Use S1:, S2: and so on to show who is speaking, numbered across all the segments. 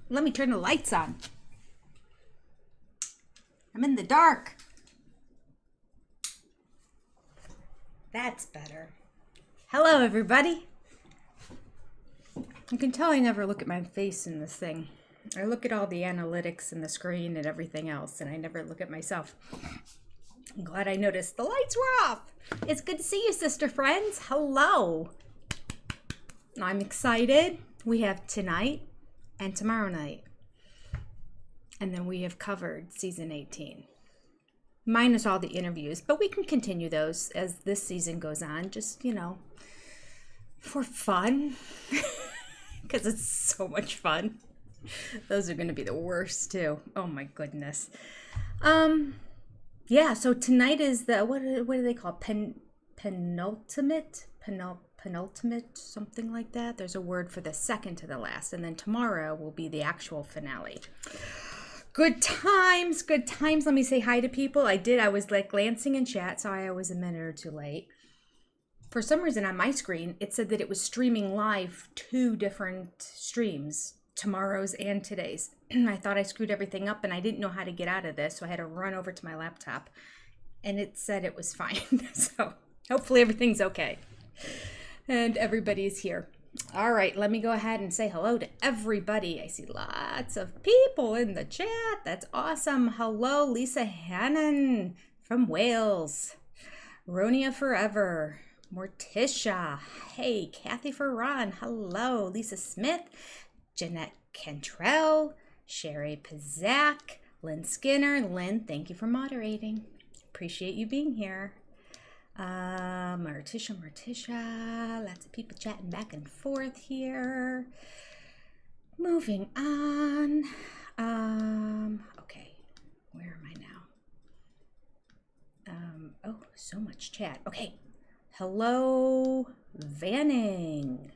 S1: Let me turn the lights on. I'm in the dark. That's better. Hello, everybody. You can tell I never look at my face in this thing. I look at all the analytics and the screen and everything else, and I never look at myself. I'm glad I noticed the lights were off. It's good to see you, sister friends. Hello. I'm excited. We have tonight and tomorrow night. And then we have covered season 18. Minus all the interviews, but we can continue those as this season goes on, just, you know, for fun. Because it's so much fun. Those are going to be the worst too. Oh my goodness. Yeah, so tonight is the, what do they call penultimate, something like that. There's a word for the second to the last, and then tomorrow will be the actual finale. Good times, good times. Let me say hi to people. I was like glancing in chat. Sorry, I was a minute or two late. For some reason on my screen, it said that it was streaming live 2 different streams, tomorrow's and today's. I thought I screwed everything up and I didn't know how to get out of this, so I had to run over to my laptop and it said it was fine. So hopefully everything's okay and everybody's here. All right, let me go ahead and say hello to everybody. I see lots of people in the chat. That's awesome. Hello, Lisa Hannon from Wales. Ronia Forever. Morticia. Hey, Kathy Ferran. Hello. Lisa Smith. Jeanette Cantrell. Sherry Pizak. Lynn Skinner. Lynn, thank you for moderating. Appreciate you being here. Morticia, lots of people chatting back and forth here. Moving on. Okay, where am I now? Oh, so much chat. Okay, hello, Vanning.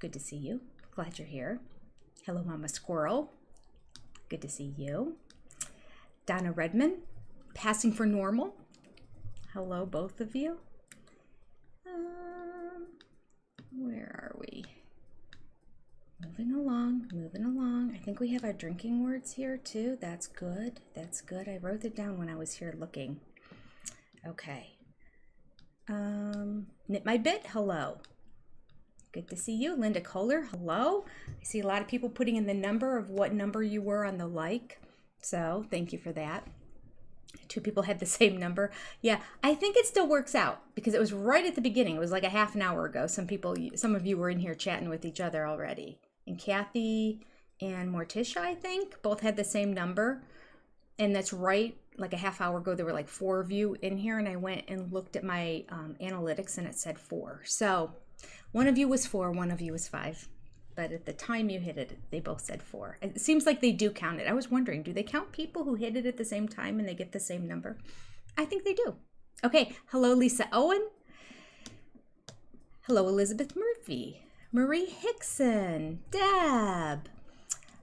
S1: Good to see you. Glad you're here. Hello, Mama Squirrel. Good to see you. Donna Redman, passing for normal. Hello, both of you. Where are we? Moving along. I think we have our drinking words here too. That's good. That's good. I wrote it down when I was here looking. Okay. Knit My Bit, hello. Good to see you. Linda Kohler, hello. I see a lot of people putting in the number of what number you were on the like. So thank you for that. 2 people had the same number. Yeah, I think it still works out because it was right at the beginning. It was like a half an hour ago. Some of you were in here chatting with each other already. And Kathy and Morticia, I think, both had the same number. And that's right, like a half hour ago, there were like 4 of you in here. And I went and looked at my analytics and it said 4. So one of you was 4, one of you was 5. But at the time you hit it, they both said 4. It seems like they do count it. I was wondering, do they count people who hit it at the same time and they get the same number? I think they do. Okay, hello, Lisa Owen. Hello, Elizabeth Murphy. Marie Hickson. Deb.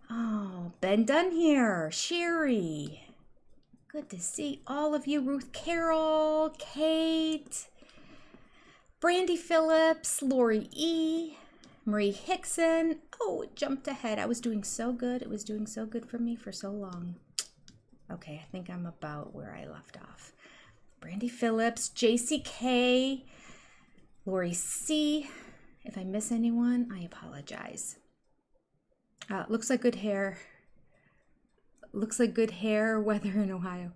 S1: Oh, Ben Dunn here. Sherry. Good to see all of you. Ruth Carroll. Kate. Brandy Phillips. Lori E. Marie Hickson. Oh, it jumped ahead. I was doing so good. It was doing so good for me for so long. Okay, I think I'm about where I left off. Brandy Phillips, JCK, Lori C. If I miss anyone, I apologize. Looks like good hair. Looks like good hair weather in Ohio.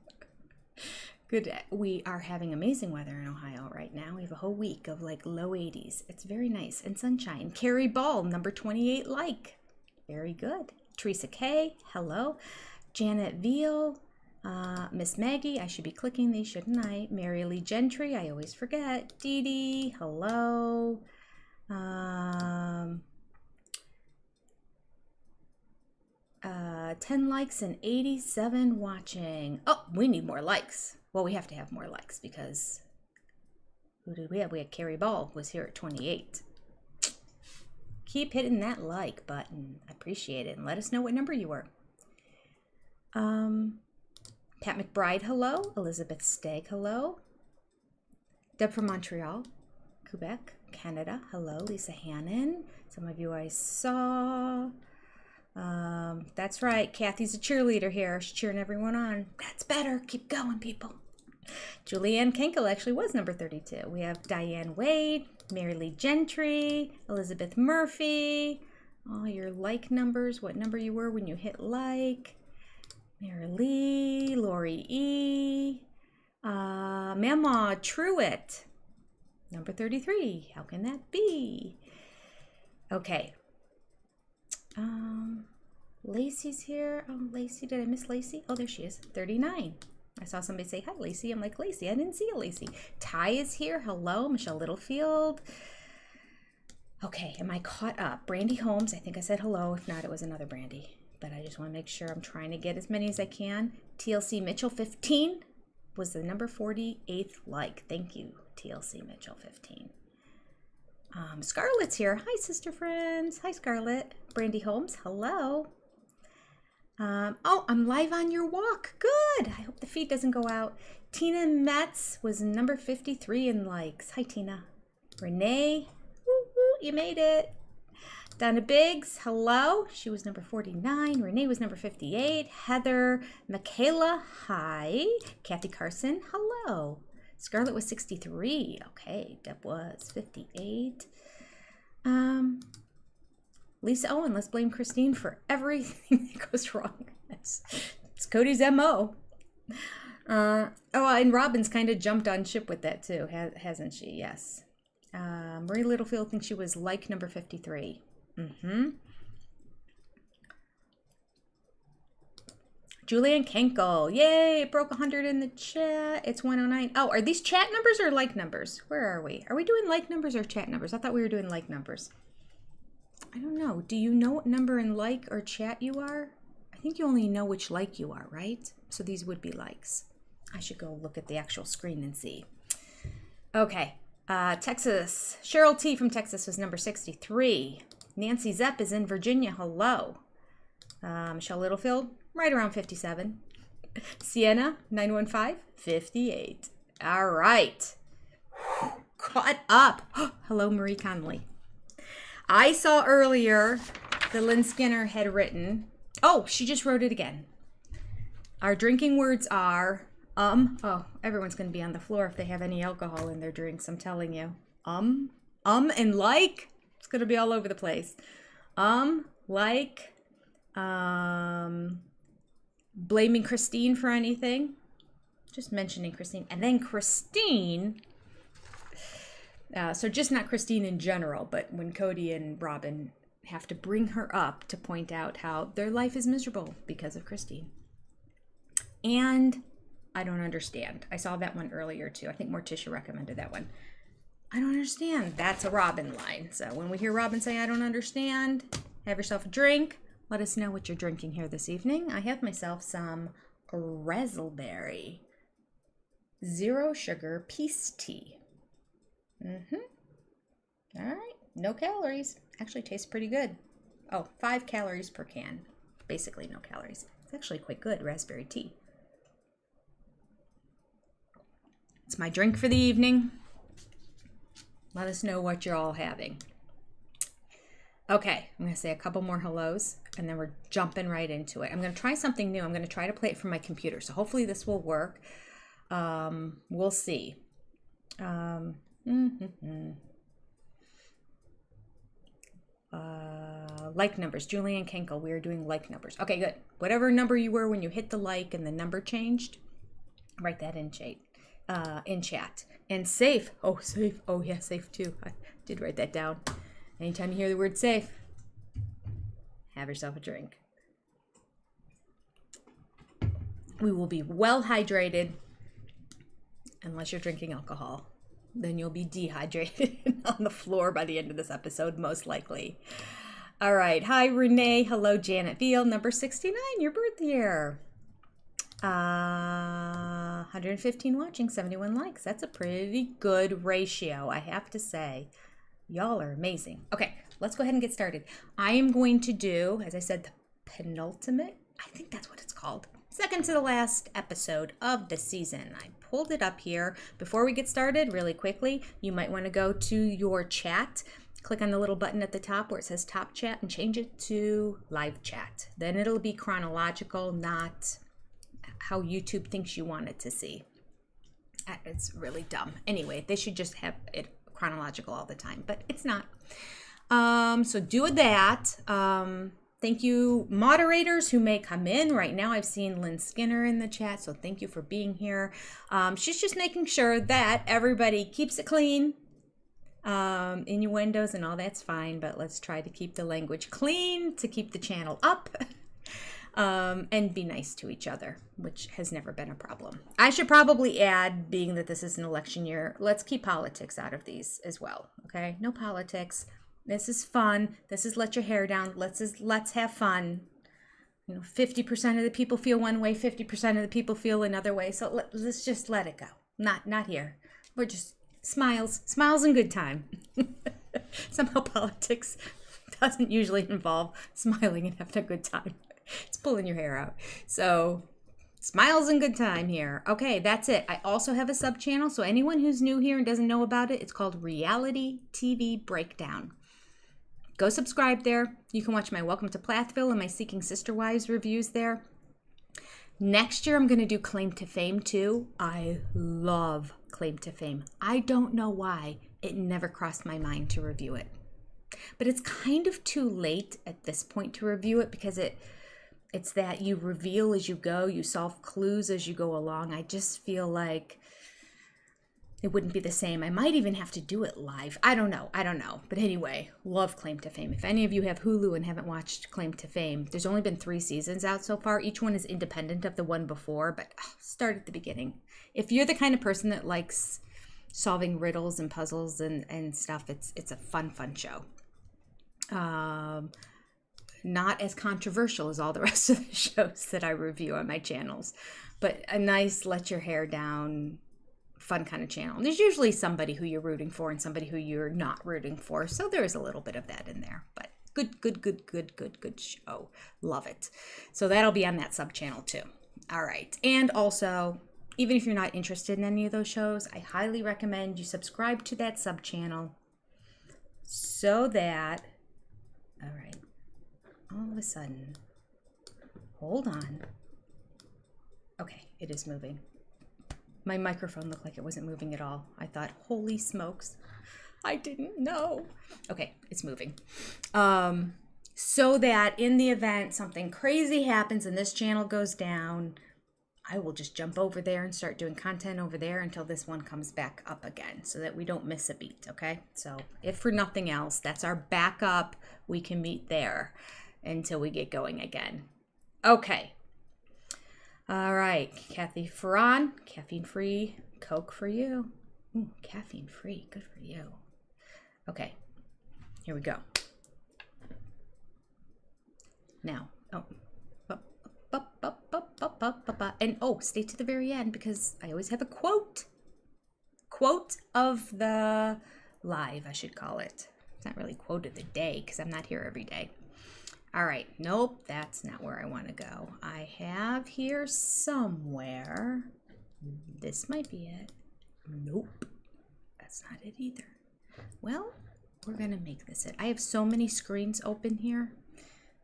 S1: Good. We are having amazing weather in Ohio right now. We have a whole week of like low 80s. It's very nice and sunshine. Carrie Ball, number 28 like. Very good. Teresa K, hello. Janet Veal, Miss Maggie, I should be clicking these, shouldn't I? Mary Lee Gentry, I always forget. Dee Dee, hello. 10 likes and 87 watching. Oh, we need more likes. Well, we have to have more likes because who did we have? We had Carrie Ball was here at 28. Keep hitting that like button. I appreciate it. And let us know what number you were. Pat McBride, hello. Elizabeth Stagg, hello. Deb from Montreal, Quebec, Canada, hello. Lisa Hannon. Some of you I saw. That's right. Kathy's a cheerleader here. She's cheering everyone on. That's better. Keep going, people. Julianne Kenkel actually was number 32. We have Diane Wade, Mary Lee Gentry, Elizabeth Murphy. All your like numbers, what number you were when you hit like. Mary Lee, Lori E. Mama Truitt, number 33. How can that be? Okay. Lacey's here. Oh, Lacey, did I miss Lacey? Oh, there she is, 39. I saw somebody say, hi, Lacey. I'm like, Lacey, I didn't see a Lacey. Ty is here. Hello, Michelle Littlefield. Okay, am I caught up? Brandy Holmes, I think I said hello. If not, it was another Brandy. But I just want to make sure I'm trying to get as many as I can. TLC Mitchell, 15, was the number 48th like. Thank you, TLC Mitchell, 15. Scarlett's here. Hi, sister friends. Hi, Scarlett. Brandy Holmes, hello. Oh, I'm live on your walk. Good. I hope the feed doesn't go out. Tina Metz was number 53 in likes. Hi, Tina. Renee, woo, woo, you made it. Donna Biggs, hello. She was number 49. Renee was number 58. Heather, Michaela, hi. Kathy Carson, hello. Scarlett was 63. Okay, Deb was 58. Lisa Owen, let's blame Christine for everything that goes wrong. It's Kody's MO. Oh, and Robyn's kind of jumped on ship with that too, hasn't she? Yes. Meri Littlefield thinks she was like number 53. Julianne Kenkel, yay, it broke 100 in the chat. It's 109. Oh, are these chat numbers or like numbers? Where are we? Are we doing like numbers or chat numbers? I thought we were doing like numbers. I don't know. Do you know what number in like or chat you are? I think you only know which like you are, right? So these would be likes. I should go look at the actual screen and see. Okay. Texas. Cheryl T from Texas was number 63. Nancy Zepp is in Virginia. Hello. Michelle Littlefield, right around 57. Sienna, 915, 58. All right. Caught up. Hello, Marie Conley. I saw earlier that Lynn Skinner had written, oh, she just wrote it again. Our drinking words are, oh, everyone's going to be on the floor if they have any alcohol in their drinks, I'm telling you. And like, it's going to be all over the place. Like, blaming Christine for anything, just mentioning Christine, and then Christine, so just not Christine in general, but when Kody and Robyn have to bring her up to point out how their life is miserable because of Christine. And I don't understand. I saw that one earlier too. I think Morticia recommended that one. I don't understand. That's a Robyn line. So when we hear Robyn say, I don't understand, have yourself a drink. Let us know what you're drinking here this evening. I have myself some razzleberry, 0 sugar peace tea. All right, no calories. Actually tastes pretty good. Oh, 5 calories per can. Basically no calories. It's actually quite good, raspberry tea. It's my drink for the evening. Let us know what you're all having. Okay, I'm going to say a couple more hellos, and then we're jumping right into it. I'm going to try something new. I'm going to try to play it from my computer, so hopefully this will work. We'll see. Like numbers. Julianne Kenkel, we are doing like numbers. Okay, good. Whatever number you were when you hit the like and the number changed, write that in chat. And safe. Oh, safe. Oh, yeah, safe too. I did write that down. Anytime you hear the word safe, have yourself a drink. We will be well hydrated unless you're drinking alcohol. Then you'll be dehydrated on the floor by the end of this episode, most likely. All right. Hi, Renee. Hello, Janet Veal. Number 69, your birth year. 115 watching, 71 likes. That's a pretty good ratio, I have to say. Y'all are amazing. Okay, let's go ahead and get started. I am going to do, as I said, the penultimate, I think that's what it's called, second to the last episode of the season. I pulled it up here. Before we get started, really quickly, you might want to go to your chat click on the little button at the top where it says top chat and change it to live chat. Then it'll be chronological, not how YouTube thinks you want it to see. It's really dumb. Anyway, they should just have it chronological all the time, but it's not. So do that. Thank you, moderators who may come in. Right now, I've seen Lynn Skinner in the chat, so thank you for being here. She's just making sure that everybody keeps it clean. Innuendos and all that's fine, but let's try to keep the language clean to keep the channel up. And be nice to each other, which has never been a problem. I should probably add, being that this is an election year, let's keep politics out of these as well, okay? No politics. This is fun. This is let your hair down. Let's have fun. You know, 50% of the people feel one way, 50% of the people feel another way. So let's just let it go. Not here. We're just smiles and good time. Somehow politics doesn't usually involve smiling and having a good time. It's pulling your hair out. So smiles and good time here. Okay, that's it. I also have a sub channel. So anyone who's new here and doesn't know about it, it's called Reality TV Breakdown. Go subscribe there. You can watch my Welcome to Plathville and my Seeking Sister Wives reviews there. Next year, I'm going to do Claim to Fame too. I love Claim to Fame. I don't know why it never crossed my mind to review it. But it's kind of too late at this point to review it because it's that you reveal as you go, you solve clues as you go along. I just feel like it wouldn't be the same. I might even have to do it live. I don't know. But anyway, love Claim to Fame. If any of you have Hulu and haven't watched Claim to Fame, there's only been 3 seasons out so far. Each one is independent of the one before, but start at the beginning. If you're the kind of person that likes solving riddles and puzzles and stuff, it's a fun show. Not as controversial as all the rest of the shows that I review on my channels, but a nice let your hair down, fun kind of channel. And there's usually somebody who you're rooting for and somebody who you're not rooting for, so there is a little bit of that in there, but good show. Love it. So that'll be on that sub channel too. All right. And also, even if you're not interested in any of those shows, I highly recommend you subscribe to that sub channel so that, all right, all of a sudden, hold on. Okay, it is moving. My microphone looked like it wasn't moving at all. I thought, holy smokes, I didn't know. Okay, it's moving. So that in the event something crazy happens and this channel goes down, I will just jump over there and start doing content over there until this one comes back up again so that we don't miss a beat, okay? So if for nothing else, that's our backup. We can meet there until we get going again. Okay. All right, Kathy Ferran, caffeine-free Coke for you. Ooh, caffeine-free, good for you. Okay, here we go. Now, and stay to the very end because I always have a quote. Quote of the live, I should call it. It's not really quote of the day because I'm not here every day. All right, nope, that's not where I want to go. I have here somewhere, this might be it. Nope, that's not it either. Well, we're going to make this it. I have so many screens open here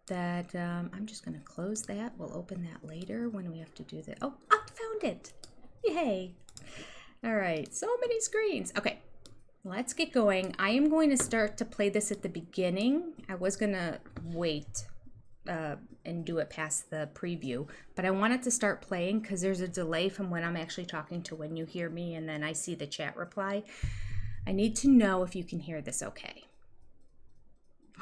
S1: that I'm just going to close that. We'll open that later when we have to do that. Oh, I found it. Yay. All right, so many screens. Okay. Let's get going. I am going to start to play this at the beginning. I was going to wait and do it past the preview, but I wanted to start playing because there's a delay from when I'm actually talking to when you hear me and then I see the chat reply. I need to know if you can hear this okay,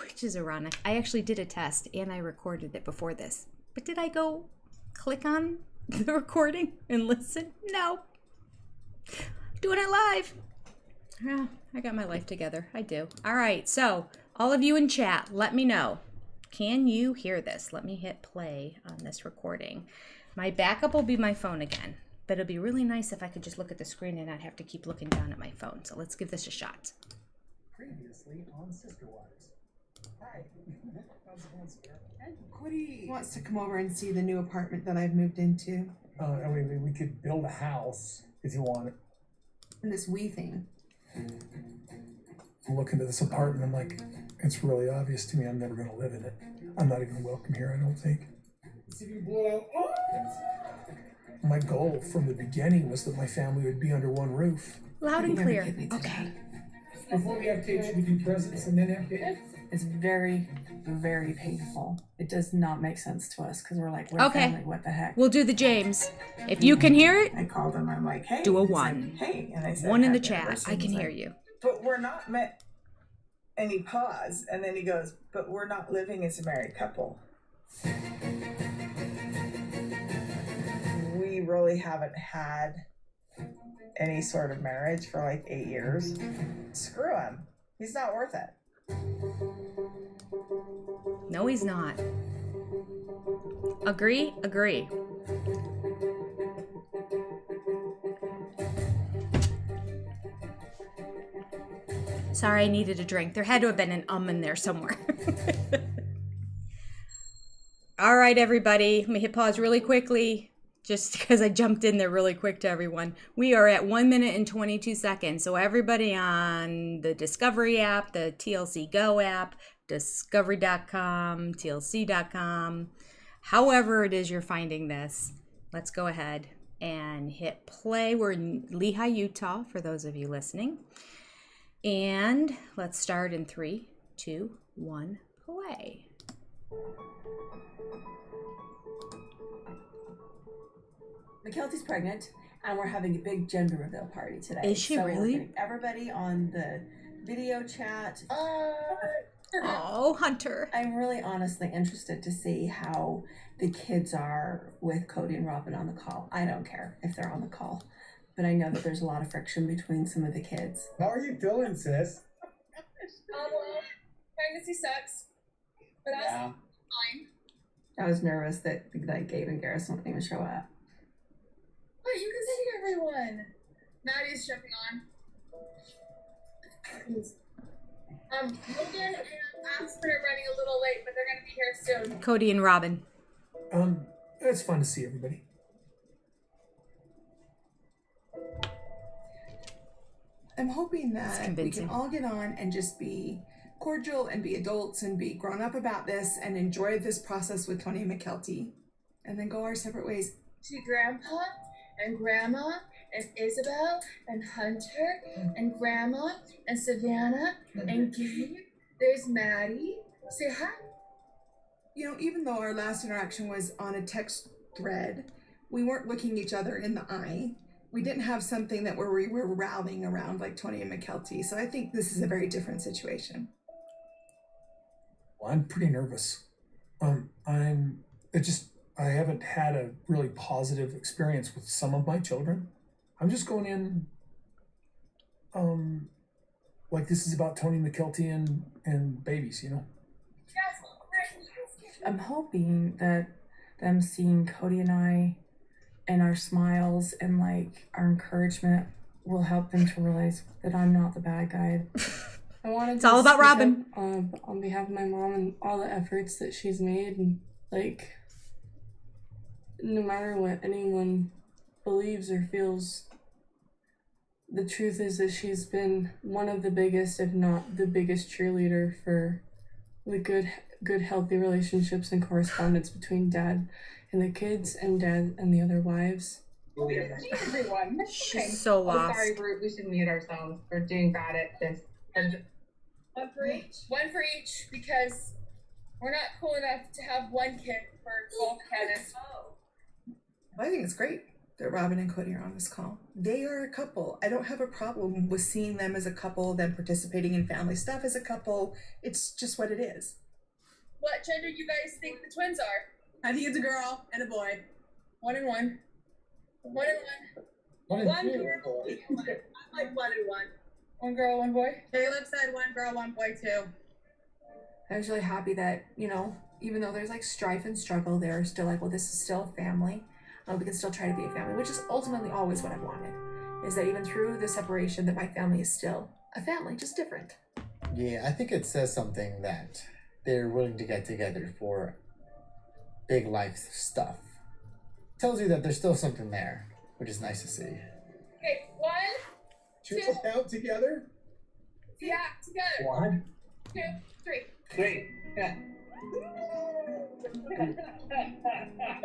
S1: which is ironic. I actually did a test and I recorded it before this, but did I go click on the recording and listen? No. Doing it live. Yeah, I got my life together. I do. All right. So all of you in chat, let me know. Can you hear this? Let me hit play on this recording. My backup will be my phone again, but it'll be really nice if I could just look at the screen and not have to keep looking down at my phone. So let's give this a shot.
S2: Previously on Sister Wives. Hi. How's it going, Sarah? And Kody wants to come over and see the new apartment that I've moved into.
S3: I mean, we could build a house if you want it.
S2: And this we thing.
S3: I'm looking at this apartment, I'm like, it's really obvious to me I'm never gonna live in it. I'm not even welcome here, I don't think. See you blow out. Oh! My goal from the beginning was that my family would be under one roof.
S1: Loud and clear.
S2: Okay.
S3: Before we have cake, should we do presents and then have cake?
S2: It's very, very painful. It does not make sense to us because we're like, we're
S1: Okay.
S2: family, what the heck?
S1: We'll do the James. If you can hear it,
S2: I called him, I'm like, hey.
S1: do a
S2: He's
S1: one.
S2: like, hey. And I said,
S1: One in the
S2: "Happy
S1: chat.
S2: anniversary."
S1: I can
S2: He's
S1: hear
S2: like,
S1: you.
S4: But we're not met. And he paused, and then he goes, but we're not living as a married couple. We really haven't had any sort of marriage for like 8 years. Screw him. He's not worth it.
S1: No, he's not. Agree? Agree. Sorry, I needed a drink. There had to have been an in there somewhere. All right, everybody. Let me hit pause really quickly, just because I jumped in there really quick to everyone. We are at 1 minute and 22 seconds. So everybody on the Discovery app, the TLC Go app, discovery.com, tlc.com, however it is you're finding this, let's go ahead and hit play. We're in Lehigh, Utah, for those of you listening. And let's start in 3, 2, 1, play.
S2: McKelty's pregnant, and we're having a big gender reveal party today.
S1: Is she
S2: so
S1: really?
S2: We're getting everybody on the video chat.
S1: Oh, Hunter.
S2: I'm really honestly interested to see how the kids are with Kody and Robyn on the call. I don't care if they're on the call, but I know that there's a lot of friction between some of the kids.
S3: How are you feeling, sis?
S5: Well, pregnancy sucks, but
S3: Yeah.
S5: I'm fine.
S2: I was nervous that Gabe and Garrison wouldn't even show up.
S5: But you can see everyone. Maddie's jumping on. Logan and Aspen are running a little late, but they're going to be here soon.
S1: Kody and Robyn.
S3: It's fun to see everybody.
S2: I'm hoping
S1: That's
S2: that we
S1: convincing.
S2: can all get on and just be cordial and be adults and be grown up about this and enjoy this process with Tony and McKelty and then go our separate ways.
S5: See Grandpa and Grandma and Isabelle and Hunter and Grandma and Savannah and Gabe. There's Maddie. Say hi.
S2: You know, even though our last interaction was on a text thread, we weren't looking each other in the eye. We didn't have something that where we were rallying around like Tony and McKelty. So I think this is a very different situation.
S3: Well, I'm pretty nervous. I haven't had a really positive experience with some of my children. I'm just going in, like this is about Tony McKelty and babies, you know?
S2: I'm hoping that them seeing Kody and I and our smiles and like our encouragement will help them to realize that I'm not the bad guy.
S6: I wanted
S1: It's
S6: to
S1: all about
S6: speak
S1: Robyn.
S6: up, on behalf of my mom and all the efforts that she's made, and like no matter what anyone believes or feels, the truth is that she's been one of the biggest, if not the biggest, cheerleader for the good healthy relationships and correspondence between dad and the kids and dad and the other wives.
S7: Hey everyone.
S1: She's so lost.
S7: Sorry, we should mute ourselves. We're doing bad at this.
S5: One for each. One for each, because we're not cool enough to have one kid for both Kenneth.
S2: I think it's great that Robyn and Kody are on this call. They are a couple. I don't have a problem with seeing them as a couple, them participating in family stuff as a couple. It's just what it is.
S5: What gender you guys think the twins are?
S8: I think it's a girl and a boy.
S5: 1 and 1. 1 and 1.
S8: One girl. I like 1 and 1.
S5: 1 girl, 1 boy.
S8: Caleb said 1 girl, 1 boy too.
S2: I was really happy that, you know, even though there's like strife and struggle, they're still like, well, this is still a family. We can still try to be a family, which is ultimately always what I've wanted. Is that even through the separation, that my family is still a family, just different.
S9: Yeah, I think it says something that they're willing to get together for big life stuff. Tells you that there's still something there, which is nice to see.
S5: Okay, 1, 2.
S3: Triple count together?
S5: Yeah, together.
S10: 1,
S5: 2, 3.
S10: 3.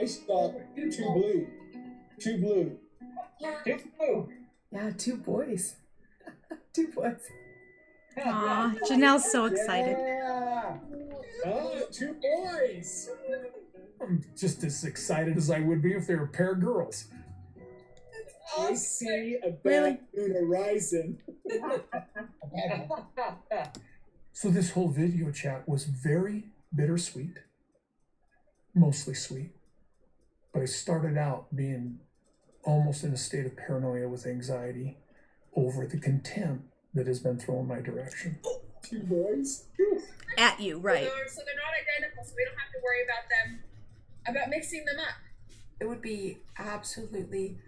S10: I stop. 2 blue. 2 blue. 2 blue.
S4: Yeah, 2 boys. 2 boys.
S1: Aw, Janelle's so excited.
S10: Yeah. 2 boys.
S3: I'm just as excited as I would be if they were a pair of girls.
S10: I see a
S1: Really?
S10: bad moon horizon.
S3: So this whole video chat was very bittersweet, mostly sweet. But I started out being almost in a state of paranoia with anxiety over the contempt that has been thrown my direction.
S10: 2 boys.
S1: At you, right.
S5: So they're not identical, so we don't have to worry about mixing them up.
S2: It would be absolutely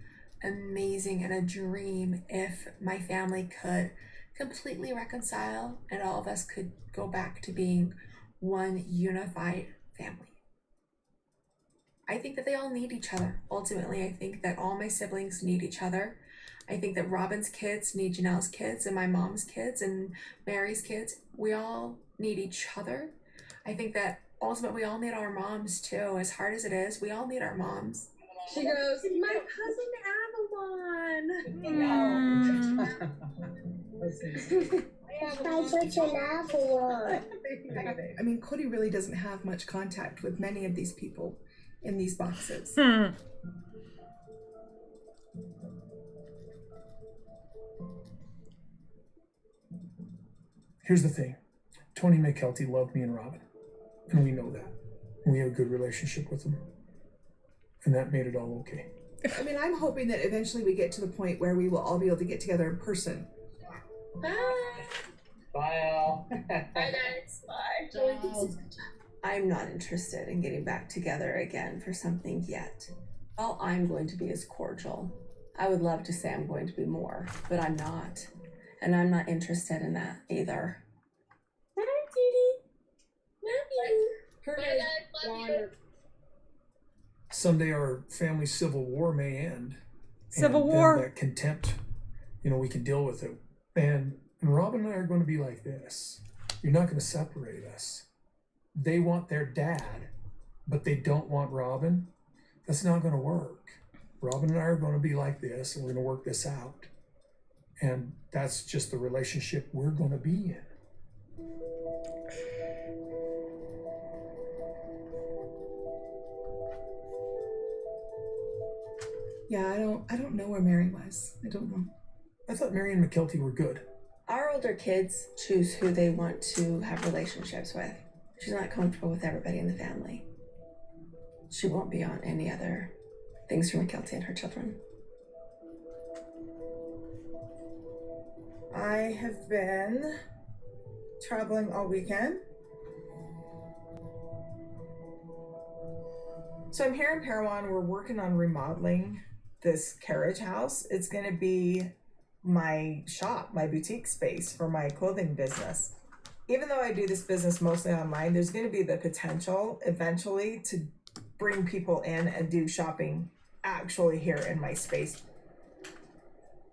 S2: amazing and a dream if my family could completely reconcile and all of us could go back to being one unified family. I think that they all need each other. Ultimately, I think that all my siblings need each other. I think that Robyn's kids need Janelle's kids and my mom's kids and Meri's kids. We all need each other. I think that ultimately we all need our moms too. As hard as it is, we all need our moms.
S5: She goes, my cousin Avalon.
S4: I mean, Kody really doesn't have much contact with many of these people in these boxes.
S3: Here's the thing. Tony McKelty loved me and Robyn, and we know that. We have a good relationship with them, and that made it all okay.
S4: I mean, I'm hoping that eventually we get to the point where we will all be able to get together in person.
S5: Bye.
S10: Bye, all.
S5: Bye, guys. Bye.
S2: I'm not interested in getting back together again for something yet. All I'm going to be is cordial. I would love to say I'm going to be more, but I'm not. And I'm not interested in that either.
S5: Bye, Judy. Love you. Bye, guys. Love you.
S3: Someday our family civil war may end.
S1: Civil
S3: and
S1: war.
S3: Then that contempt, we can deal with it. And Robyn and I are going to be like this. You're not going to separate us. They want their dad, but they don't want Robyn. That's not going to work. Robyn and I are going to be like this, and we're going to work this out. And that's just the relationship we're going to be in.
S4: Yeah, I don't know where Meri was. I don't know.
S3: I thought Meri and McKelty were good.
S2: Our older kids choose who they want to have relationships with. She's not comfortable with everybody in the family. She won't be on any other things for McKelty and her children.
S4: I have been traveling all weekend. So I'm here in Parowan. We're working on remodeling this carriage house. It's going to be my shop, my boutique space for my clothing business. Even though I do this business mostly online, there's going to be the potential eventually to bring people in and do shopping actually here in my space.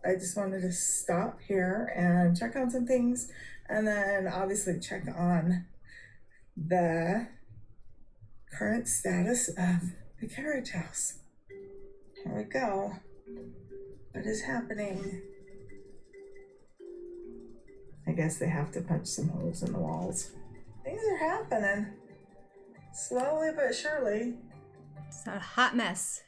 S4: I just wanted to stop here and check on some things, and then obviously check on the current status of the carriage house. Here we go. What is happening? I guess they have to punch some holes in the walls. Things are happening. Slowly but surely.
S1: It's a hot mess.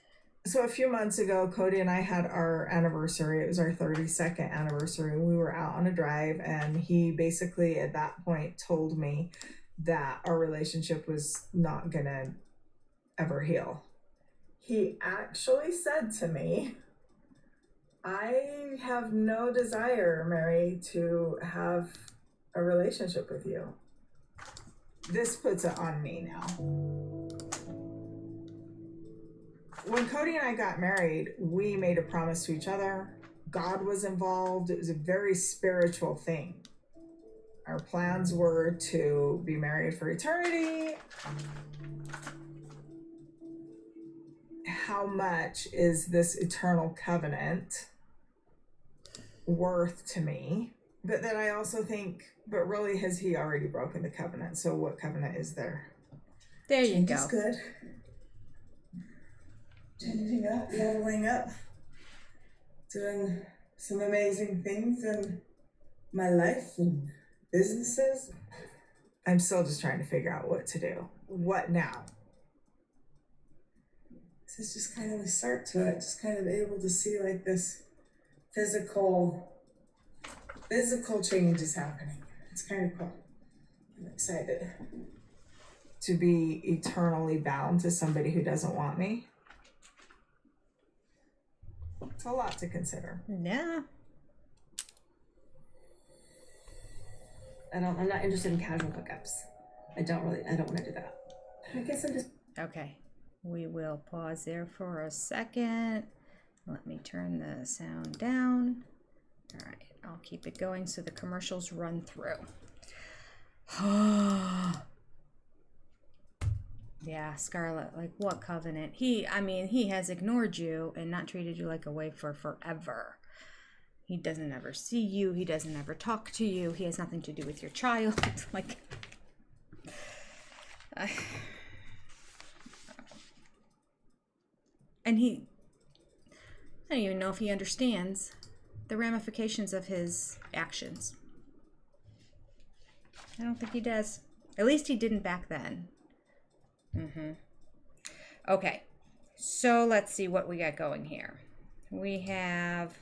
S4: So a few months ago, Kody and I had our anniversary. It was our 32nd anniversary. We were out on a drive, and he basically at that point told me that our relationship was not gonna ever heal. He actually said to me, I have no desire, Meri, to have a relationship with you. This puts it on me now. When Kody and I got married, we made a promise to each other. God was involved. It was a very spiritual thing. Our plans were to be married for eternity. How much is this eternal covenant worth to me? But then I also think, but really, has he already broken the covenant? So what covenant is there?
S1: There you
S4: Change
S1: go.
S4: is good. Changing up, leveling up, doing some amazing things in my life and businesses. I'm still just trying to figure out what to do. What now? This is just kind of the start to it. Just kind of able to see like this physical change is happening. It's kind of cool. I'm excited. To be eternally bound to somebody who doesn't want me. It's a lot to consider.
S1: Yeah.
S11: I'm not interested in casual hookups. I don't want to do that. I guess I'm just.
S1: Okay. We will pause there for a second. Let me turn the sound down. All right. I'll keep it going so the commercials run through. Yeah, Scarlett, like what covenant? He has ignored you and not treated you like a wife for forever. He doesn't ever see you. He doesn't ever talk to you. He has nothing to do with your child. Like, and I don't even know if he understands the ramifications of his actions. I don't think he does. At least he didn't back then. Okay, so let's see what we got going here. We have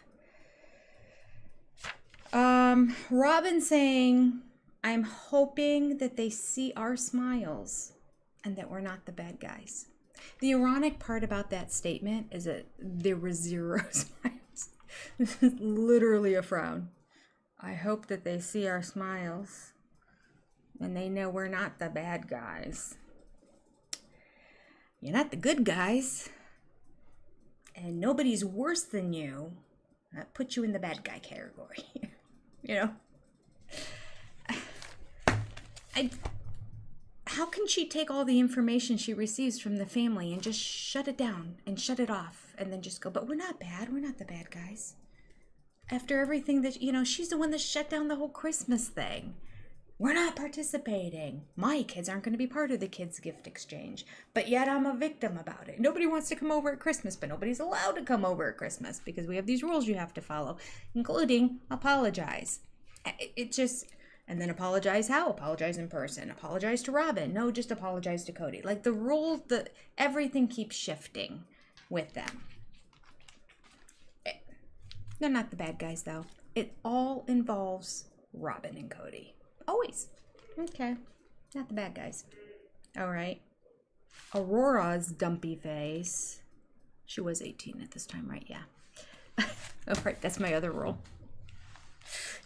S1: Robyn saying, I'm hoping that they see our smiles and that we're not the bad guys. The ironic part about that statement is that there were 0 smiles. This is literally a frown. I hope that they see our smiles and they know we're not the bad guys. You're not the good guys. And nobody's worse than you. That puts you in the bad guy category. You know? How can she take all the information she receives from the family and just shut it down and shut it off and then just go, but we're not bad. We're not the bad guys. After everything that, she's the one that shut down the whole Christmas thing. We're not participating. My kids aren't going to be part of the kids' gift exchange. But yet I'm a victim about it. Nobody wants to come over at Christmas, but nobody's allowed to come over at Christmas because we have these rules you have to follow, including apologize. It just, and then apologize how? Apologize in person. Apologize to Robyn. No, just apologize to Kody. Like the rules, everything keeps shifting with them. They're not the bad guys though. It all involves Robyn and Kody. Always. Okay. Not the bad guys. All right. Aurora's dumpy face. She was 18 at this time, right? Yeah. All right. That's my other rule.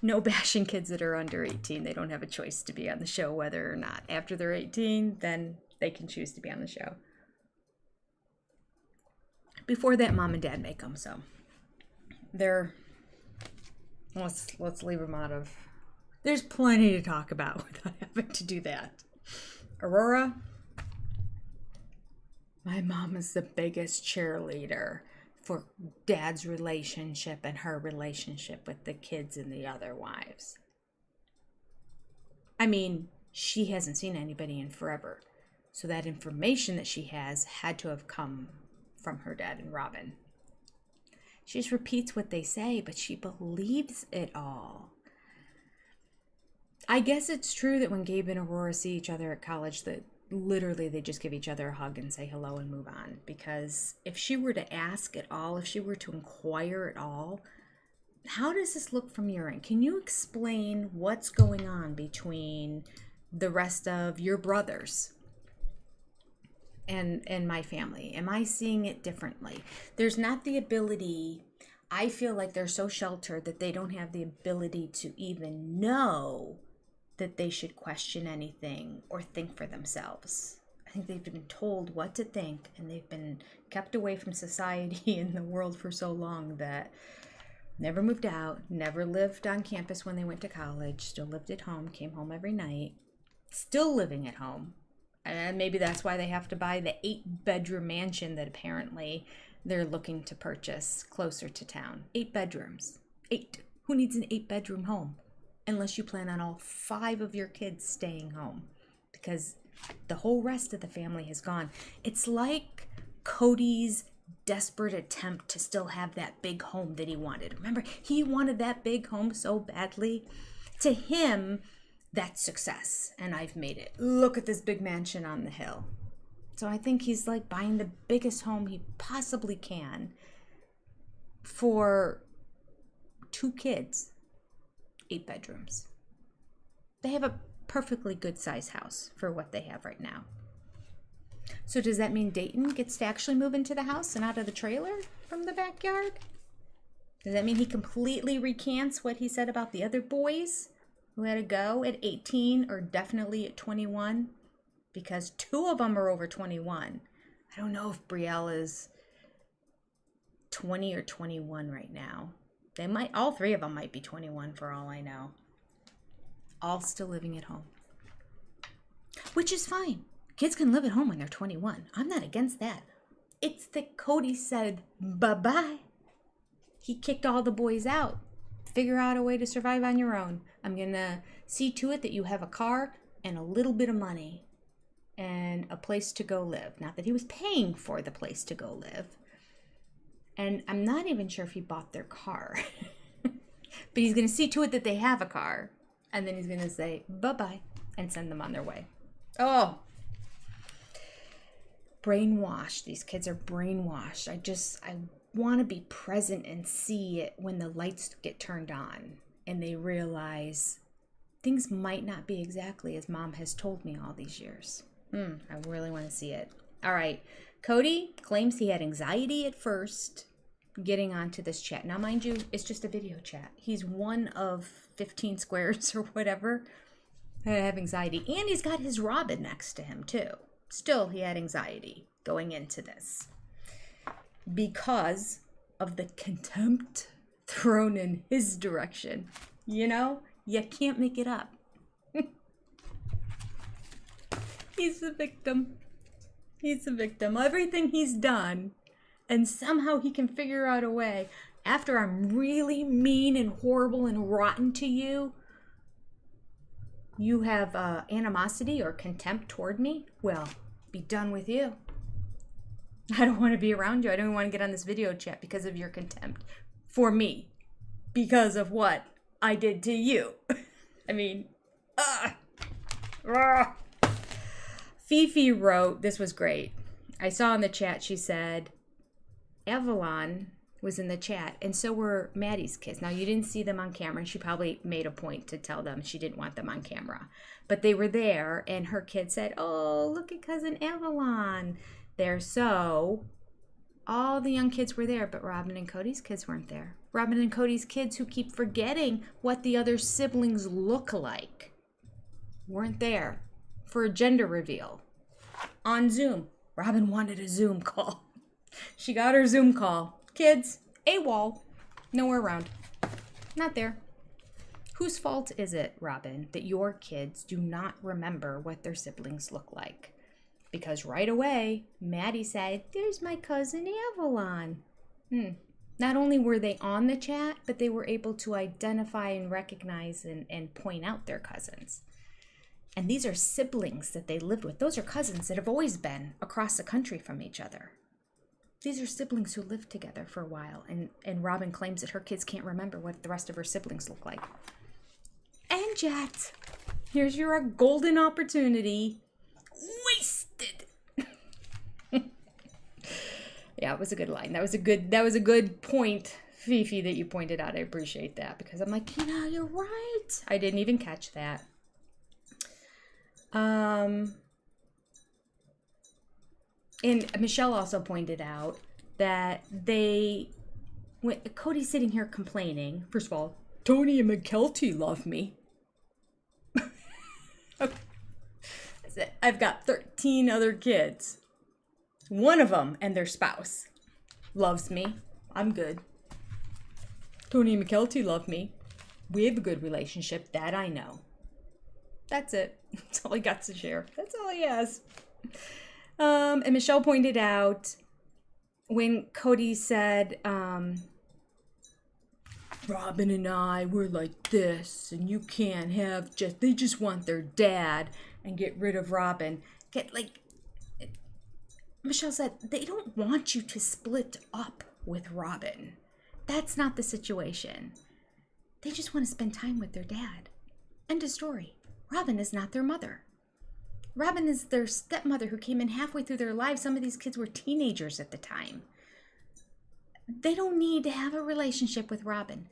S1: No bashing kids that are under 18. They don't have a choice to be on the show, whether or not. After they're 18, then they can choose to be on the show. Before that, mom and dad make them. So let's leave them out of. There's plenty to talk about without having to do that. Aurora, my mom is the biggest cheerleader for dad's relationship and her relationship with the kids and the other wives. I mean, she hasn't seen anybody in forever. So that information that she has had to have come from her dad and Robyn. She just repeats what they say, but she believes it all. I guess it's true that when Gabe and Aurora see each other at college, that literally they just give each other a hug and say hello and move on. Because if she were to ask at all, if she were to inquire at all, how does this look from your end? Can you explain what's going on between the rest of your brothers and my family? Am I seeing it differently? There's not the ability. I feel like they're so sheltered that they don't have the ability to even know that they should question anything or think for themselves. I think they've been told what to think, and they've been kept away from society and the world for so long that never moved out, never lived on campus when they went to college, still lived at home, came home every night, still living at home. And maybe that's why they have to buy the 8-bedroom mansion that apparently they're looking to purchase closer to town. 8 bedrooms. 8. Who needs an 8-bedroom home? unless you plan on all 5 of your kids staying home, because the whole rest of the family has gone. It's like Kody's desperate attempt to still have that big home that he wanted. Remember, he wanted that big home so badly. To him, that's success, and I've made it. Look at this big mansion on the hill. So I think he's like buying the biggest home he possibly can for 2 kids, 8 bedrooms. They have a perfectly good size house for what they have right now. So does that mean Dayton gets to actually move into the house and out of the trailer from the backyard? Does that mean he completely recants what he said about the other boys who had to go at 18 or definitely at 21? Because 2 of them are over 21. I don't know if Brielle is 20 or 21 right now. They might, all 3 of them might be 21 for all I know. All still living at home. Which is fine. Kids can live at home when they're 21. I'm not against that. It's that Kody said bye-bye. He kicked all the boys out. Figure out a way to survive on your own. I'm going to see to it that you have a car and a little bit of money and a place to go live. Not that he was paying for the place to go live. And I'm not even sure if he bought their car. But he's going to see to it that they have a car. And then he's going to say bye-bye and send them on their way. Oh, brainwashed. These kids are brainwashed. I want to be present and see it when the lights get turned on and they realize things might not be exactly as mom has told me all these years. I really want to see it. All right. Kody claims he had anxiety at first getting onto this chat. Now, mind you, it's just a video chat. He's one of 15 squares or whatever that have anxiety. And he's got his Robyn next to him, too. Still, he had anxiety going into this because of the contempt thrown in his direction. You know, you can't make it up. He's the victim. He's the victim. Everything he's done, and somehow he can figure out a way. After I'm really mean and horrible and rotten to you, you have animosity or contempt toward me? Well, be done with you. I don't want to be around you. I don't even want to get on this video chat because of your contempt for me. Because of what I did to you. I mean, Fifi wrote, this was great. I saw in the chat, she said, Avalon was in the chat, and so were Maddie's kids. Now, you didn't see them on camera, and she probably made a point to tell them she didn't want them on camera. But they were there, and her kid said, oh, look at cousin Avalon there. So all the young kids were there, but Robyn and Kody's kids weren't there. Robyn and Kody's kids, who keep forgetting what the other siblings look like, weren't there for a gender reveal on Zoom. Robyn wanted a Zoom call. She got her Zoom call. Kids, AWOL, nowhere around. Not there. Whose fault is it, Robyn, that your kids do not remember what their siblings look like? Because right away, Maddie said, there's my cousin Avalon. Not only were they on the chat, but they were able to identify and recognize and point out their cousins. And these are siblings that they lived with. Those are cousins that have always been across the country from each other. These are siblings who lived together for a while. And Robyn claims that her kids can't remember what the rest of her siblings look like. And yet, here's your golden opportunity. Wasted. Yeah, it was a good line. That was a good point, Fifi, that you pointed out. I appreciate that, because I'm like, you're right. I didn't even catch that. And Michelle also pointed out that Kody's sitting here complaining. First of all, Tony and McKelty love me. I've got 13 other kids. One of them and their spouse loves me. I'm good. Tony and McKelty love me. We have a good relationship, that I know. That's it. That's all he got to share. That's all he has. And Michelle pointed out when Kody said, Robyn and I were like this, and you can't have just, they just want their dad, and get rid of Robyn. Michelle said, they don't want you to split up with Robyn. That's not the situation. They just want to spend time with their dad. End of story. Robyn is not their mother. Robyn is their stepmother who came in halfway through their lives. Some of these kids were teenagers at the time. They don't need to have a relationship with Robyn.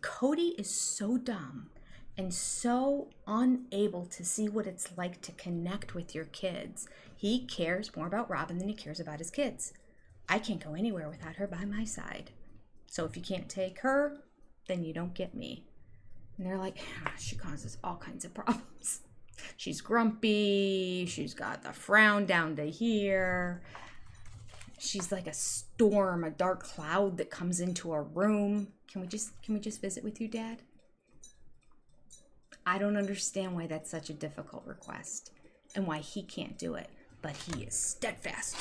S1: Kody is so dumb and so unable to see what it's like to connect with your kids. He cares more about Robyn than he cares about his kids. I can't go anywhere without her by my side. So if you can't take her, then you don't get me. And they're like, she causes all kinds of problems. She's grumpy. She's got the frown down to here. She's like a storm, a dark cloud that comes into a room. Can we just visit with you, Dad? I don't understand why that's such a difficult request and why he can't do it, but he is steadfast.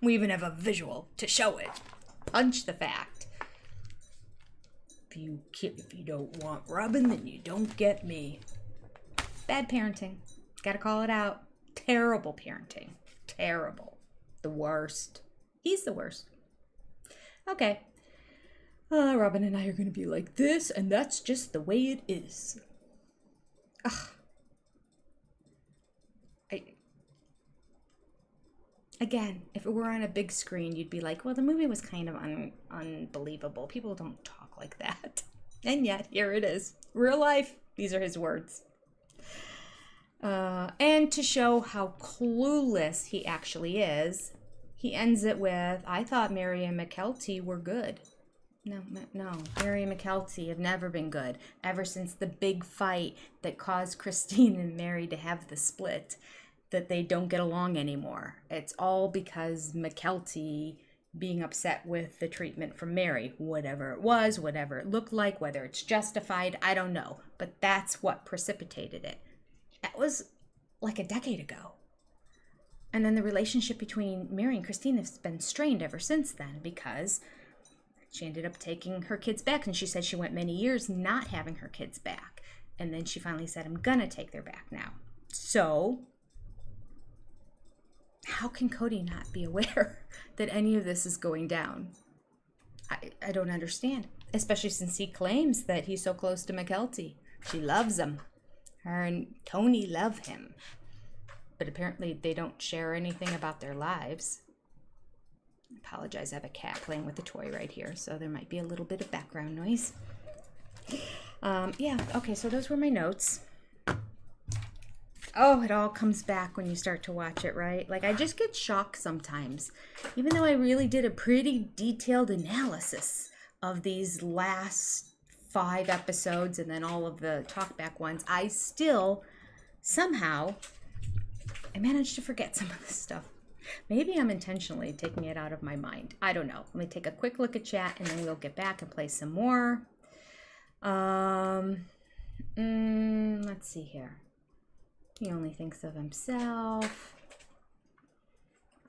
S1: We even have a visual to show it. Punch the fact. If you don't want Robyn, then you don't get me. Bad parenting. Gotta call it out. Terrible parenting. Terrible. The worst. He's the worst. Okay. Robyn and I are going to be like this, and that's just the way it is. Ugh. Again, if it were on a big screen, you'd be like, well, the movie was kind of unbelievable. People don't talk like that. And yet, here it is. Real life. These are his words. And to show how clueless he actually is, he ends it with, I thought Meri and Mykelti were good. No. Meri and Mykelti have never been good. Ever since the big fight that caused Christine and Meri to have the split, that they don't get along anymore. It's all because Mykelti being upset with the treatment from Meri. Whatever it was, whatever it looked like, whether it's justified, I don't know. But that's what precipitated it. That was like a decade ago. And then the relationship between Meri and Christine has been strained ever since then because she ended up taking her kids back. And she said she went many years not having her kids back. And then she finally said, I'm gonna take them back now. So how can Kody not be aware that any of this is going down? I don't understand. Especially since he claims that he's so close to Mykelti. She loves him. Her and Tony love him. But apparently they don't share anything about their lives. I apologize, I have a cat playing with a toy right here, so there might be a little bit of background noise. Yeah, okay, so those were my notes. Oh, it all comes back when you start to watch it, right? Like, I just get shocked sometimes. Even though I really did a pretty detailed analysis of these last 5 episodes and then all of the talkback ones, I still somehow I managed to forget some of this stuff. Maybe I'm intentionally taking it out of my mind. I don't know. Let me take a quick look at chat and then we'll get back and play some more. Let's see here. He only thinks of himself.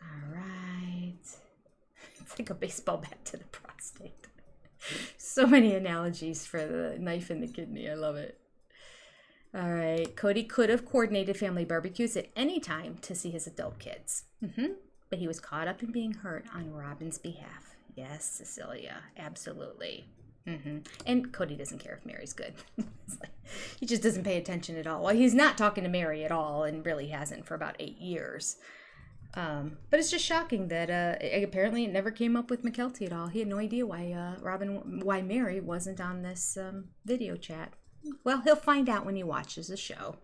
S1: All right. It's like a baseball bat to the prostate. So many analogies for the knife in the kidney. I love it. All right. Kody could have coordinated family barbecues at any time to see his adult kids. But he was caught up in being hurt on Robyn's behalf. Yes, Cecilia. Absolutely. And Kody doesn't care if Meri's good. He just doesn't pay attention at all. Well, he's not talking to Meri at all and really hasn't for about 8 years. But it's just shocking that apparently it never came up with Mykelti at all. He had no idea why Meri wasn't on this video chat. Well, he'll find out when he watches the show.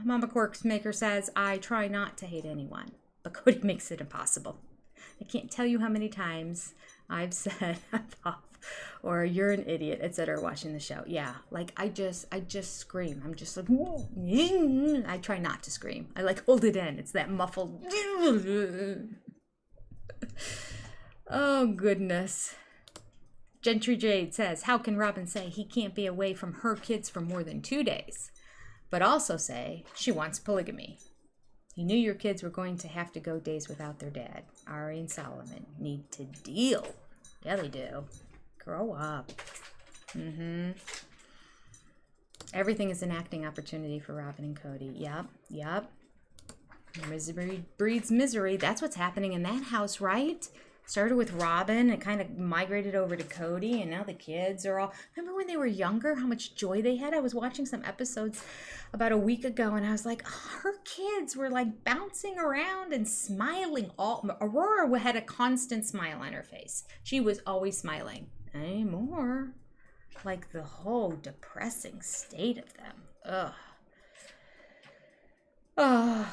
S1: Mama Quirks Maker says, I try not to hate anyone, but Kody makes it impossible. I can't tell you how many times I've said I'm off or you're an idiot, etc. watching the show. Yeah, like I just scream. I'm just like, I try not to scream. I like hold it in. It's that muffled. Oh, goodness. Gentry Jade says, how can Robyn say he can't be away from her kids for more than 2 days, but also say she wants polygamy? You knew your kids were going to have to go days without their dad. Ari and Solomon need to deal. Yeah, they do. Grow up. Everything is an acting opportunity for Robyn and Kody. Yep. Misery breeds misery. That's what's happening in that house, right? Started with Robyn and kind of migrated over to Kody, and now the kids are all... Remember when they were younger, how much joy they had? I was watching some episodes about a week ago, and I was like, oh, her kids were like bouncing around and smiling. Aurora had a constant smile on her face. She was always smiling. Anymore. Like the whole depressing state of them. Ugh.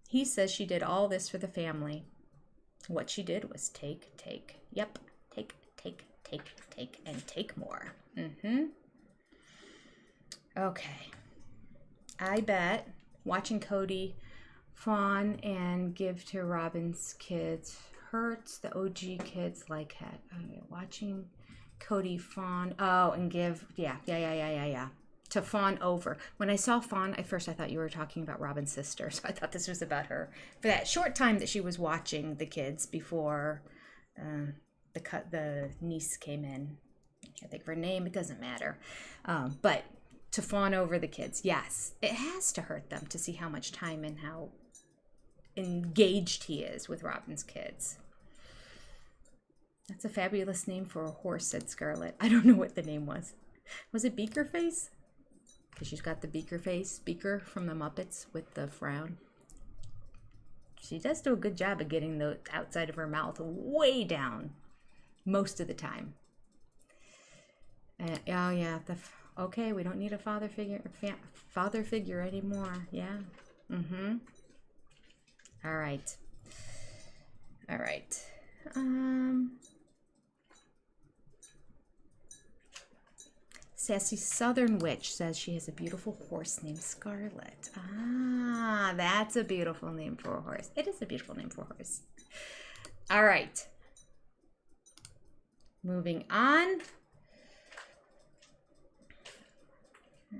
S1: He says she did all this for the family. What she did was take. Yep, take, and take more. Okay. I bet watching Kody fawn and give to Robyn's kids hurts the OG kids like heck. Okay, watching Kody fawn. Oh, and give. Yeah. To fawn over. When I saw fawn, at first I thought you were talking about Robyn's sister, so I thought this was about her. For that short time that she was watching the kids before the niece came in. I can't think of her name, it doesn't matter. But to fawn over the kids, yes. It has to hurt them to see how much time and how engaged he is with Robyn's kids. That's a fabulous name for a horse, said Scarlett. I don't know what the name was. Was it Beaker Face? Because she's got the Beaker face, Beaker from the Muppets with the frown. She does do a good job of getting the outside of her mouth way down most of the time. Oh yeah, okay, we don't need a father figure anymore. Yeah. All right. Sassy Southern Witch says she has a beautiful horse named Scarlet. Ah, that's a beautiful name for a horse. It is a beautiful name for a horse. All right. Moving on.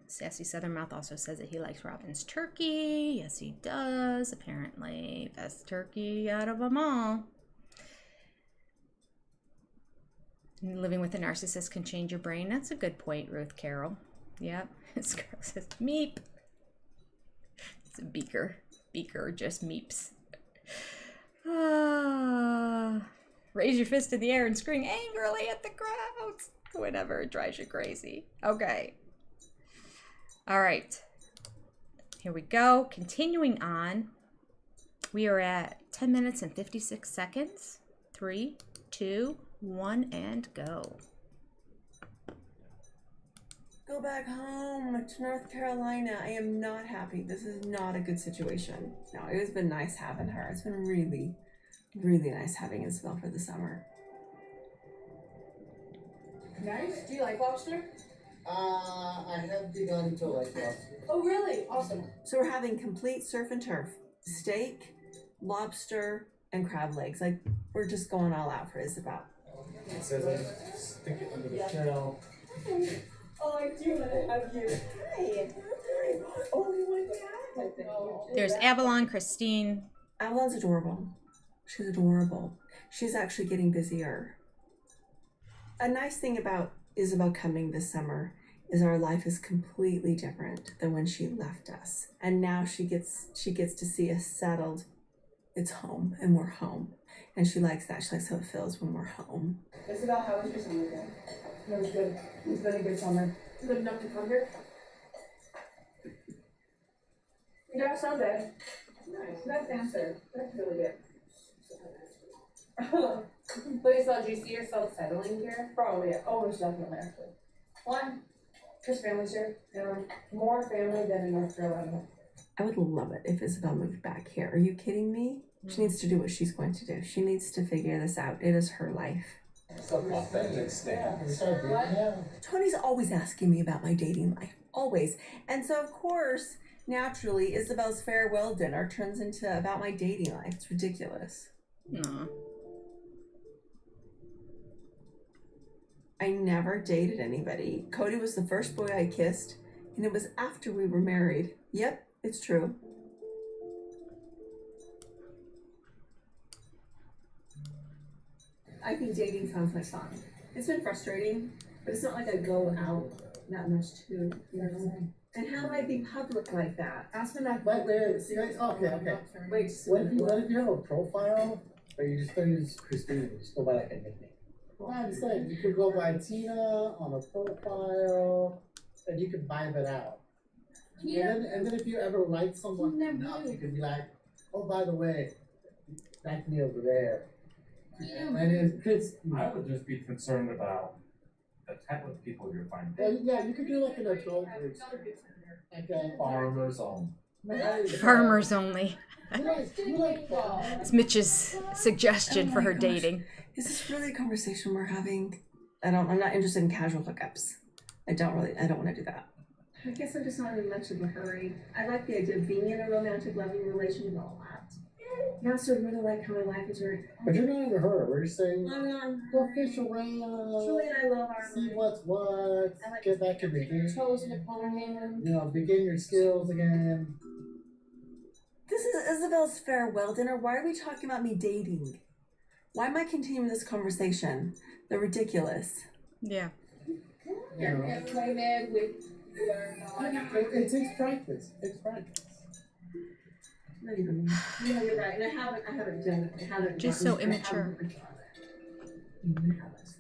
S1: Sassy Southern Mouth also says that he likes Robyn's turkey. Yes, he does. Apparently, best turkey out of them all. Living with a narcissist can change your brain. That's a good point, Ruth Carroll. Yep. This girl says, meep. It's a beaker. Beaker, just meeps. Raise your fist in the air and scream angrily at the crowds. Whatever, it drives you crazy. Okay. All right. Here we go. Continuing on. We are at 10 minutes and 56 seconds. 3, 2, 1, and go.
S4: Go back home to North Carolina. I am not happy. This is not a good situation. No, it has been nice having her. It's been really, really nice having Isabelle for the summer.
S8: Nice. Do you like lobster?
S9: I have begun to like lobster.
S8: Oh, really? Awesome.
S4: So we're having complete surf and turf. Steak, lobster, and crab legs. Like, we're just going all out for Isabelle.
S10: It says I stick it under the shell.
S8: Oh, I do want to have you. Hi. Only one guy.
S1: There's Avalon, Christine.
S4: Avalon's adorable. She's adorable. She's actually getting busier. A nice thing about Isabelle coming this summer is our life is completely different than when she left us. And now she gets to see us settled. It's home, and we're home. And she likes that. She likes how it feels when we're home.
S8: Isabelle, how was your summer again? It was good. It's been a good summer. Good enough to come here? Yeah, Sunday. Nice. Nice answer. That's really good.
S7: But Isabelle, do you see yourself settling here?
S8: Probably, yeah. Almost definitely, actually. Why? Because family's here. And more family than in North Carolina.
S4: I would love it if Isabelle moved back here. Are you kidding me? She needs to do what she's going to do. She needs to figure this out. It is her life.
S10: Authentic stamp.
S4: Tony's always asking me about my dating life. Always. And so, of course, naturally, Isabelle's farewell dinner turns into about my dating life. It's ridiculous.
S1: No.
S4: I never dated anybody. Kody was the first boy I kissed, and it was after we were married. Yep, it's true.
S11: I think dating sounds like fun. It's been frustrating, but it's not like I go out that much too. You know what I'm saying? And how do I be public like that? Ask me not.
S9: Wait, okay.
S11: Wait,
S9: What if you have a profile, or you just don't use Christine, you just go by like a nickname? Well, I'm saying you could go by Tina on a profile, and you could vibe it out.
S11: Yeah.
S9: And then if you ever like someone enough, you could be like, oh, by the way, back me over there.
S11: Yeah.
S9: My name is Chris.
S10: I would just be concerned about the type of people you're finding.
S9: Well, yeah, you could do like an adult group. Like a
S10: Farmers only.
S1: Farmers only.
S9: You like
S1: It's Mitch's suggestion for her dating.
S11: Is this really a conversation we're having? I'm not interested in casual hookups. I don't want to do that. I guess I'm just not in much of a hurry. I like the idea of being in a romantic, loving relationship a lot. I also really like how my life is very.
S9: But you're not in a hurry. We're just saying, go fish around.
S11: Julie and I love our
S9: See
S11: life.
S9: what's what.
S11: like
S9: Get back in the game.
S11: toes in the corner.
S9: You know, begin your skills again.
S11: This is Isabelle's farewell dinner. Why are we talking about me dating? Why am I continuing this conversation? They're ridiculous.
S1: Yeah.
S5: You're acquainted with
S9: It takes practice. It's practice.
S11: Not even me. Yeah, you're right. And I haven't done it. I haven't.
S1: Just so immature.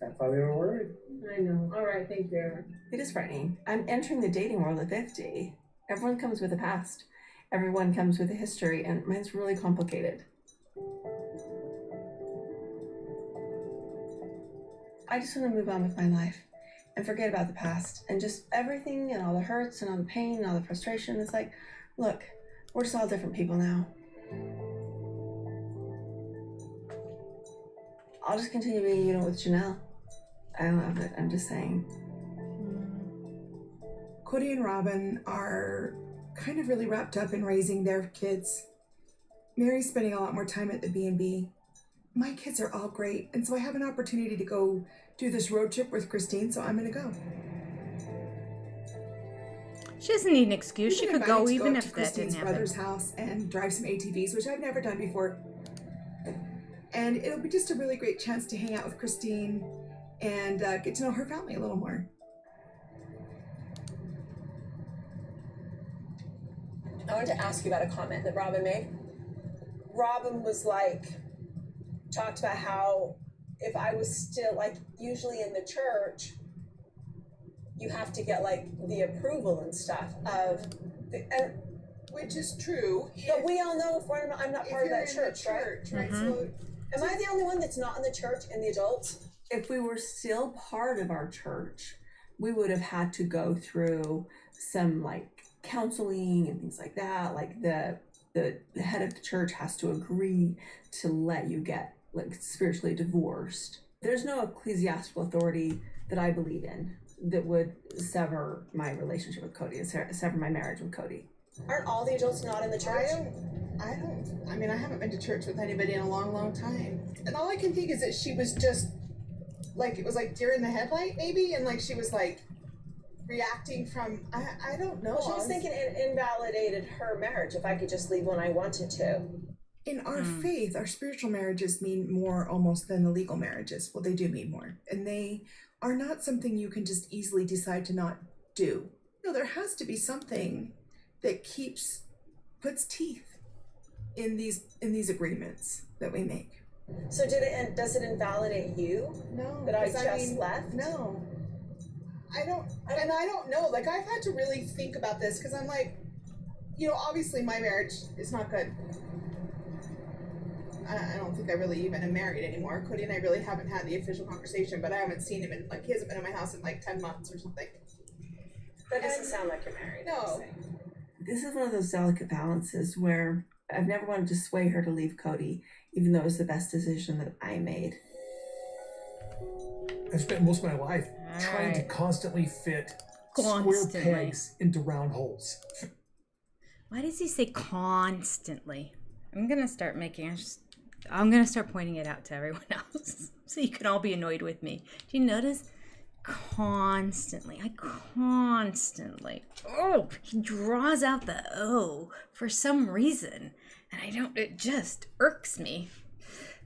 S9: That's why we were worried.
S11: I know. All right, thank you. It is frightening. I'm entering the dating world at 50. Everyone comes with a past. Everyone comes with a history, and mine's really complicated. I just want to move on with my life and forget about the past and just everything and all the hurts and all the pain and all the frustration. It's like, look, we're just all different people now. I'll just continue being, with Janelle. I love it. I'm just saying.
S12: Kody and Robyn are kind of really wrapped up in raising their kids. Meri's spending a lot more time at the B&B. My kids are all great, and so I have an opportunity to go do this road trip with Christine, so I'm gonna go.
S1: She doesn't need an excuse. She could go even if that didn't
S12: Christine's
S1: happen.
S12: brother's house and drive some ATVs, which I've never done before. And it'll be just a really great chance to hang out with Christine and get to know her family a little more.
S13: I wanted to ask you about a comment that Robyn made. Robyn was talked about how if I was still, usually in the church, you have to get, the approval and stuff of the,
S4: Which is true.
S13: But we all know I'm not part of that church, right?
S4: Right? So,
S13: am I the only one that's not in the church in the adults?
S11: If we were still part of our church, we would have had to go through some counseling and things like that. The head of the church has to agree to let you get spiritually divorced. There's no ecclesiastical authority that I believe in that would sever my relationship with Kody, sever my marriage with Kody.
S13: Aren't all the adults not in the church?
S4: I haven't been to church with anybody in a long, long time. And all I can think is that she was just, it was deer in the headlight, maybe? And, she was, reacting from, I don't know.
S13: Well, she was thinking it invalidated her marriage if I could just leave when I wanted to.
S12: In our faith, our spiritual marriages mean more almost than the legal marriages. Well, they do mean more. And they are not something you can just easily decide to not do. No, there has to be something that puts teeth in these agreements that we make.
S13: So does it invalidate you?
S4: No.
S13: That I just left?
S4: No. I don't know. I've had to really think about this because I'm obviously my marriage is not good. I don't think I really even am married anymore. Kody and I really haven't had the official conversation, but I haven't seen him in, he hasn't been in my house in 10 months or something.
S13: That doesn't sound like you're married.
S4: No.
S11: This is one of those delicate balances where I've never wanted to sway her to leave Kody, even though it was the best decision that I made.
S3: I spent most of my life trying to constantly fit square pegs into round holes.
S1: Why does he say constantly? I'm gonna start pointing it out to everyone else so you can all be annoyed with me. Do you notice? Constantly. Oh, he draws out the O for some reason. And it just irks me.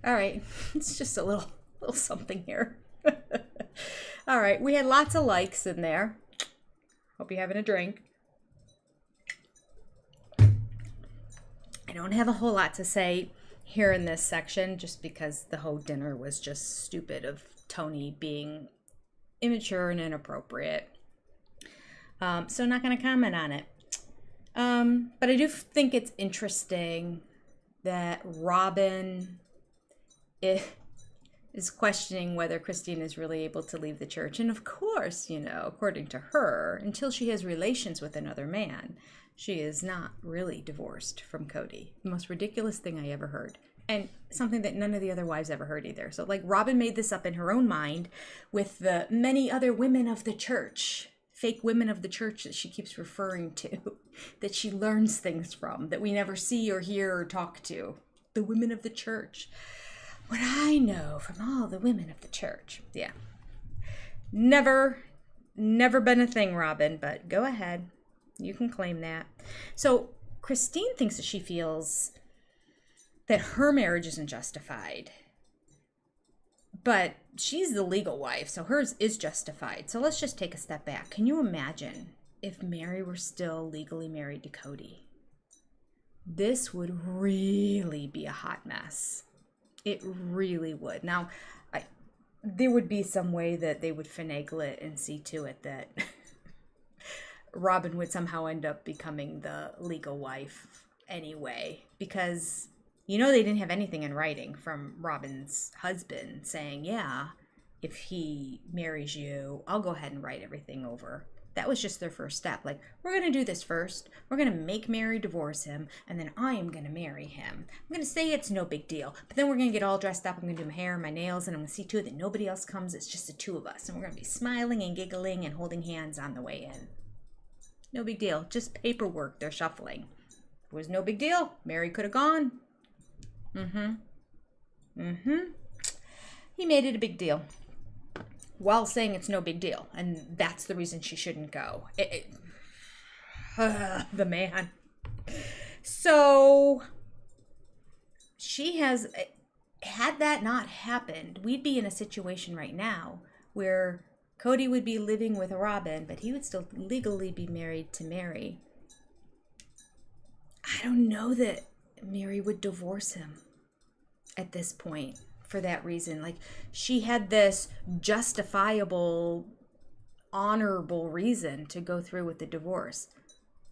S1: All right, it's just a little little something here. All right, we had lots of likes in there. Hope you're having a drink. I don't have a whole lot to say here in this section just because the whole dinner was just stupid of Tony being immature and inappropriate. So not going to comment on it. But I do think it's interesting that Robyn is questioning whether Christine is really able to leave the church. And of course, you know, according to her, until she has relations with another man, she is not really divorced from Kody. The most ridiculous thing I ever heard. And something that none of the other wives ever heard either. So, like, Robyn made this up in her own mind with the many other women of the church, fake women of the church that she keeps referring to, that she learns things from, that we never see or hear or talk to. The women of the church. What I know from all the women of the church. Yeah. Never been a thing, Robyn, but go ahead. You can claim that. So Christine thinks that she feels that her marriage isn't justified. But she's the legal wife, so hers is justified. So let's just take a step back. Can you imagine if Meri were still legally married to Kody? This would really be a hot mess. It really would. Now, there would be some way that they would finagle it and see to it that Robyn would somehow end up becoming the legal wife anyway, because you know they didn't have anything in writing from Robyn's husband saying, yeah, if he marries you, I'll go ahead and write everything over. That was just their first step. Like, we're going to do this first. We're going to make Meri divorce him, and then I am going to marry him. I'm going to say it's no big deal, but then we're going to get all dressed up. I'm going to do my hair and my nails, and I'm going to see to it that nobody else comes. It's just the two of us, and we're going to be smiling and giggling and holding hands on the way in. No big deal. Just paperwork they're shuffling. It was no big deal. Meri could have gone. He made it a big deal while saying it's no big deal, and that's the reason she shouldn't go. The man. So she has, had that not happened, we'd be in a situation right now where Kody would be living with Robyn, but he would still legally be married to Meri. I don't know that Meri would divorce him at this point for that reason. Like, she had this justifiable, honorable reason to go through with the divorce.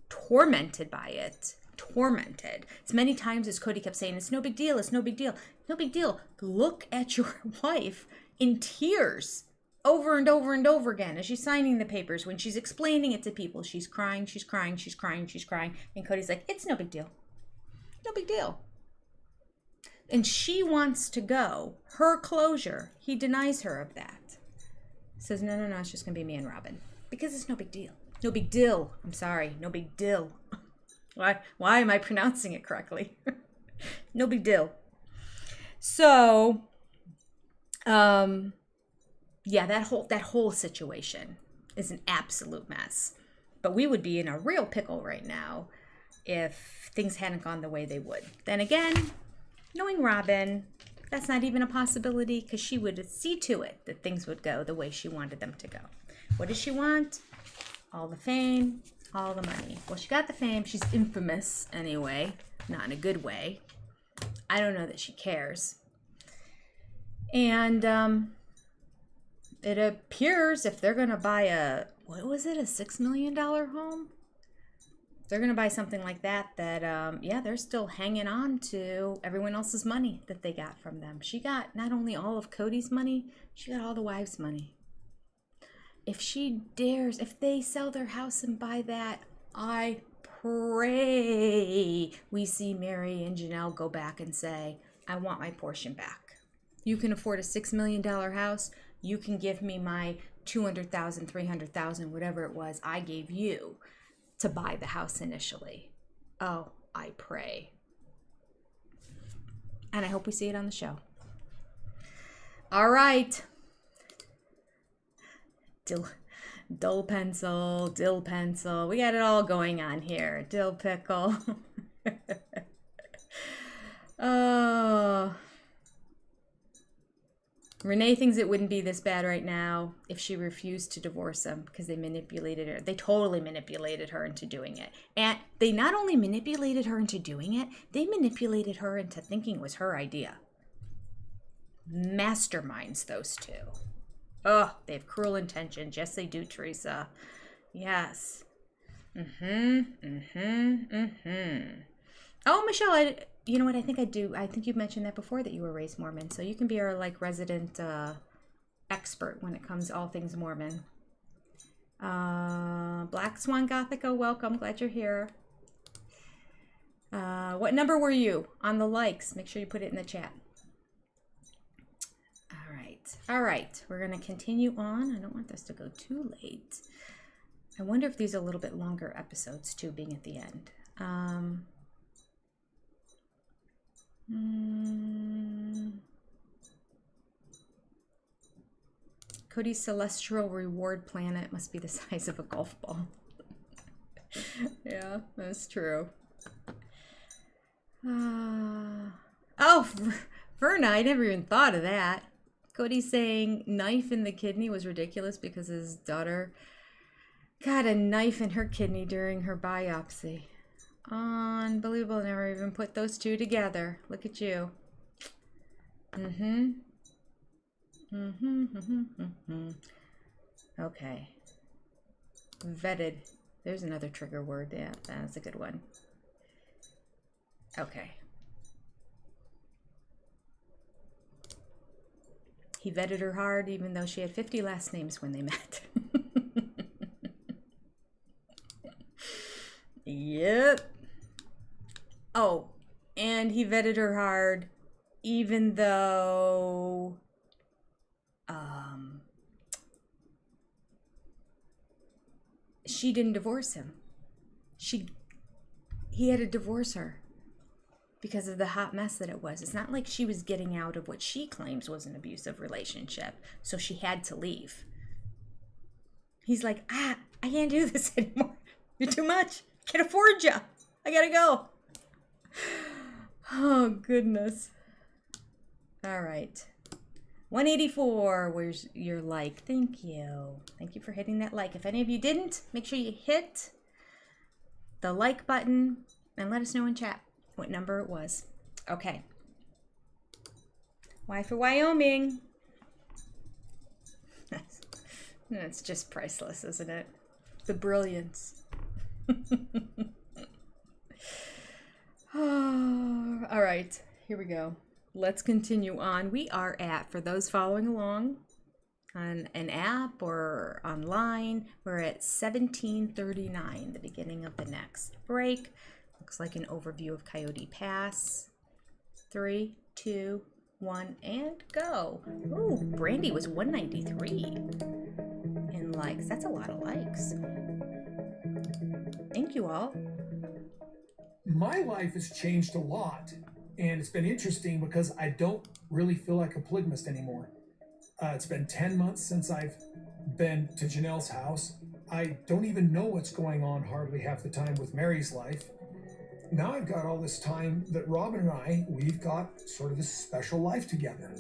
S1: Tormented by it. Tormented. As many times as Kody kept saying, it's no big deal, it's no big deal. No big deal. Look at your wife in tears over and over and over again as she's signing the papers. When she's explaining it to people, she's crying, she's crying, she's crying, she's crying. And Cody's like, it's no big deal. No big deal. And she wants to go. Her closure. He denies her of that. Says, no, it's just going to be me and Robyn. Because it's no big deal. No big deal. I'm sorry. No big deal. Why am I pronouncing it correctly? No big deal. So, yeah, that whole situation is an absolute mess. But we would be in a real pickle right now if things hadn't gone the way they would. Then again, knowing Robyn, that's not even a possibility, because she would see to it that things would go the way she wanted them to go. What does she want? All the fame, all the money. Well, she got the fame. She's infamous anyway, not in a good way. I don't know that she cares. And it appears if they're going to buy a $6 million home? They're going to buy something like that, yeah, they're still hanging on to everyone else's money that they got from them. She got not only all of Kody's money, she got all the wives' money. If they sell their house and buy that, I pray we see Meri and Janelle go back and say, I want my portion back. You can afford a $6 million house. You can give me my $200,000, $300,000, whatever it was I gave you to buy the house initially. Oh, I pray. And I hope we see it on the show. All right. Dill pencil. We got it all going on here. Dill pickle. Oh. Renee thinks it wouldn't be this bad right now if she refused to divorce him because they manipulated her. They totally manipulated her into doing it. And they not only manipulated her into doing it, they manipulated her into thinking it was her idea. Masterminds, those two. Oh, they have cruel intentions. Yes, they do, Teresa. Yes. Oh, Michelle, you know what? I think I do. I think you mentioned that before, that you were raised Mormon. So you can be our like resident expert when it comes to all things Mormon. Black Swan Gothica, welcome. Glad you're here. What number were you on the likes? Make sure you put it in the chat. All right. We're going to continue on. I don't want this to go too late. I wonder if these are a little bit longer episodes too, being at the end. Kody's celestial reward planet must be the size of a golf ball. Yeah, that's true. Oh, Verna, I never even thought of that. Kody saying knife in the kidney was ridiculous because his daughter got a knife in her kidney during her biopsy. Unbelievable. Never even put those two together. Look at you. Okay. Vetted. There's another trigger word. Yeah, that's a good one. Okay. He vetted her hard even though she had 50 last names when they met. Yep. Oh, and he vetted her hard even though she didn't divorce him. He had to divorce her because of the hot mess that it was. It's not like she was getting out of what she claims was an abusive relationship, so she had to leave. He's like, I can't do this anymore. You're too much. Can't afford you. I gotta go. Oh, goodness. All right. 184, where's your like? Thank you. Thank you for hitting that like. If any of you didn't, make sure you hit the like button and let us know in chat what number it was. Okay. Y for Wyoming. That's just priceless, isn't it? The brilliance. Oh, all right, here we go. Let's continue on. We are at, for those following along on an app or online, we're at 1739, the beginning of the next break. Looks like an overview of Coyote Pass. 3, 2, 1, and go. Ooh, Brandy was 193 in likes. That's a lot of likes. Thank you all.
S3: My life has changed a lot, and it's been interesting because I don't really feel like a polygamist anymore. It's been 10 months since I've been to Janelle's house. I don't even know what's going on hardly half the time with Meri's life. Now I've got all this time that Robyn and we've got sort of this special life together.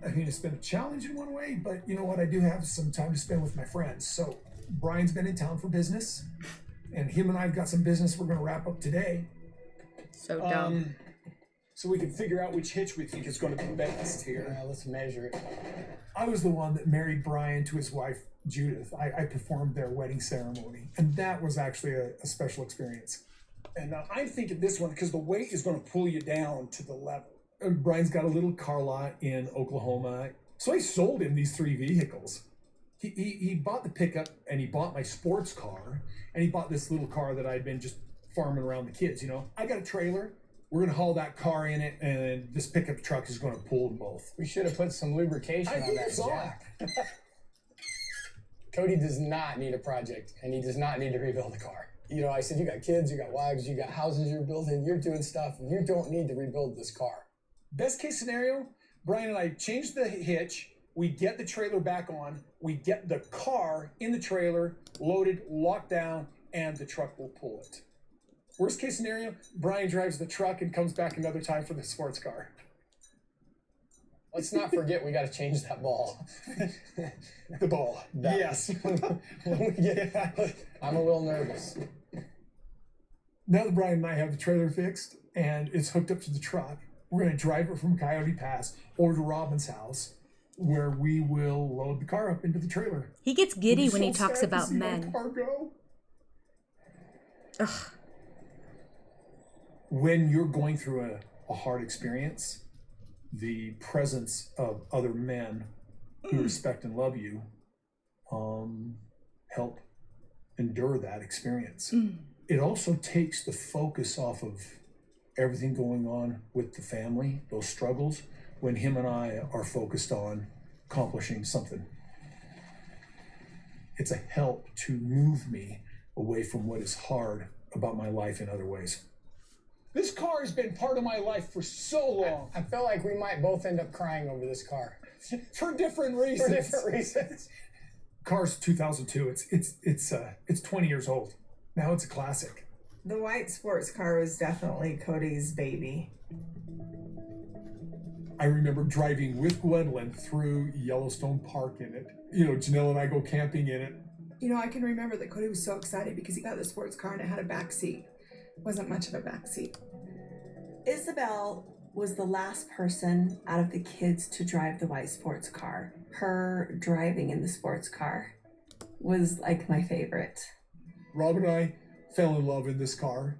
S3: I mean, it's been a challenge in one way, but you know what? I do have some time to spend with my friends. So Brian's been in town for business, and him and I've got some business we're going to wrap up today.
S1: So dumb.
S10: So we can figure out which hitch we think is going to be best here.
S9: Yeah, let's measure it.
S3: I was the one that married Brian to his wife, Judith. I performed their wedding ceremony, and that was actually a special experience.
S10: And I'm thinking this one, because the weight is going to pull you down to the level.
S3: Brian's got a little car lot in Oklahoma, so I sold him these 3 vehicles. He bought the pickup, and he bought my sports car, and he bought this little car that I'd been just farming around the kids, you know. I got a trailer. We're going to haul that car in it, and this pickup truck is going to pull them both.
S9: We should have put some lubrication on that jack. Kody does not need a project, and he does not need to rebuild the car. You know, I said, you got kids, you got wives, you got houses you're building, you're doing stuff. You don't need to rebuild this car.
S3: Best case scenario, Brian and I change the hitch, we get the trailer back on, we get the car in the trailer, loaded, locked down, and the truck will pull it. Worst case scenario, Brian drives the truck and comes back another time for the sports car.
S14: Let's not forget we got to change that ball.
S10: The ball. Yes.
S14: I'm a little nervous.
S3: Now that Brian and I have the trailer fixed and it's hooked up to the truck, we're going to drive it from Coyote Pass over to Robyn's house, where we will load the car up into the trailer.
S1: He gets giddy when he talks about men.
S3: Ugh. When you're going through a hard experience, the presence of other men who respect and love you help endure that experience. It also takes the focus off of everything going on with the family, those struggles, when him and I are focused on accomplishing something. It's a help to move me away from what is hard about my life in other ways.
S10: This car has been part of my life for so long.
S14: I feel like we might both end up crying over this car.
S10: For different reasons.
S14: For different reasons.
S3: Car's 2002. It's 20 years old. Now it's a classic.
S4: The white sports car was definitely Kody's baby.
S3: I remember driving with Gwendolyn through Yellowstone Park in it. You know, Janelle and I go camping in it.
S12: You know, I can remember that Kody was so excited because he got the sports car and it had a back seat. Wasn't much of a back seat.
S11: Isabelle was the last person out of the kids to drive the white sports car. Her driving in the sports car was like my favorite.
S3: Rob and I fell in love in this car.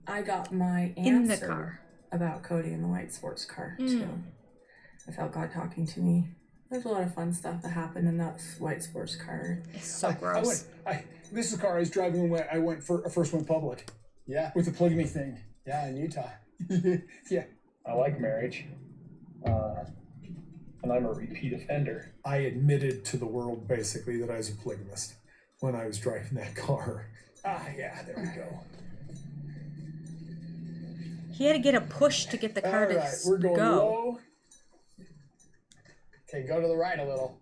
S6: I got my answer
S1: In the car.
S6: about Kody and the white sports car too. I felt God talking to me. There's a lot of fun stuff that happened in that white sports car.
S1: It's so gross.
S10: This is the car I was driving when I first went public.
S14: Yeah.
S10: With the polygamy thing.
S14: Yeah, in Utah.
S10: Yeah.
S3: I like marriage. And I'm a repeat offender. I admitted to the world, basically, that I was a polygamist when I was driving that car. Yeah, there we go.
S1: He had to get a push to get the car to
S14: we're going
S1: go.
S14: low. Okay, go to the right a little.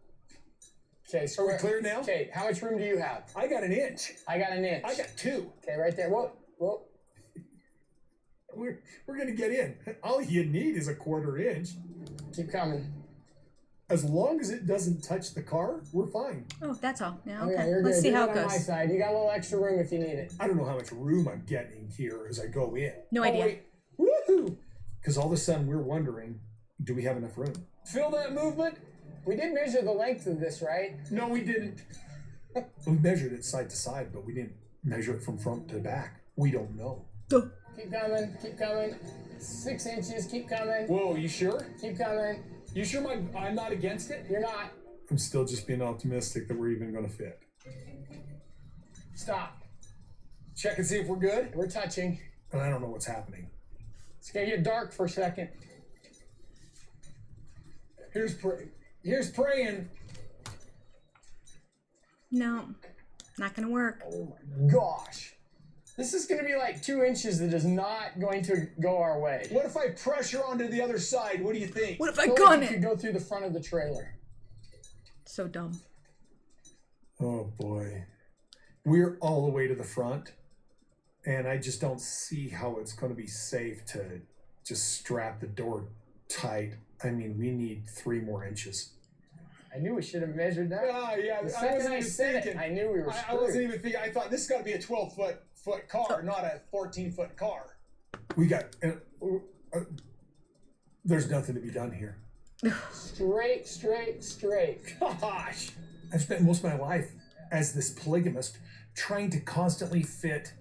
S14: Okay, so
S10: Are we clear now?
S14: Okay, how much room do you have?
S10: I got an inch.
S14: I got an inch.
S10: I got 2.
S14: Okay, right there. Whoa.
S3: We're going to get in. All you need is a 1/4 inch.
S14: Keep coming.
S3: As long as it doesn't touch the car, we're fine.
S1: Oh, that's all. Yeah,
S14: Oh,
S1: okay.
S14: yeah, you're
S1: Let's
S14: good.
S1: see
S14: You're
S1: how
S14: good
S1: it
S14: on my
S1: goes.
S14: side. You got a little extra room if you need it.
S3: I don't know how much room I'm getting here as I go in.
S1: No idea.
S10: Wait. Woohoo!
S3: Because all of a sudden we're wondering, do we have enough room?
S10: Feel that movement?
S14: We did measure the length of this, right?
S10: No, we didn't.
S3: We measured it side to side, but we didn't measure it from front to back. We don't know.
S14: Keep coming. Keep coming. 6 inches. Keep coming.
S10: Whoa, you sure?
S14: Keep coming.
S10: You sure I'm not against it?
S14: You're not.
S3: I'm still just being optimistic that we're even going to fit.
S14: Stop.
S10: Check and see if we're good.
S14: We're touching.
S3: And I don't know what's happening.
S14: It's gonna get dark for a second.
S10: Here's praying.
S1: No, not gonna work.
S14: Oh my gosh. This is gonna be like 2 inches that is not going to go our way.
S10: What if I pressure onto the other side? What do you think?
S1: What if I
S14: feel
S1: gun
S14: like you
S1: it?
S14: could go through the front of the trailer.
S1: So dumb.
S3: Oh boy. We're all the way to the front, and I just don't see how it's going to be safe to just strap the door tight. I mean, we need 3 more inches.
S14: I knew we should have measured that.
S10: Yeah.
S14: The second I said it, I knew we were
S10: I
S14: screwed.
S10: wasn't even thinking. I thought this got to be a 12-foot car, not a 14-foot car.
S3: We got... there's nothing to be done here.
S14: Straight.
S10: Gosh.
S3: I've spent most of my life as this polygamist trying to constantly fit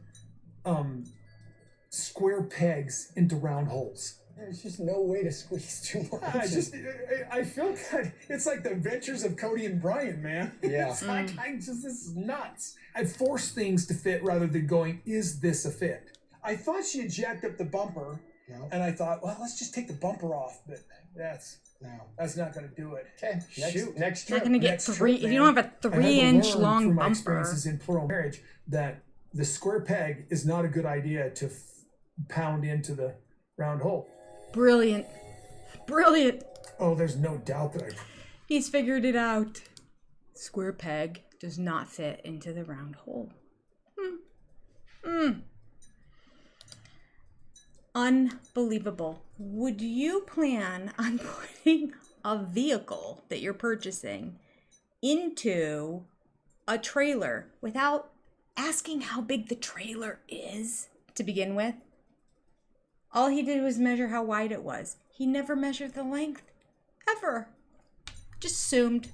S3: square pegs into round holes.
S14: There's just no way to squeeze too much.
S10: I feel that it's like the adventures of Kody and Robyn, man.
S14: Yeah.
S10: It's like, this is nuts.
S3: I force things to fit rather than going, is this a fit?
S10: I thought she had jacked up the bumper, and I thought, well, let's just take the bumper off, but that's not going to do it.
S14: Okay, next
S1: Not
S14: trip.
S1: gonna get
S3: Next
S1: 3.
S3: trip,
S1: if you
S3: man.
S1: don't have a
S3: I had to
S1: 3-inch
S3: learn
S1: long
S3: through my
S1: bumper.
S3: experiences in plural marriage that the square peg is not a good idea to pound into the round hole.
S1: Brilliant.
S3: Oh, there's no doubt that
S1: He's figured it out. Square peg does not fit into the round hole. Unbelievable. Would you plan on putting a vehicle that you're purchasing into a trailer without asking how big the trailer is to begin with? All he did was measure how wide it was. He never measured the length, ever. Just assumed.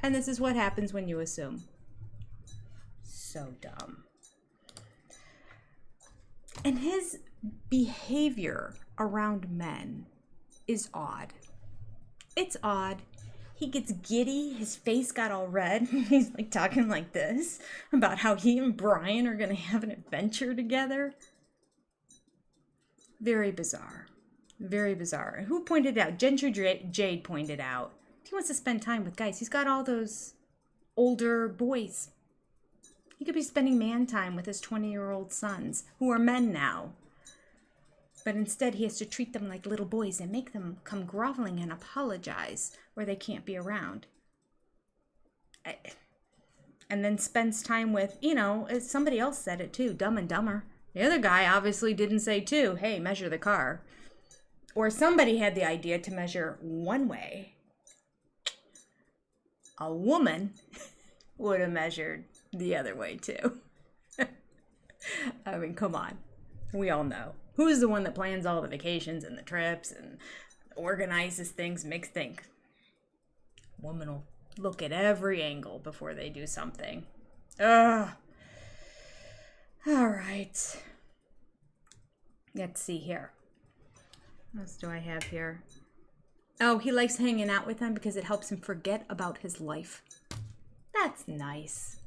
S1: And this is what happens when you assume. So dumb. And his behavior around men is odd. It's odd. He gets giddy. His face got all red. He's like talking like this about how he and Brian are going to have an adventure together. Very bizarre. Very bizarre. And who pointed out? Ginger Jade pointed out. He wants to spend time with guys. He's got all those older boys. He could be spending man time with his 20-year-old sons, who are men now. But instead, he has to treat them like little boys and make them come groveling and apologize where they can't be around. And then spends time with, as somebody else said it too, Dumb and Dumber. The other guy obviously didn't say too, hey, measure the car. Or somebody had the idea to measure one way. A woman would have measured the other way too. I mean, come on. We all know. Who's the one that plans all the vacations and the trips and organizes things, makes things? Woman will look at every angle before they do something. Ugh. All right. Let's see here. What else do I have here? Oh, he likes hanging out with them because it helps him forget about his life. That's nice.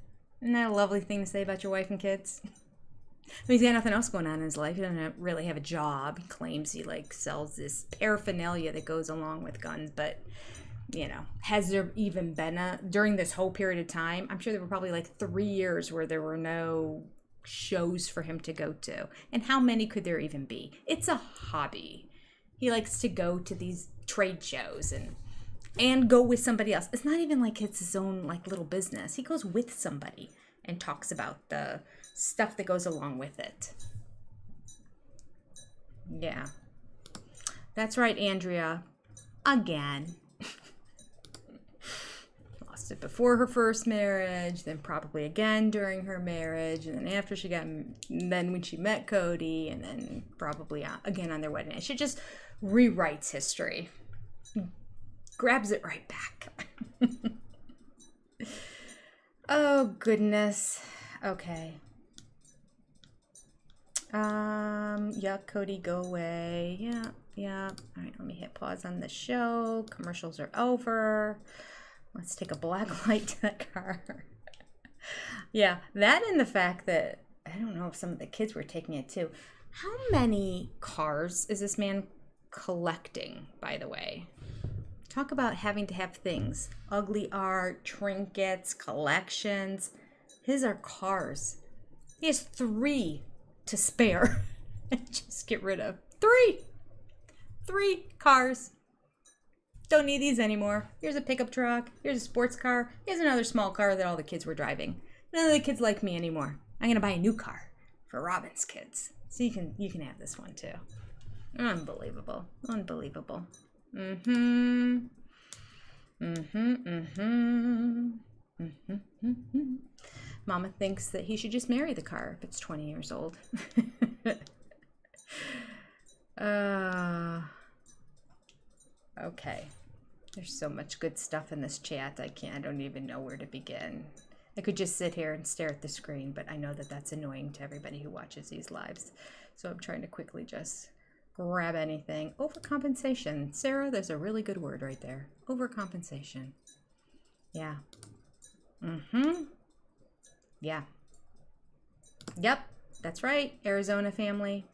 S1: Isn't that a lovely thing to say about your wife and kids? He's got nothing else going on in his life. He doesn't really have a job. He claims he sells this paraphernalia that goes along with guns, but has there even been during this whole period of time? I'm sure there were probably 3 years where there were no shows for him to go to. And how many could there even be? It's a hobby. He likes to go to these trade shows and go with somebody else. It's not even like it's his own little business. He goes with somebody and talks about the stuff that goes along with it. Yeah. That's right, Andrea. Again. Lost it before her first marriage, then probably again during her marriage, and then after then when she met Kody, and then probably again on their wedding night. She just rewrites history. Grabs it right back. Oh, goodness. Okay. Yeah, Kody, go away. Yeah. All right, let me hit pause on the show. Commercials are over. Let's take a black light to the car. Yeah, that and the fact that, I don't know if some of the kids were taking it too. How many cars is this man collecting, by the way? Talk about having to have things. Ugly art, trinkets, collections. His are cars. He has 3 to spare. Just get rid of 3 cars. Don't need these anymore. Here's a pickup truck. Here's a sports car. Here's another small car that all the kids were driving. None of the kids like me anymore. I'm gonna buy a new car for Robyn's kids. So you can have this one too. Unbelievable. Mama thinks that he should just marry the car if it's 20 years old. Okay. There's so much good stuff in this chat. I don't even know where to begin. I could just sit here and stare at the screen, but I know that that's annoying to everybody who watches these lives. So I'm trying to quickly just grab anything. Overcompensation. Sarah, there's a really good word right there. Overcompensation. Yeah. Yeah. Yep. That's right. Arizona family.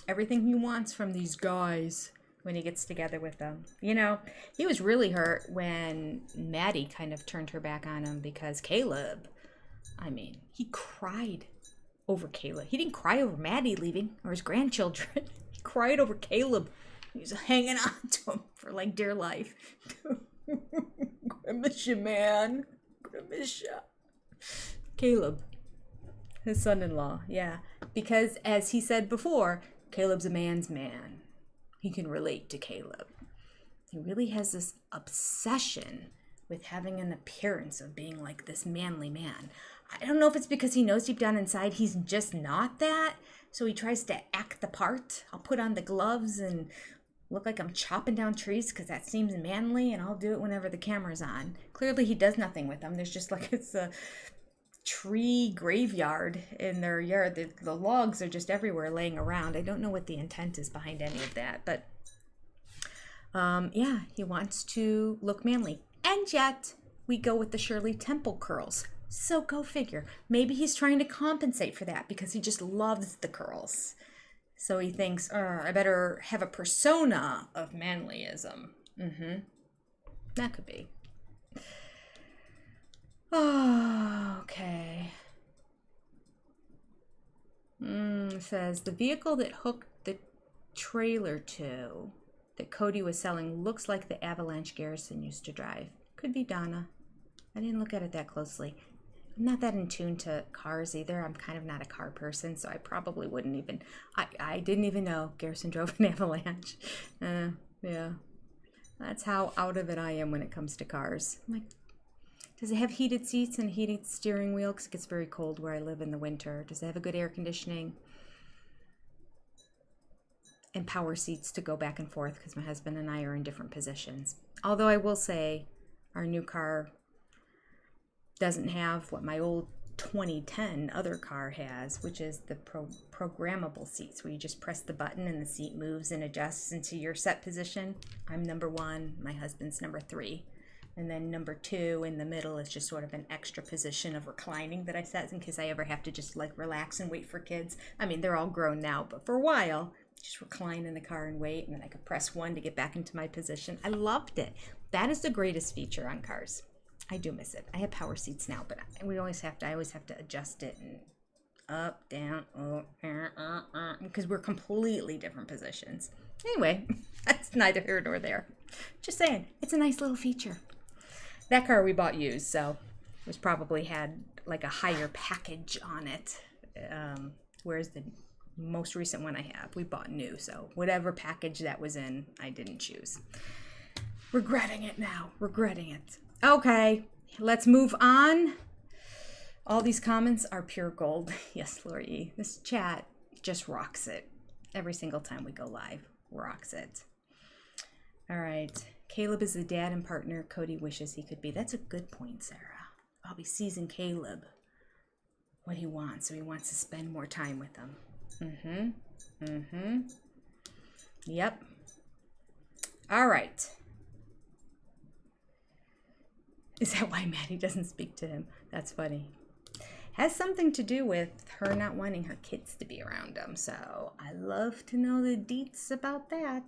S1: Everything he wants from these guys when he gets together with them. He was really hurt when Maddie kind of turned her back on him because Caleb, he cried over Caleb. He didn't cry over Maddie leaving or his grandchildren. He cried over Caleb. He was hanging on to him for dear life. I miss you, man. I miss you. Caleb, his son-in-law. Yeah. Because as he said before, Caleb's a man's man. He can relate to Caleb. He really has this obsession with having an appearance of being like this manly man. I don't know if it's because he knows deep down inside he's just not that, so he tries to act the part. I'll put on the gloves and look like I'm chopping down trees because that seems manly, and I'll do it whenever the camera's on. Clearly he does nothing with them. There's just like it's a tree graveyard in their yard. The logs are just everywhere laying around. I don't know what the intent is behind any of that, but yeah, he wants to look manly. And yet we go with the Shirley Temple curls. So go figure. Maybe he's trying to compensate for that because he just loves the curls. So he thinks, I better have a persona of manlyism. That could be. Oh, okay. It says, the vehicle that hooked the trailer to that Kody was selling looks like the Avalanche Garrison used to drive. Could be Donna. I didn't look at it that closely. I'm not that in tune to cars either. I'm kind of not a car person, so I probably wouldn't even... I didn't even know Garrison drove an Avalanche. Yeah. That's how out of it I am when it comes to cars. I'm like, does it have heated seats and a heated steering wheel? Because it gets very cold where I live in the winter. Does it have a good air conditioning? And power seats to go back and forth because my husband and I are in different positions. Although I will say our new car doesn't have what my old 2010 other car has, which is the programmable seats where you just press the button and the seat moves and adjusts into your set position. I'm number 1, my husband's number 3. And then number 2 in the middle is just sort of an extra position of reclining that I set in case I ever have to just like relax and wait for kids. I mean, they're all grown now, but for a while, just recline in the car and wait, and then I could press 1 to get back into my position. I loved it. That is the greatest feature on cars. I do miss it. I have power seats now, but I always have to adjust it and up, down, because we're completely different positions. Anyway, that's neither here nor there. Just saying, it's a nice little feature. That car we bought used, so it was probably had like a higher package on it. Whereas the most recent one I have, we bought new, so whatever package that was in, I didn't choose. Regretting it now, regretting it. Okay, let's move on. All these comments are pure gold. Yes, Lori, this chat just rocks it. Every single time we go live, rocks it. All right, Caleb is the dad and partner Kody wishes he could be. That's a good point, Sarah. Bobby sees in Caleb what he wants, so he wants to spend more time with him. Yep. All right. Is that why Maddie doesn't speak to him? That's funny. Has something to do with her not wanting her kids to be around him. So I love to know the deets about that.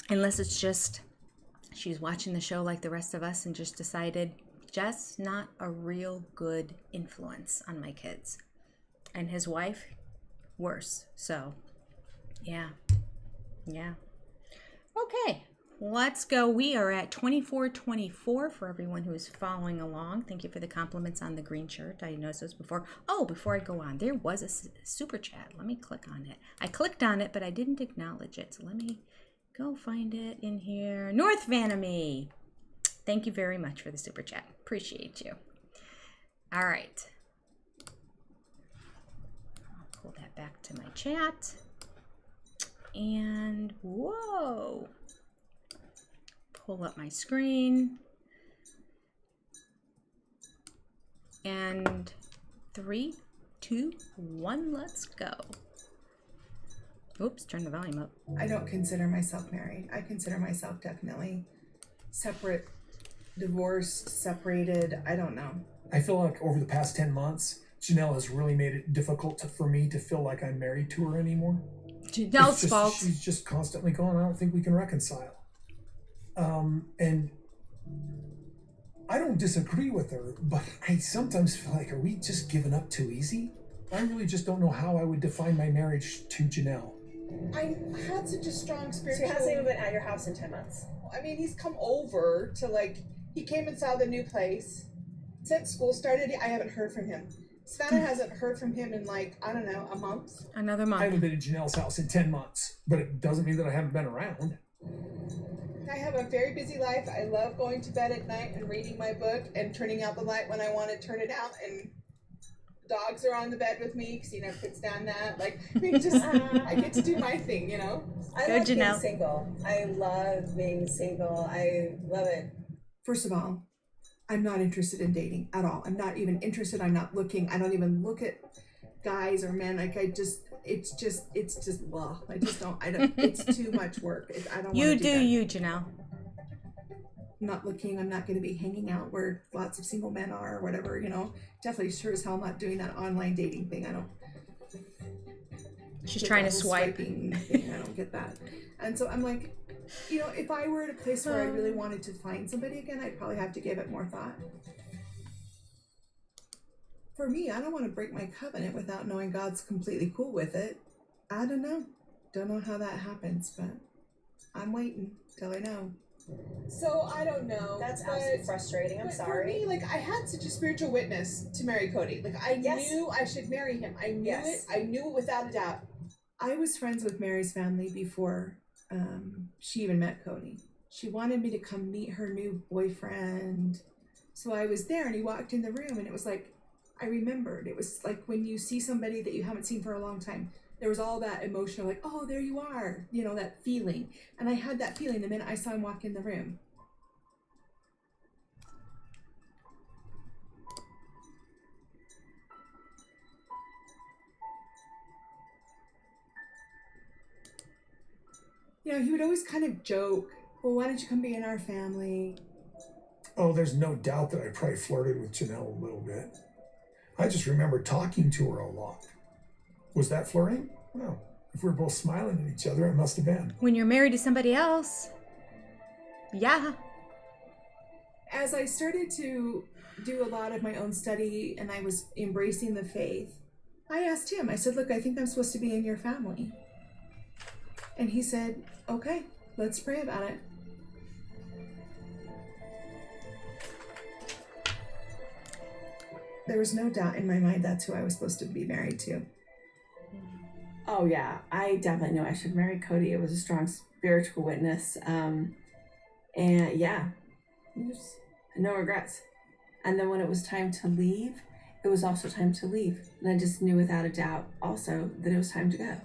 S1: Unless it's just she's watching the show like the rest of us and just decided just not a real good influence on my kids. And his wife, worse. So yeah. Okay. Let's go. We are at 2424 for everyone who is following along. Thank you for the compliments on the green shirt. I noticed those before. Oh, before I go on, there was a super chat. Let me click on it. I clicked on it, but I didn't acknowledge it. So let me go find it in here. North Vanamy. Thank you very much for the super chat. Appreciate you. All right. I'll pull that back to my chat. And whoa. Pull up my screen. And 3, 2, 1, let's go. Oops, turn the volume up.
S12: I don't consider myself married. I consider myself definitely separate, divorced, separated. I don't know.
S3: I feel like over the past 10 months, Janelle has really made it difficult for me to feel like I'm married to her anymore.
S1: Janelle's fault.
S3: She's just constantly going, I don't think we can reconcile. And I don't disagree with her, but I sometimes feel like, are we just giving up too easy? I really just don't know how I would define my marriage to Janelle.
S4: I had such a strong spiritual...
S13: She hasn't even been at your house in 10 months.
S4: I mean, he's come over to he came and saw the new place. Since school started, I haven't heard from him.
S12: Savannah hasn't heard from him in like, I don't know, a month.
S1: Another
S3: I
S1: month.
S3: haven't been at Janelle's house in 10 months, but it doesn't mean that I haven't been around.
S12: I have a very busy life. I love going to bed at night and reading my book and turning out the light when I want to turn it out. And dogs are on the bed with me because you never could stand that. Like, I get to do my thing, you know?
S13: I
S1: Go,
S13: like being
S1: Janelle.
S13: single. I love being single. I love it.
S12: First of all, I'm not interested in dating at all. I'm not even interested. I'm not looking. I don't even look at guys or men. Like, it's just, blah. I don't, it's too much work. I don't want to
S1: You
S12: do
S1: do
S12: that.
S1: you, Janelle.
S12: I'm not looking. I'm not going to be hanging out where lots of single men are or whatever, you know. Definitely sure as hell not doing that online dating thing. I don't.
S1: She's
S12: get
S1: trying
S12: the
S1: to
S12: whole
S1: swipe.
S12: swiping thing. I don't get that. And so I'm like, you know, if I were at a place where I really wanted to find somebody again, I'd probably have to give it more thought. For me, I don't want to break my covenant without knowing God's completely cool with it. I don't know. Don't know how that happens, but I'm waiting till I know.
S15: So I don't know.
S13: That's absolutely frustrating. I'm sorry.
S15: For me, like I had such a spiritual witness to marry Kody. Like I knew I should marry him. I knew it. I knew it without a doubt.
S12: I was friends with Meri's family before she even met Kody. She wanted me to come meet her new boyfriend. So I was there and he walked in the room and it was like, I remembered. It was like when you see somebody that you haven't seen for a long time. There was all that emotional, like, oh, there you are, you know, that feeling. And I had that feeling the minute I saw him walk in the room. You know, he would always kind of joke, well, why don't you come be in our family?
S3: Oh, there's no doubt that I probably flirted with Janelle a little bit. I just remember talking to her a lot. Was that flirting? No. If we were both smiling at each other, it must have been.
S1: When you're married to somebody else. Yeah.
S12: As I started to do a lot of my own study and I was embracing the faith, I asked him, I said, look, I think I'm supposed to be in your family. And he said, okay, let's pray about it. There was no doubt in my mind that's who I was supposed to be married to.
S11: Oh yeah, I definitely knew I should marry Kody. It was a strong spiritual witness. And yeah, just no regrets. And then when it was time to leave, it was also time to leave. And I just knew without a doubt also that it was time to go.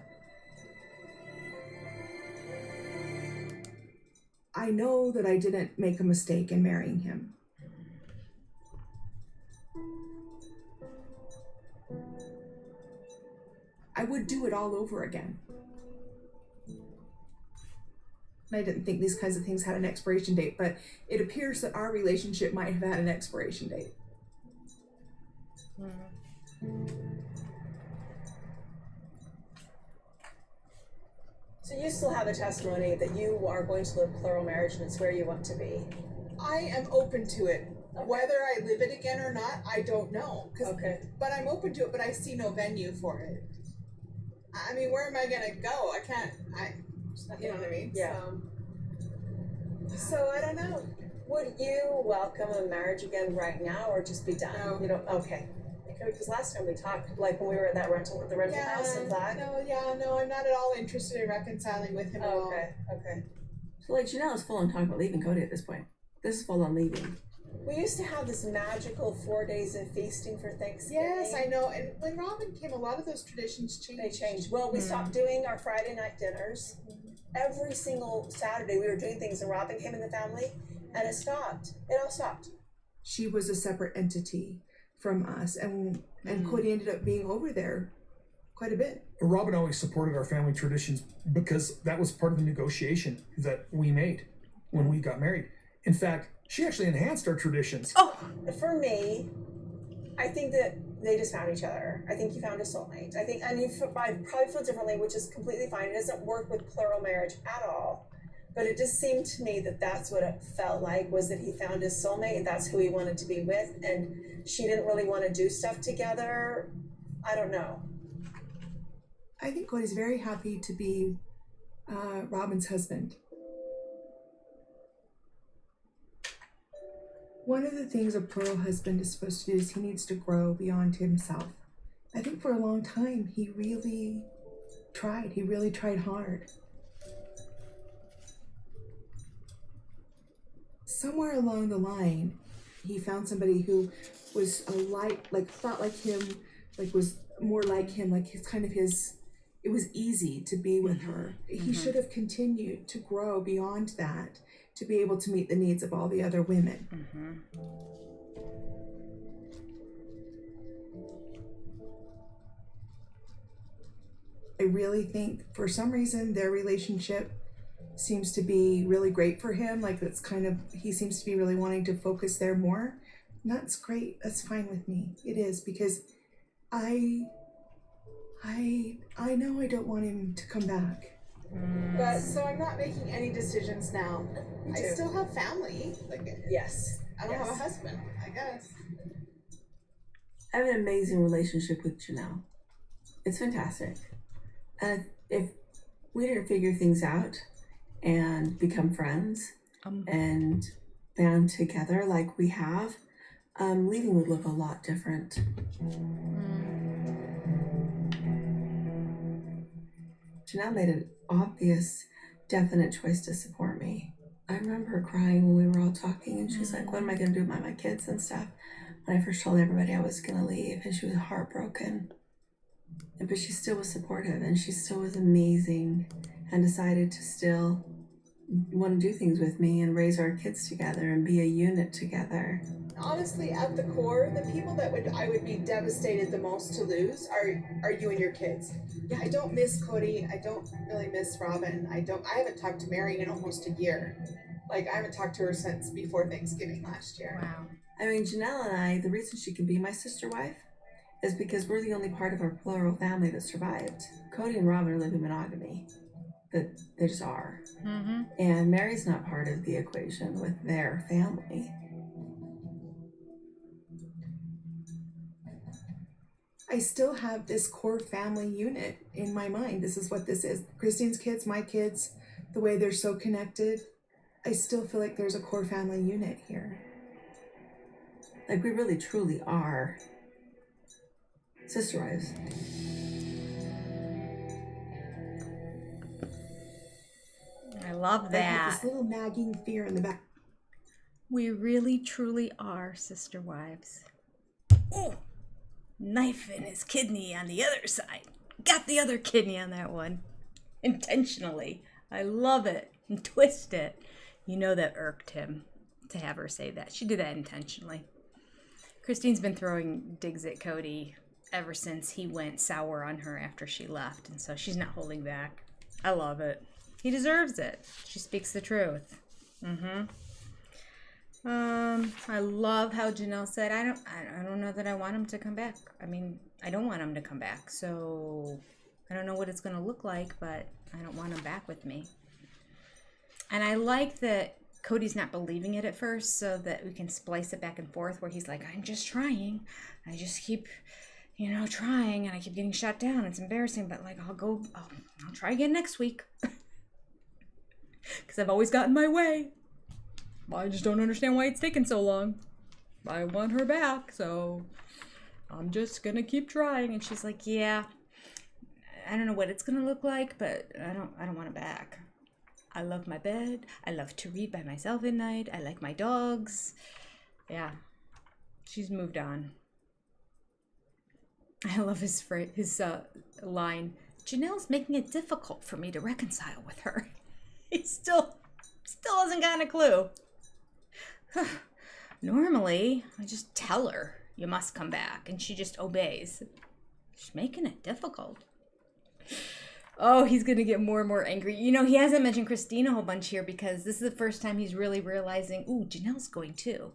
S12: I know that I didn't make a mistake in marrying him. I would do it all over again. I didn't think these kinds of things had an expiration date, but it appears that our relationship might have had an expiration date.
S13: So you still have a testimony that you are going to live plural marriage and it's where you want to be.
S15: I am open to it. Okay. Whether I live it again or not, I don't know. But I'm open to it, but I see no venue for it. I mean, where am I gonna go? You know what I mean?
S13: Yeah.
S15: So I don't know.
S13: Would you welcome a marriage again right now or just be done?
S15: No.
S13: You don't, okay. Because last time we talked, like when we were at that the rental house in Flag.
S15: No, I'm not at all interested in reconciling with him at all.
S13: Okay.
S11: So like Janelle is full on talking about leaving Kody at this point. This is full on leaving.
S13: We used to have this magical 4 days of feasting for Thanksgiving.
S15: Yes, I know. And when Robyn came, a lot of those traditions changed.
S13: They changed. Well, we stopped doing our Friday night dinners. Every single Saturday we were doing things and Robyn came in the family and it stopped. It all stopped.
S12: She was a separate entity from us and Kody ended up being over there quite a bit.
S3: Robyn always supported our family traditions because that was part of the negotiation that we made when we got married. In fact, she actually enhanced our traditions.
S13: Oh, for me, I think that they just found each other. I think you found a soulmate. I think, and you probably feel differently, which is completely fine. It doesn't work with plural marriage at all. But it just seemed to me that that's what it felt like, was that he found his soulmate and that's who he wanted to be with. And she didn't really want to do stuff together. I don't know.
S12: I think Kody's very happy to be Robyn's husband. One of the things a plural husband is supposed to do is he needs to grow beyond himself. I think for a long time he really tried. He really tried hard. Somewhere along the line, he found somebody who was thought like him, like was more like him, like his kind of his. It was easy to be with her. He should have continued to grow beyond that to be able to meet the needs of all the other women. I really think for some reason their relationship seems to be really great for him. Like that's kind of, he seems to be really wanting to focus there more. And that's great. That's fine with me. It is, because I know I don't want him to come back.
S15: But so I'm not making any decisions now. I still have family. Like
S11: Yes.
S15: I don't have a husband, I guess.
S11: I have an amazing relationship with Janelle. It's fantastic. And if we didn't figure things out and become friends and band together like we have, leaving would look a lot different. Janelle made an obvious, definite choice to support me. I remember her crying when we were all talking, and she was like, what am I going to do with my kids and stuff? When I first told everybody I was going to leave, and she was heartbroken. But she still was supportive, and she still was amazing, and decided to still want to do things with me and raise our kids together and be a unit together.
S15: Honestly, at the core, the people that I would be devastated the most to lose are you and your kids. Yeah, I don't miss Kody. I don't really miss Robyn. I haven't talked to Meri in almost a year. Like, I haven't talked to her since before Thanksgiving last year.
S11: Wow. I mean, Janelle and I, the reason she can be my sister wife is because we're the only part of our plural family that survived. Kody and Robyn are living monogamy. That they just are. And Meri's not part of the equation with their family.
S12: I still have this core family unit in my mind. This is what this is. Christine's kids, my kids, the way they're so connected. I still feel like there's a core family unit here.
S11: Like we really truly are sister wives.
S1: I love
S12: I
S1: that.
S12: have this little nagging fear in the back.
S1: We really truly are sister wives. Oh, knife in his kidney on the other side. Got the other kidney on that one. Intentionally. I love it. And twist it. You know that irked him to have her say that. She did that intentionally. Christine's been throwing digs at Kody ever since he went sour on her after she left. And so she's not holding back. I love it. He deserves it. She speaks the truth. I love how Janelle said, I don't know that I want him to come back. I mean, I don't want him to come back. So I don't know what it's going to look like, but I don't want him back with me. And I like that Kody's not believing it at first, so that we can splice it back and forth where he's like, I'm just trying. I just keep, trying, and I keep getting shot down. It's embarrassing, but like, I'll try again next week. Because I've always gotten my way. I just don't understand why it's taking so long. I want her back, so I'm just gonna keep trying. And she's like, yeah, I don't know what it's gonna look like, but I don't want it back. I love my bed. I love to read by myself at night. I like my dogs. Yeah, she's moved on. I love his line. Janelle's making it difficult for me to reconcile with her. He still hasn't gotten a clue. Normally, I just tell her, you must come back, and she just obeys. She's making it difficult. Oh, he's going to get more and more angry. He hasn't mentioned Christine a whole bunch here because this is the first time he's really realizing, ooh, Janelle's going too.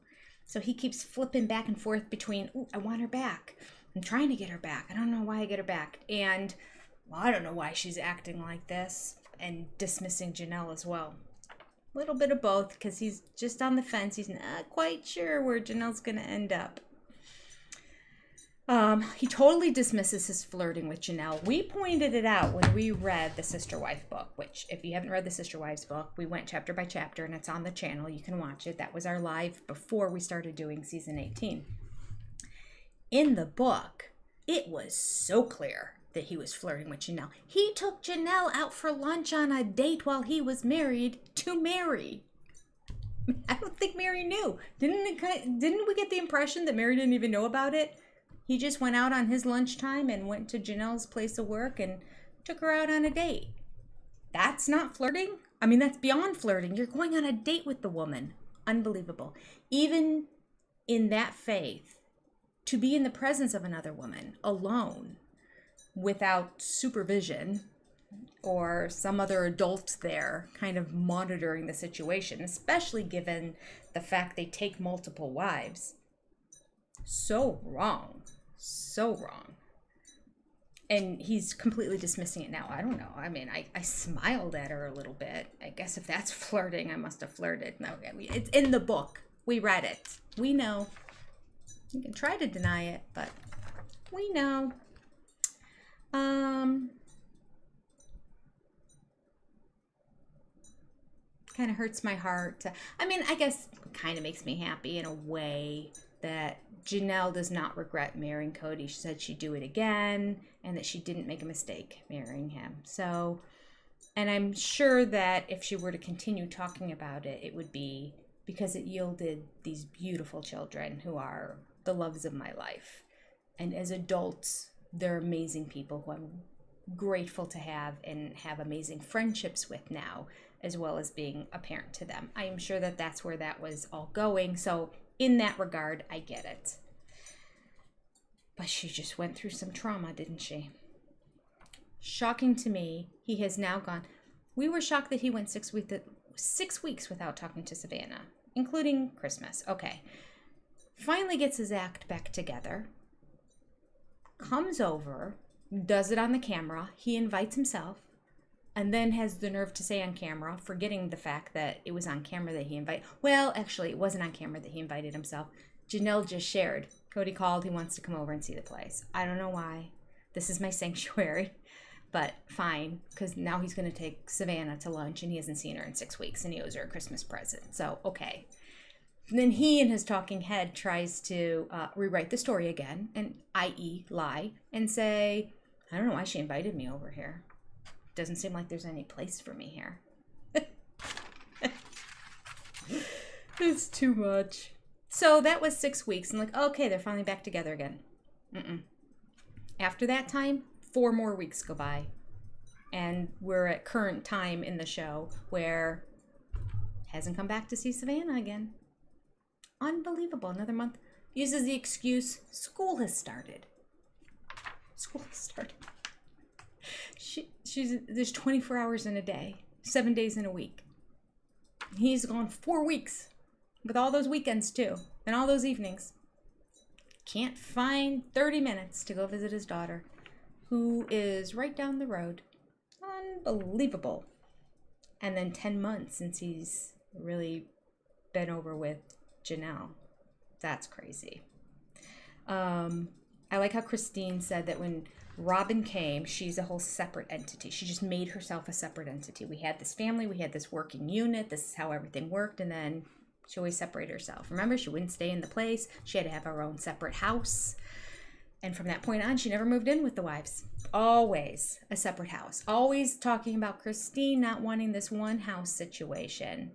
S1: So he keeps flipping back and forth between, ooh, I want her back. I'm trying to get her back. I don't know why I get her back. And, well, I don't know why she's acting like this and dismissing Janelle as well. A little bit of both because he's just on the fence. He's not quite sure where Janelle's going to end up. He totally dismisses his flirting with Janelle. We pointed it out when we read the Sister Wife book, which if you haven't read the Sister Wives book, we went chapter by chapter and it's on the channel. You can watch it. That was our live before we started doing season 18. In the book, it was so clear that he was flirting with Janelle. He took Janelle out for lunch on a date while he was married to Meri. I don't think Meri knew. Didn't we get the impression that Meri didn't even know about it? He just went out on his lunchtime and went to Janelle's place of work and took her out on a date. That's not flirting? I mean, that's beyond flirting. You're going on a date with the woman. Unbelievable. Even in that faith, to be in the presence of another woman alone without supervision or some other adult there kind of monitoring the situation, especially given the fact they take multiple wives. So wrong. So wrong. And he's completely dismissing it now. I don't know. I mean, I smiled at her a little bit. I guess if that's flirting, I must have flirted. No, it's in the book. We read it. We know. You can try to deny it, but we know. Kind of hurts my heart. I mean, I guess it kind of makes me happy in a way that Janelle does not regret marrying Kody. She said she'd do it again and that she didn't make a mistake marrying him. So, and I'm sure that if she were to continue talking about it, it would be because it yielded these beautiful children who are the loves of my life. And as adults, they're amazing people who I'm grateful to have and have amazing friendships with now, as well as being a parent to them. I am sure that that's where that was all going. So in that regard, I get it. But she just went through some trauma, didn't she? Shocking to me, he has now gone. We were shocked that he went 6 weeks without talking to Savannah, including Christmas. Okay. Finally gets his act back together. Comes over, does it on the camera. He invites himself. And then has the nerve to say on camera, forgetting the fact that it was on camera that he invited. Well, actually, it wasn't on camera that he invited himself. Janelle just shared. Kody called. He wants to come over and see the place. I don't know why. This is my sanctuary. But fine, because now he's going to take Savannah to lunch, and he hasn't seen her in 6 weeks, and he owes her a Christmas present. So, okay. And then he, in his talking head, tries to rewrite the story again, and i.e. lie, and say, I don't know why she invited me over here. Doesn't seem like there's any place for me here. It's too much. So that was 6 weeks. And like, okay, they're finally back together again. After that time, 4 more weeks go by. And we're at current time in the show where hasn't come back to see Savannah again. Unbelievable. Another month. Uses the excuse, school has started. School has started. There's 24 hours in a day, 7 days in a week. He's gone 4 weeks with all those weekends too, and all those evenings. Can't find 30 minutes to go visit his daughter, who is right down the road. Unbelievable. And then 10 months since he's really been over with Janelle. That's crazy. I like how Christine said that when Robyn came, she's a whole separate entity. She just made herself a separate entity. We had this family, we had this working unit, this is how everything worked, and then she always separated herself. Remember, she wouldn't stay in the place. She had to have her own separate house. And from that point on, she never moved in with the wives. Always a separate house. Always talking about Christine not wanting this one house situation,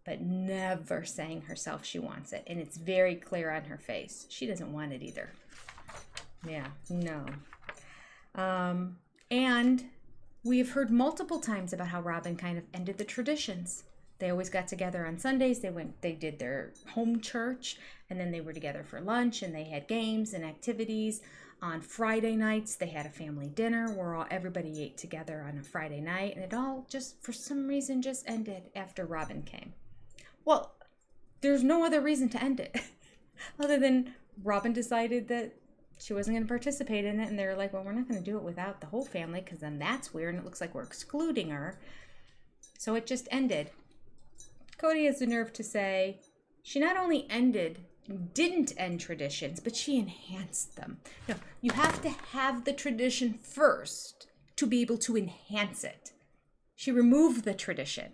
S1: but never saying herself she wants it. And it's very clear on her face. She doesn't want it either. Yeah, no. And we've heard multiple times about how Robyn kind of ended the traditions. They always got together on Sundays. They did their home church, and then they were together for lunch, and they had games and activities. On Friday nights, they had a family dinner where everybody ate together on a Friday night, and it all just, for some reason, just ended after Robyn came. Well, there's no other reason to end it other than Robyn decided that she wasn't going to participate in it, and they were like, well, we're not going to do it without the whole family, because then that's weird, and it looks like we're excluding her. So it just ended. Kody has the nerve to say she not only ended didn't end traditions, but she enhanced them. No, you have to have the tradition first to be able to enhance it. She removed the tradition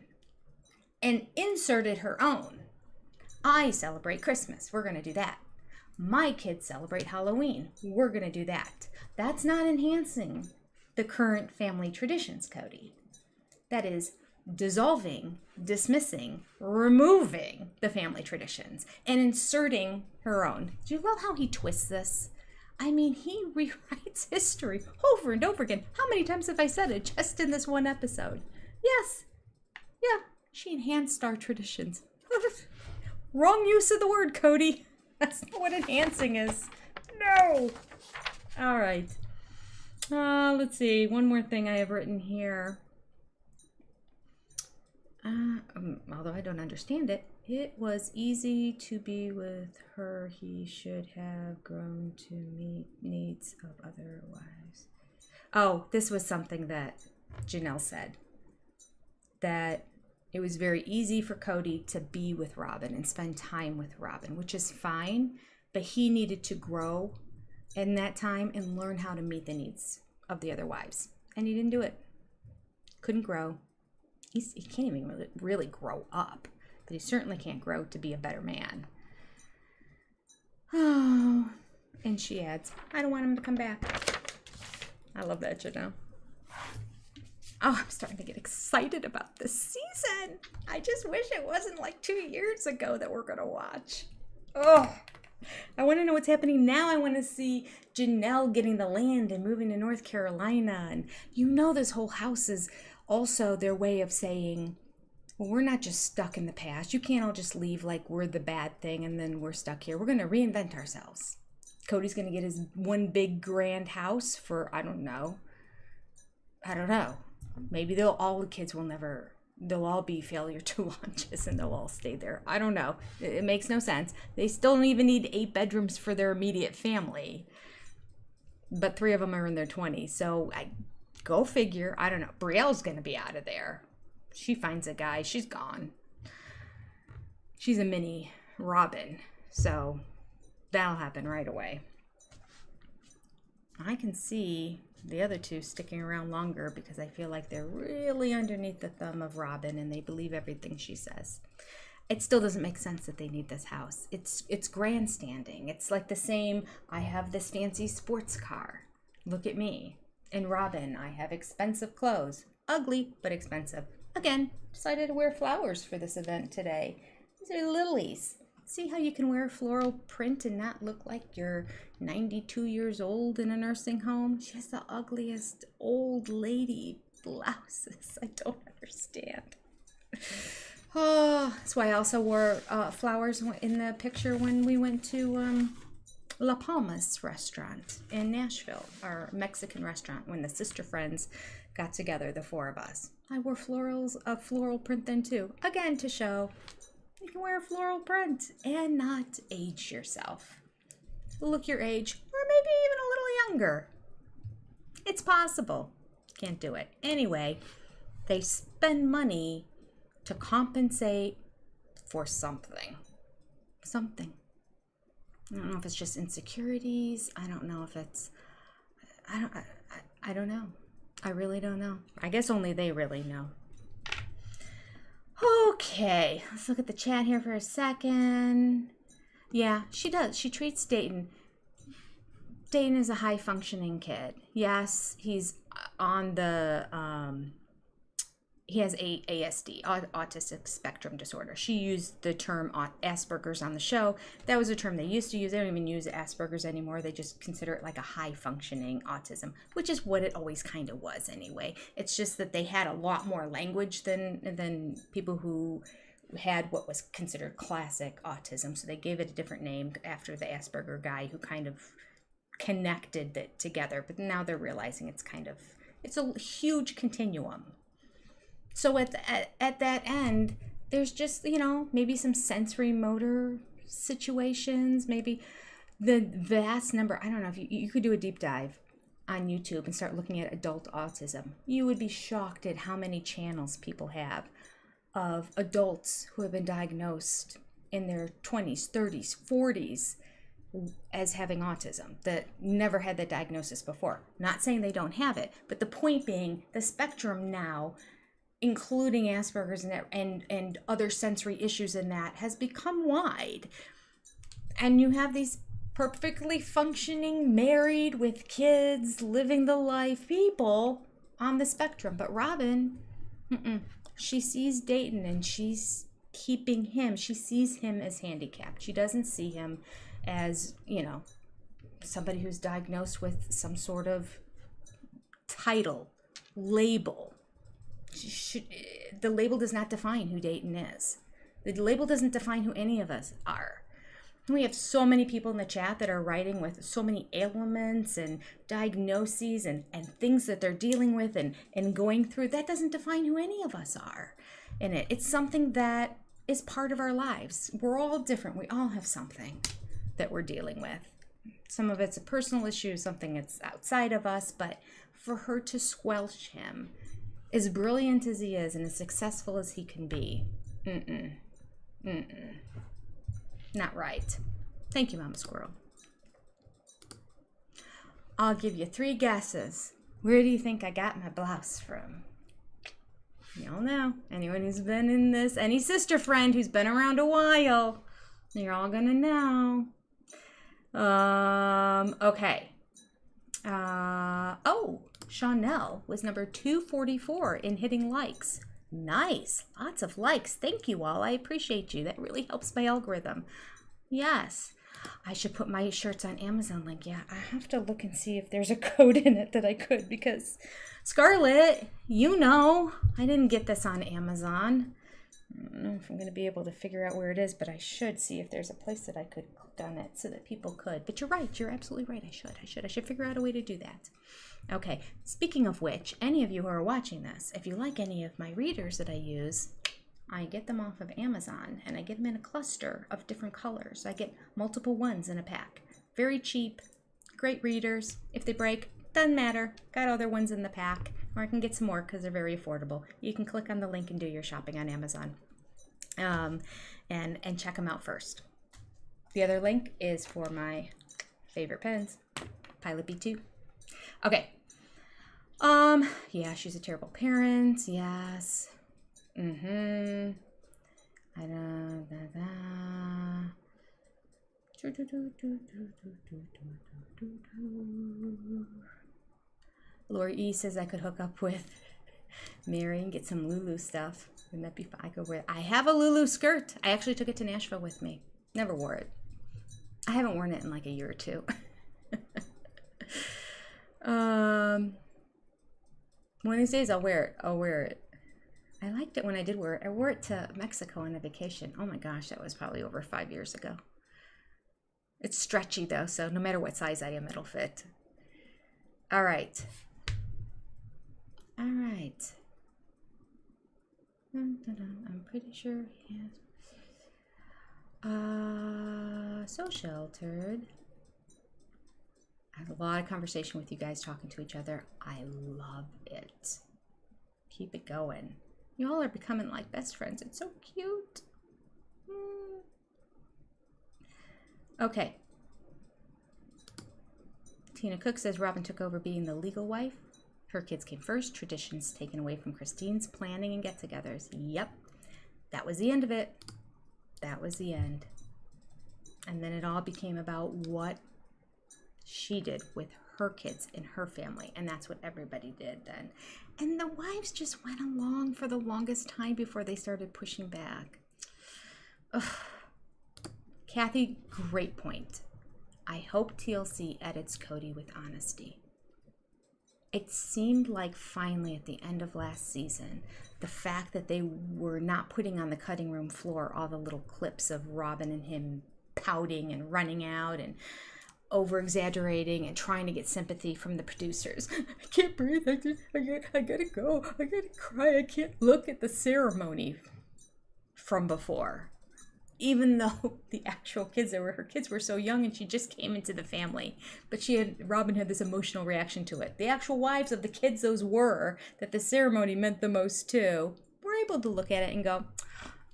S1: and inserted her own. I celebrate Christmas. We're going to do that. My kids celebrate Halloween. We're going to do that. That's not enhancing the current family traditions, Kody. That is dissolving, dismissing, removing the family traditions and inserting her own. Do you love how he twists this? I mean, he rewrites history over and over again. How many times have I said it just in this one episode? Yes. Yeah, she enhanced our traditions. Wrong use of the word, Kody. That's not what enhancing is. No. All right. Let's see. One more thing I have written here. Although I don't understand it. It was easy to be with her. He should have grown to meet needs of other wives. Oh, this was something that Janelle said. That it was very easy for Kody to be with Robyn and spend time with Robyn, which is fine, but he needed to grow in that time and learn how to meet the needs of the other wives. And he didn't do it. Couldn't grow. He can't even really grow up, but he certainly can't grow to be a better man. Oh, and she adds, I don't want him to come back. I love that, you know. Oh, I'm starting to get excited about this season. I just wish it wasn't like 2 years ago that we're going to watch. Oh, I want to know what's happening now. I want to see Janelle getting the land and moving to North Carolina. And you know this whole house is also their way of saying, well, we're not just stuck in the past. You can't all just leave like we're the bad thing and then we're stuck here. We're going to reinvent ourselves. Kody's going to get his one big grand house for, I don't know. Maybe all the kids they'll all be failure to launches and they'll all stay there. I don't know. It makes no sense. They still don't even need 8 bedrooms for their immediate family. But 3 of them are in their 20s. So go figure. I don't know. Brielle's going to be out of there. She finds a guy. She's gone. She's a mini Robyn. So that'll happen right away. I can see the other 2 sticking around longer because I feel like they're really underneath the thumb of Robyn and they believe everything she says. It still doesn't make sense that they need this house. It's grandstanding. It's like the same, I have this fancy sports car. Look at me. And Robyn, I have expensive clothes. Ugly, but expensive. Again, decided to wear flowers for this event today. These are lilies. See how you can wear floral print and not look like you're 92 years old in a nursing home? She has the ugliest old lady blouses. I don't understand. Oh, that's why I also wore flowers in the picture when we went to La Palmas restaurant in Nashville, our Mexican restaurant, when the sister friends got together, the 4 of us. I wore a floral print then too, again to show you can wear a floral print and not age yourself. Look your age, or maybe even a little younger. It's possible. Can't do it. Anyway, they spend money to compensate for something. Something. I don't know if it's just insecurities. I don't know if it's... I don't know. I really don't know. I guess only they really know. Okay, let's look at the chat here for a second. Yeah, she does. She treats Dayton. Dayton is a high-functioning kid. Yes, he's on the... he has ASD, autistic spectrum disorder. She used the term Asperger's on the show. That was a term they used to use. They don't even use Asperger's anymore. They just consider it like a high-functioning autism, which is what it always kind of was anyway. It's just that they had a lot more language than people who had what was considered classic autism. So they gave it a different name after the Asperger guy who kind of connected it together. But now they're realizing it's a huge continuum. So at that end, there's just, maybe some sensory motor situations, maybe the vast number. I don't know if you could do a deep dive on YouTube and start looking at adult autism. You would be shocked at how many channels people have of adults who have been diagnosed in their 20s, 30s, 40s as having autism that never had that diagnosis before. Not saying they don't have it, but the point being the spectrum now, including Asperger's and other sensory issues in that, has become wide. And you have these perfectly functioning, married with kids, living the life people on the spectrum. But Robyn, she sees Dayton and she's keeping him. She sees him as handicapped. She doesn't see him as, you know, somebody who's diagnosed with some sort of title, label. The label does not define who Dayton is. The label doesn't define who any of us are. We have so many people in the chat that are writing with so many ailments and diagnoses and things that they're dealing with and going through. That doesn't define who any of us are in it. It's something that is part of our lives. We're all different. We all have something that we're dealing with. Some of it's a personal issue, something that's outside of us, but for her to squelch him, as brilliant as he is and as successful as he can be, not right. Thank you, Mama Squirrel. I'll give you 3 guesses. Where do you think I got my blouse from? Y'all know. Anyone who's been in this, any sister friend who's been around a while, you're all gonna know. Okay. Janelle was number 244 in hitting likes. Nice. Lots of likes. Thank you all. I appreciate you. That really helps my algorithm. Yes. I should put my shirts on Amazon link. Yeah, I have to look and see if there's a code in it that I could, because Scarlett, you know, I didn't get this on Amazon. I don't know if I'm going to be able to figure out where it is, but I should see if there's a place that I could click on it so that people could. But you're right. You're absolutely right. I should figure out a way to do that. Okay. Speaking of which, any of you who are watching this, if you like any of my readers that I use, I get them off of Amazon and I get them in a cluster of different colors. I get multiple ones in a pack. Very cheap. Great readers. If they break, doesn't matter. Got other ones in the pack. Or I can get some more because they're very affordable. You can click on the link and do your shopping on Amazon. And check them out first. The other link is for my favorite pens, Pilot B2. Okay. Yeah, she's a terrible parent. Yes. I know. Lori E says I could hook up with Meri and get some Lulu stuff. Wouldn't that be fun? I could wear it. I have a Lulu skirt. I actually took it to Nashville with me. Never wore it. I haven't worn it in like a year or two. One of these days I'll wear it. I liked it when I did wear it. I wore it to Mexico on a vacation. Oh my gosh, that was probably over 5 years ago. It's stretchy though, so no matter what size I am, it'll fit. All right. I'm pretty sure he has. So sheltered. I have a lot of conversation with you guys talking to each other. I love it. Keep it going. You all are becoming like best friends. It's so cute. Okay. Tina Cook says Robyn took over being the legal wife. Her kids came first. Traditions taken away from Christine's planning and get-togethers. Yep. That was the end of it. That was the end. And then it all became about what she did with her kids and her family. And that's what everybody did then. And the wives just went along for the longest time before they started pushing back. Ugh. Kathy, great point. I hope TLC edits Kody with honesty. It seemed like finally at the end of last season, the fact that they were not putting on the cutting room floor all the little clips of Robyn and him pouting and running out and over-exaggerating and trying to get sympathy from the producers. I can't breathe. I gotta go. I gotta cry. I can't look at the ceremony from before. Even though the actual kids that were her kids were so young and she just came into the family. But Robyn had this emotional reaction to it. The actual wives of the kids those were, that the ceremony meant the most to, were able to look at it and go,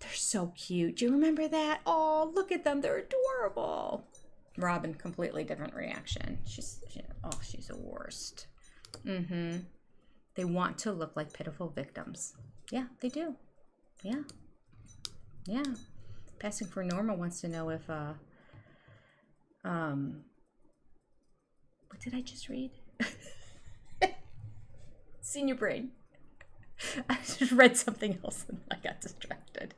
S1: They're so cute. Do you remember that? Oh, look at them. They're adorable. Robyn, completely different reaction. She's the worst. They want to look like pitiful victims. Yeah, they do. Yeah. Yeah. Passing for normal wants to know if, what did I just read? Senior brain. I just read something else and I got distracted.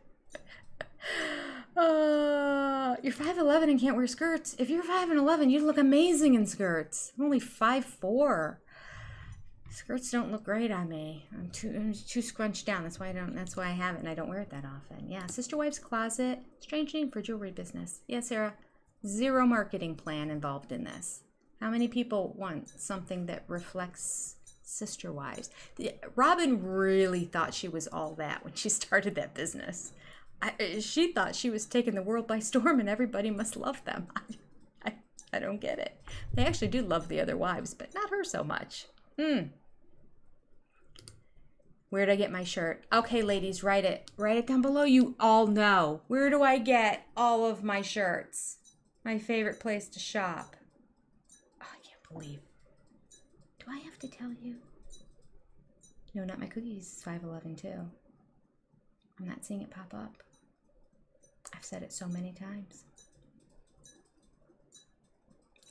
S1: You're 5'11" and can't wear skirts. If you're 5'11", you'd look amazing in skirts. I'm only 5'4". Skirts don't look great on me. I'm too scrunched down. That's why I have it and I don't wear it that often. Yeah, Sister Wife's Closet. Strange name for jewelry business. Yeah, Sarah. Zero marketing plan involved in this. How many people want something that reflects Sister Wives? Robyn really thought she was all that when she started that business. She thought she was taking the world by storm and everybody must love them. I don't get it. They actually do love the other wives, but not her so much. Where did I get my shirt? Okay, ladies, write it. Write it down below. You all know. Where do I get all of my shirts? My favorite place to shop. Oh, I can't believe. Do I have to tell you? No, Not My Cookies is 5'11" too. I'm not seeing it pop up. I've said it so many times.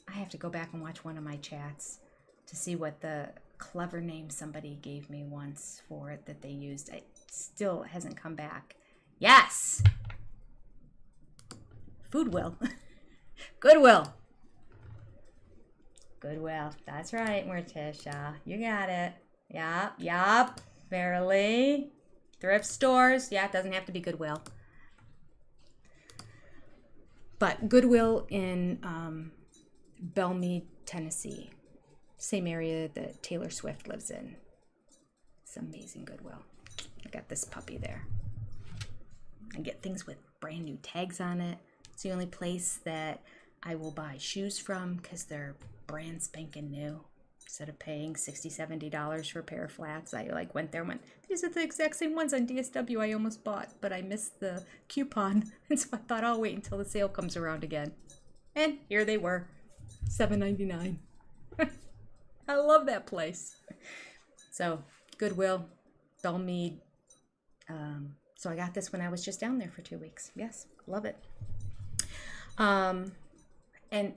S1: I have to go back and watch one of my chats to see what the clever name somebody gave me once for it that they used. It still hasn't come back. Yes! Foodwill. Goodwill. Goodwill. That's right, Morticia. You got it. Yup. Verily. Thrift stores. Yeah, it doesn't have to be Goodwill. But Goodwill in Belmead, Tennessee. Same area that Taylor Swift lives in. It's amazing Goodwill. I got this puppy there. I get things with brand new tags on it. It's the only place that I will buy shoes from because they're brand spanking new. Instead of paying $60, $70 for a pair of flats, I went there and went, these are the exact same ones on DSW I almost bought, but I missed the coupon. And so I thought I'll wait until the sale comes around again. And here they were, $7.99. I love that place. So Goodwill, Belmead. So I got this when I was just down there for 2 weeks. Yes, love it. And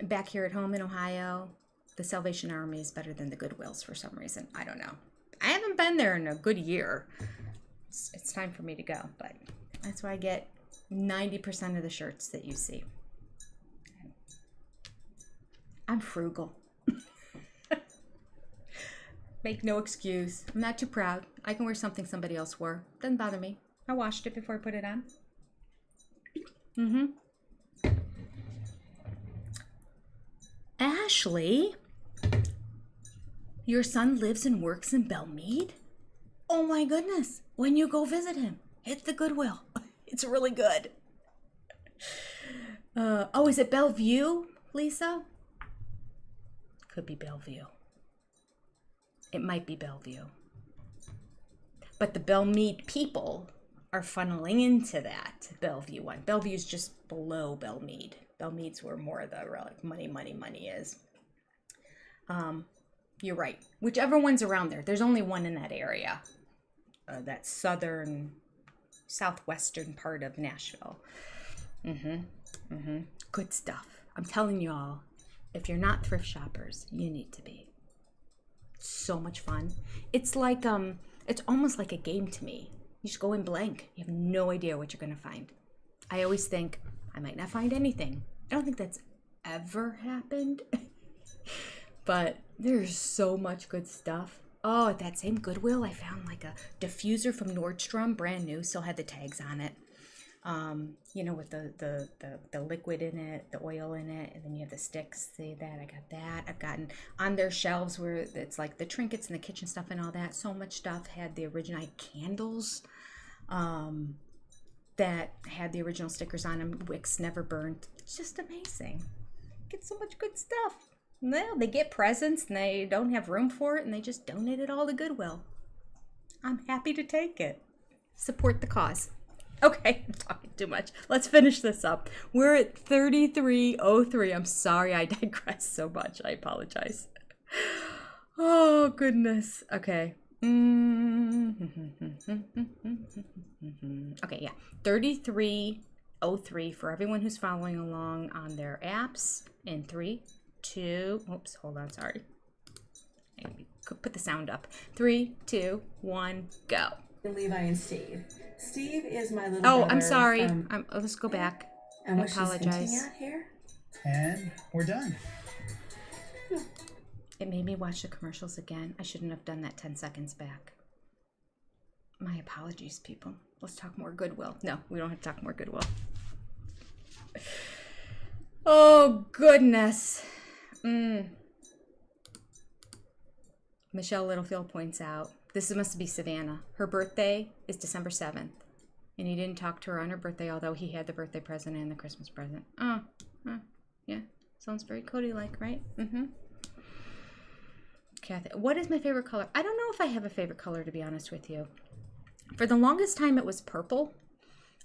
S1: back here at home in Ohio, the Salvation Army is better than the Goodwills for some reason. I don't know. I haven't been there in a good year. It's time for me to go, but that's why I get 90% of the shirts that you see. I'm frugal. Make no excuse. I'm not too proud. I can wear something somebody else wore. Doesn't bother me. I washed it before I put it on. Ashley, your son lives and works in Belmead? Oh my goodness. When you go visit him, hit the Goodwill. It's really good. Oh, is it Bellevue, Lisa? Could be Bellevue. It might be Bellevue. But the Belmead people are funneling into that Bellevue one. Bellevue's just below Belmead. Belmead's where more of the money is. You're right. Whichever one's around there. There's only one in that area. That southwestern part of Nashville. Good stuff. I'm telling you all, if you're not thrift shoppers, you need to be. So much fun. It's like it's almost like a game to me. You just go in blank. You have no idea what you're gonna find. I always think I might not find anything. I don't think that's ever happened. But there's so much good stuff. Oh, at that same Goodwill, I found like a diffuser from Nordstrom, brand new, still had the tags on it. With the liquid in it, the oil in it, and then you have the sticks. See that? I got that. I've gotten on their shelves where it's like the trinkets and the kitchen stuff and all that. So much stuff had the original. I had candles that had the original stickers on them. Wicks never burned. It's just amazing. Get so much good stuff. Well, they get presents and they don't have room for it and they just donate it all to Goodwill. I'm happy to take it. Support the cause. Okay, I'm talking too much. Let's finish this up. We're at 3303. I'm sorry I digress so much. I apologize. Oh, goodness. Okay. Okay, yeah. 3303 for everyone who's following along on their apps. In 3, 2, oops, hold on, sorry. I could put the sound up. 3, 2, 1, go.
S11: Levi and Steve. Steve is my little
S1: Oh,
S11: brother.
S1: I'm sorry. Let's go back.
S11: And
S1: I
S11: what she's
S1: apologize.
S11: hinting at here?
S16: And we're done.
S1: It made me watch the commercials again. I shouldn't have done that 10 seconds back. My apologies, people. Let's talk more goodwill. No, we don't have to talk more goodwill. Oh, goodness. Michelle Littlefield points out, this must be Savannah. Her birthday is December 7th. And he didn't talk to her on her birthday, although he had the birthday present and the Christmas present. Yeah. Sounds very Kody-like, right? Kathy, what is my favorite color? I don't know if I have a favorite color, to be honest with you. For the longest time, it was purple.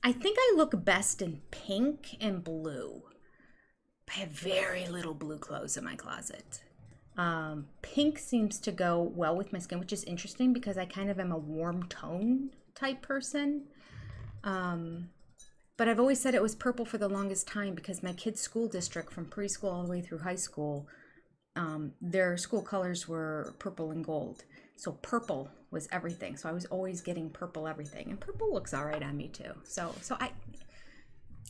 S1: I think I look best in pink and blue. I have very little blue clothes in my closet. Pink seems to go well with my skin, which is interesting because I kind of am a warm tone type person. But I've always said it was purple for the longest time because my kids' school district from preschool all the way through high school, their school colors were purple and gold. So purple was everything. So I was always getting purple everything. And purple looks all right on me too. So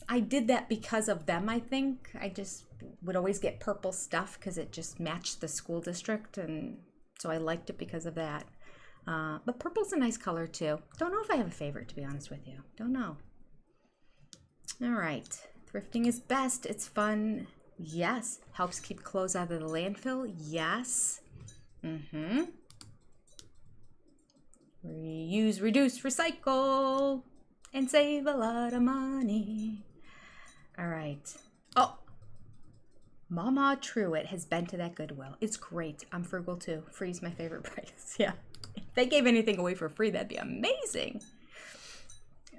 S1: I did that because of them, I think. I just would always get purple stuff because it just matched the school district. And so I liked it because of that. But purple's a nice color too. Don't know if I have a favorite, to be honest with you. Don't know. All right. Thrifting is best. It's fun. Yes. Helps keep clothes out of the landfill. Yes. Reuse, reduce, recycle, and save a lot of money. All right. Oh, Mama Truitt has been to that Goodwill. It's great. I'm frugal too. Free's my favorite price. Yeah. If they gave anything away for free, that'd be amazing.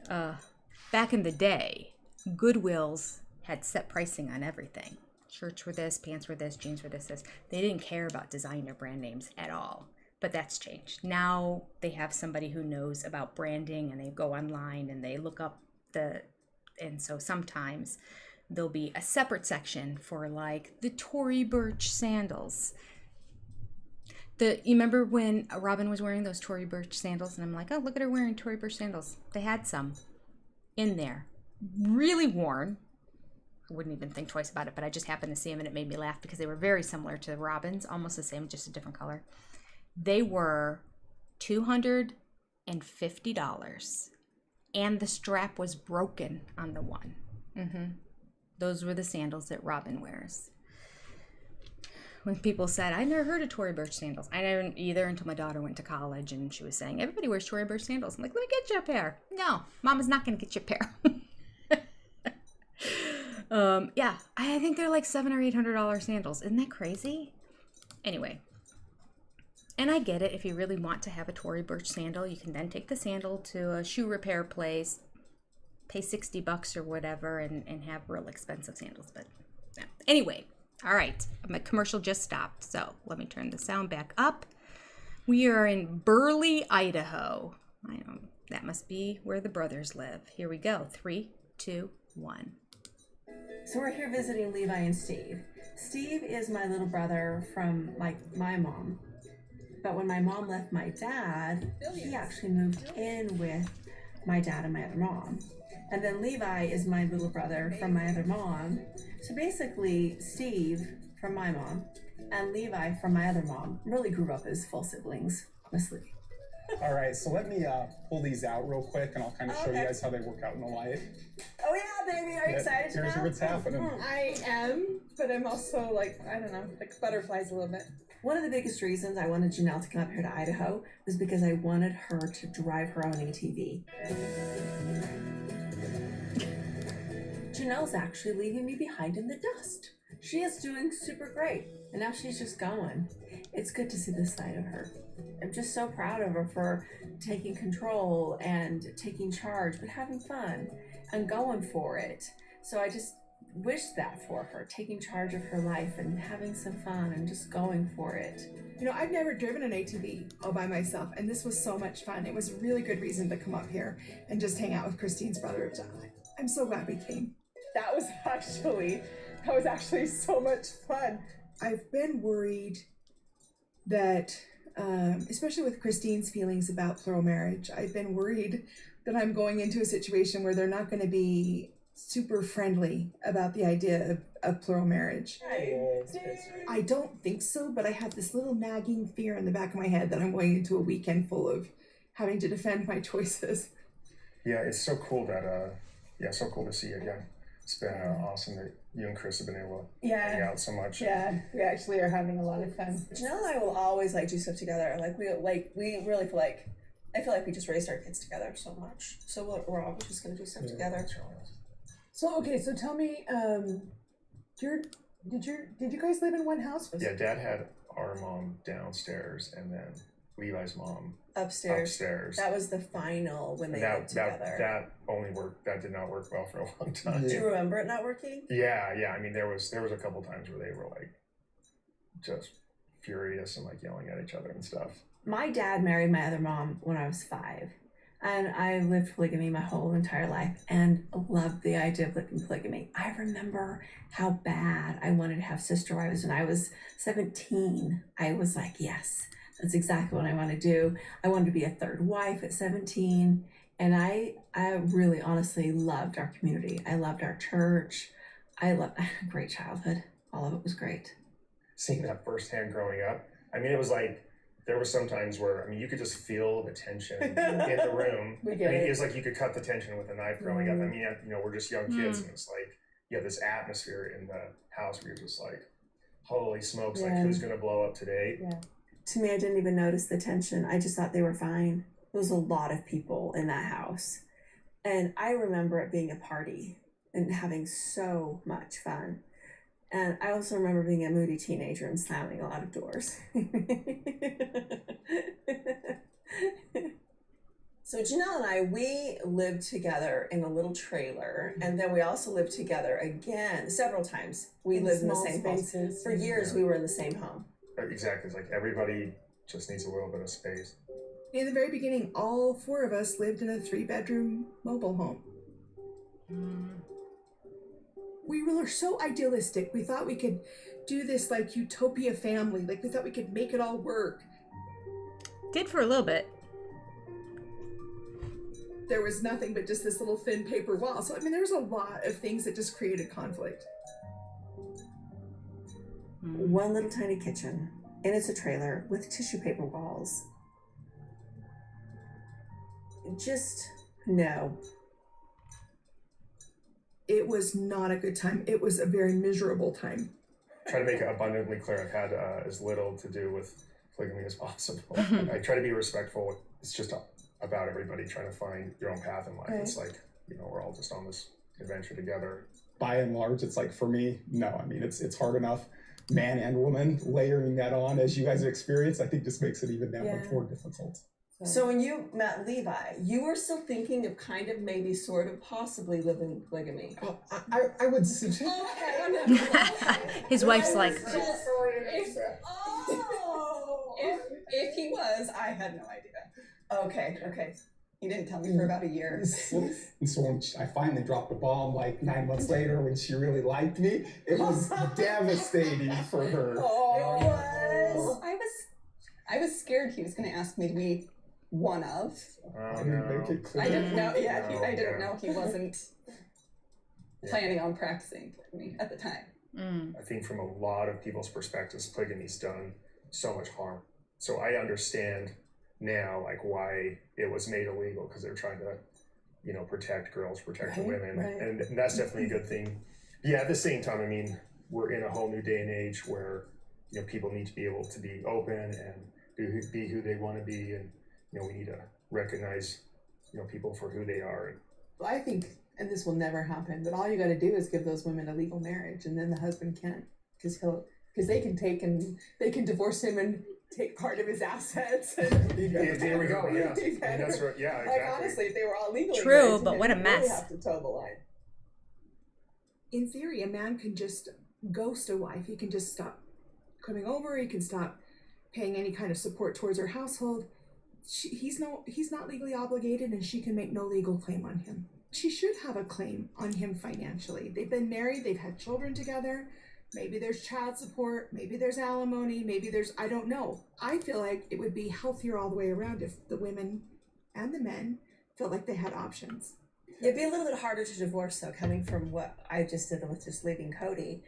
S1: Back in the day, Goodwills had set pricing on everything. Shirts were this, pants were this, jeans were this. They didn't care about designer brand names at all. But that's changed. Now they have somebody who knows about branding and they go online and they look up and so sometimes there'll be a separate section for like the Tory Burch sandals. You remember when Robyn was wearing those Tory Burch sandals and I'm like, oh, look at her wearing Tory Burch sandals. They had some in there. Really worn. I wouldn't even think twice about it, but I just happened to see them and it made me laugh because they were very similar to Robyn's, almost the same, just a different color. They were $250 and the strap was broken on the one. Those were the sandals that Robyn wears. When people said, I never heard of Tory Burch sandals. I never either until my daughter went to college and she was saying, everybody wears Tory Burch sandals. I'm like, let me get you a pair. No, Mama's not going to get you a pair. Yeah, I think they're like $700 or $800 sandals. Isn't that crazy? Anyway. And I get it. If you really want to have a Tory Burch sandal, you can then take the sandal to a shoe repair place, pay $60 or whatever, and have real expensive sandals. But yeah. Anyway, all right. My commercial just stopped, so let me turn the sound back up. We are in Burley, Idaho. That must be where the brothers live. Here we go. 3, 2, 1.
S11: So we're here visiting Levi and Steve. Steve is my little brother from like my mom. But when my mom left my dad, he actually moved in with my dad and my other mom. And then Levi is my little brother from my other mom. So basically, Steve from my mom and Levi from my other mom really grew up as full siblings, honestly.
S16: All right, so let me pull these out real quick and I'll kind of show you guys how they work out in the light.
S13: Oh yeah, baby, are you excited
S16: Here's
S13: now?
S16: what's happening.
S15: I am, but I'm also like, I don't know, like butterflies a little bit.
S11: One of the biggest reasons I wanted Janelle to come up here to Idaho was because I wanted her to drive her own ATV. Janelle's actually leaving me behind in the dust. She is doing super great, and now she's just going. it's good to see this side of her. I'm just so proud of her for taking control and taking charge, but having fun and going for it. So I just wish that for her, taking charge of her life and having some fun and just going for it.
S12: You know, I've never driven an ATV all by myself, and this was so much fun. It was a really good reason to come up here and just hang out with Christine's brother. I'm so glad we came.
S15: That was actually so much fun.
S12: I've been worried that, especially with Christine's feelings about plural marriage, I've been worried that I'm going into a situation where they're not going to be super friendly about the idea of plural marriage. I don't think so, but I have this little nagging fear in the back of my head that I'm going into a weekend full of having to defend my choices.
S17: Yeah, it's so cool that, so cool to see you again. It's been awesome that you and Chris have been able to hang out so much.
S15: Yeah, we actually are having a lot of fun.
S13: Janelle and I will always do stuff together. We really feel like, I feel like we just raised our kids together so much. So we're always just gonna do stuff together.
S15: So okay, so tell me, did you guys live in one house?
S17: Yeah, Dad had our mom downstairs and then Levi's mom
S13: upstairs. That was the final when they lived together.
S17: That did not work well for a long time.
S13: Do you remember it not working?
S17: Yeah. I mean, there was a couple times where they were just furious and yelling at each other and stuff.
S11: My dad married my other mom when I was 5. And I lived polygamy my whole entire life and loved the idea of living polygamy. I remember how bad I wanted to have sister wives when I was 17. I was like, yes, that's exactly what I want to do. I wanted to be a third wife at 17. And I really honestly loved our community. I loved our church. I had a great childhood. All of it was great.
S17: Seeing that firsthand growing up, I mean, it was there were some times where, you could just feel the tension in the room. It was like you could cut the tension with a knife growing up. I mean, we're just young kids, and it's you have this atmosphere in the house where you're just holy smokes, who's gonna blow up today?
S11: Yeah. To me, I didn't even notice the tension. I just thought they were fine. There was a lot of people in that house. And I remember it being a party and having so much fun. And I also remember being a moody teenager and slamming a lot of doors.
S13: So Janelle and I, we lived together in a little trailer, and then we also lived together again several times. We lived in the same home. For years, we were in the same home.
S17: Exactly. It's everybody just needs a little bit of space.
S12: In the very beginning, all 4 of us lived in a 3-bedroom mobile home. We were so idealistic. We thought we could do this utopia family. We thought we could make it all work.
S1: Did for a little bit.
S12: There was nothing but just this little thin paper wall. So, there was a lot of things that just created conflict.
S11: One little tiny kitchen, and it's a trailer with tissue paper walls. No.
S12: It was not a good time. It was a very miserable time.
S17: Try to make it abundantly clear, I've had as little to do with polygamy as possible. I try to be respectful. It's just about everybody trying to find their own path in life. Right. It's we're all just on this adventure together.
S16: By and large, it's for me, no. It's hard enough, man and woman, layering that on as you guys have experienced, I think just makes it even that much more difficult.
S13: So when you met Levi, you were still thinking of kind of maybe sort of possibly living polygamy.
S9: Well, I would suggest.
S1: His wife's
S13: if he was, I had no idea. Okay. He didn't tell me for about a year.
S16: And so when I finally dropped the bomb 9 months later when she really liked me, it was devastating for her.
S18: I was scared he was going to ask me to be one of.
S16: I didn't make it clear.
S18: I didn't know. Yeah, I didn't know he wasn't planning on practicing polygamy at the time.
S17: I think from a lot of people's perspectives, polygamy's done so much harm. So I understand now why it was made illegal, because they're trying to protect girls, protect women, and that's definitely a good thing. Yeah, at the same time, we're in a whole new day and age where people need to be able to be open and be who they want to be, and we need to recognize people for who they are.
S4: I think, and this will never happen, but all you got to do is give those women a legal marriage, and then the husband can't, because
S15: because they can divorce him and take part of his assets.
S17: Yeah, there we go. Yeah, that's right. Yeah, exactly.
S15: Like honestly, if they were all legally
S1: True,
S15: married,
S1: but what a
S15: he'd really
S1: mess.
S15: have to toe the line.
S12: In theory, a man can just ghost a wife. He can just stop coming over. He can stop paying any kind of support towards her household. He's not legally obligated, and she can make no legal claim on him. She should have a claim on him financially. They've been married. They've had children together. Maybe there's child support. Maybe there's alimony. Maybe there's, I don't know. I feel like it would be healthier all the way around if the women and the men felt like they had options.
S11: It'd be a little bit harder to divorce, though, coming from what I just did with just leaving Kody.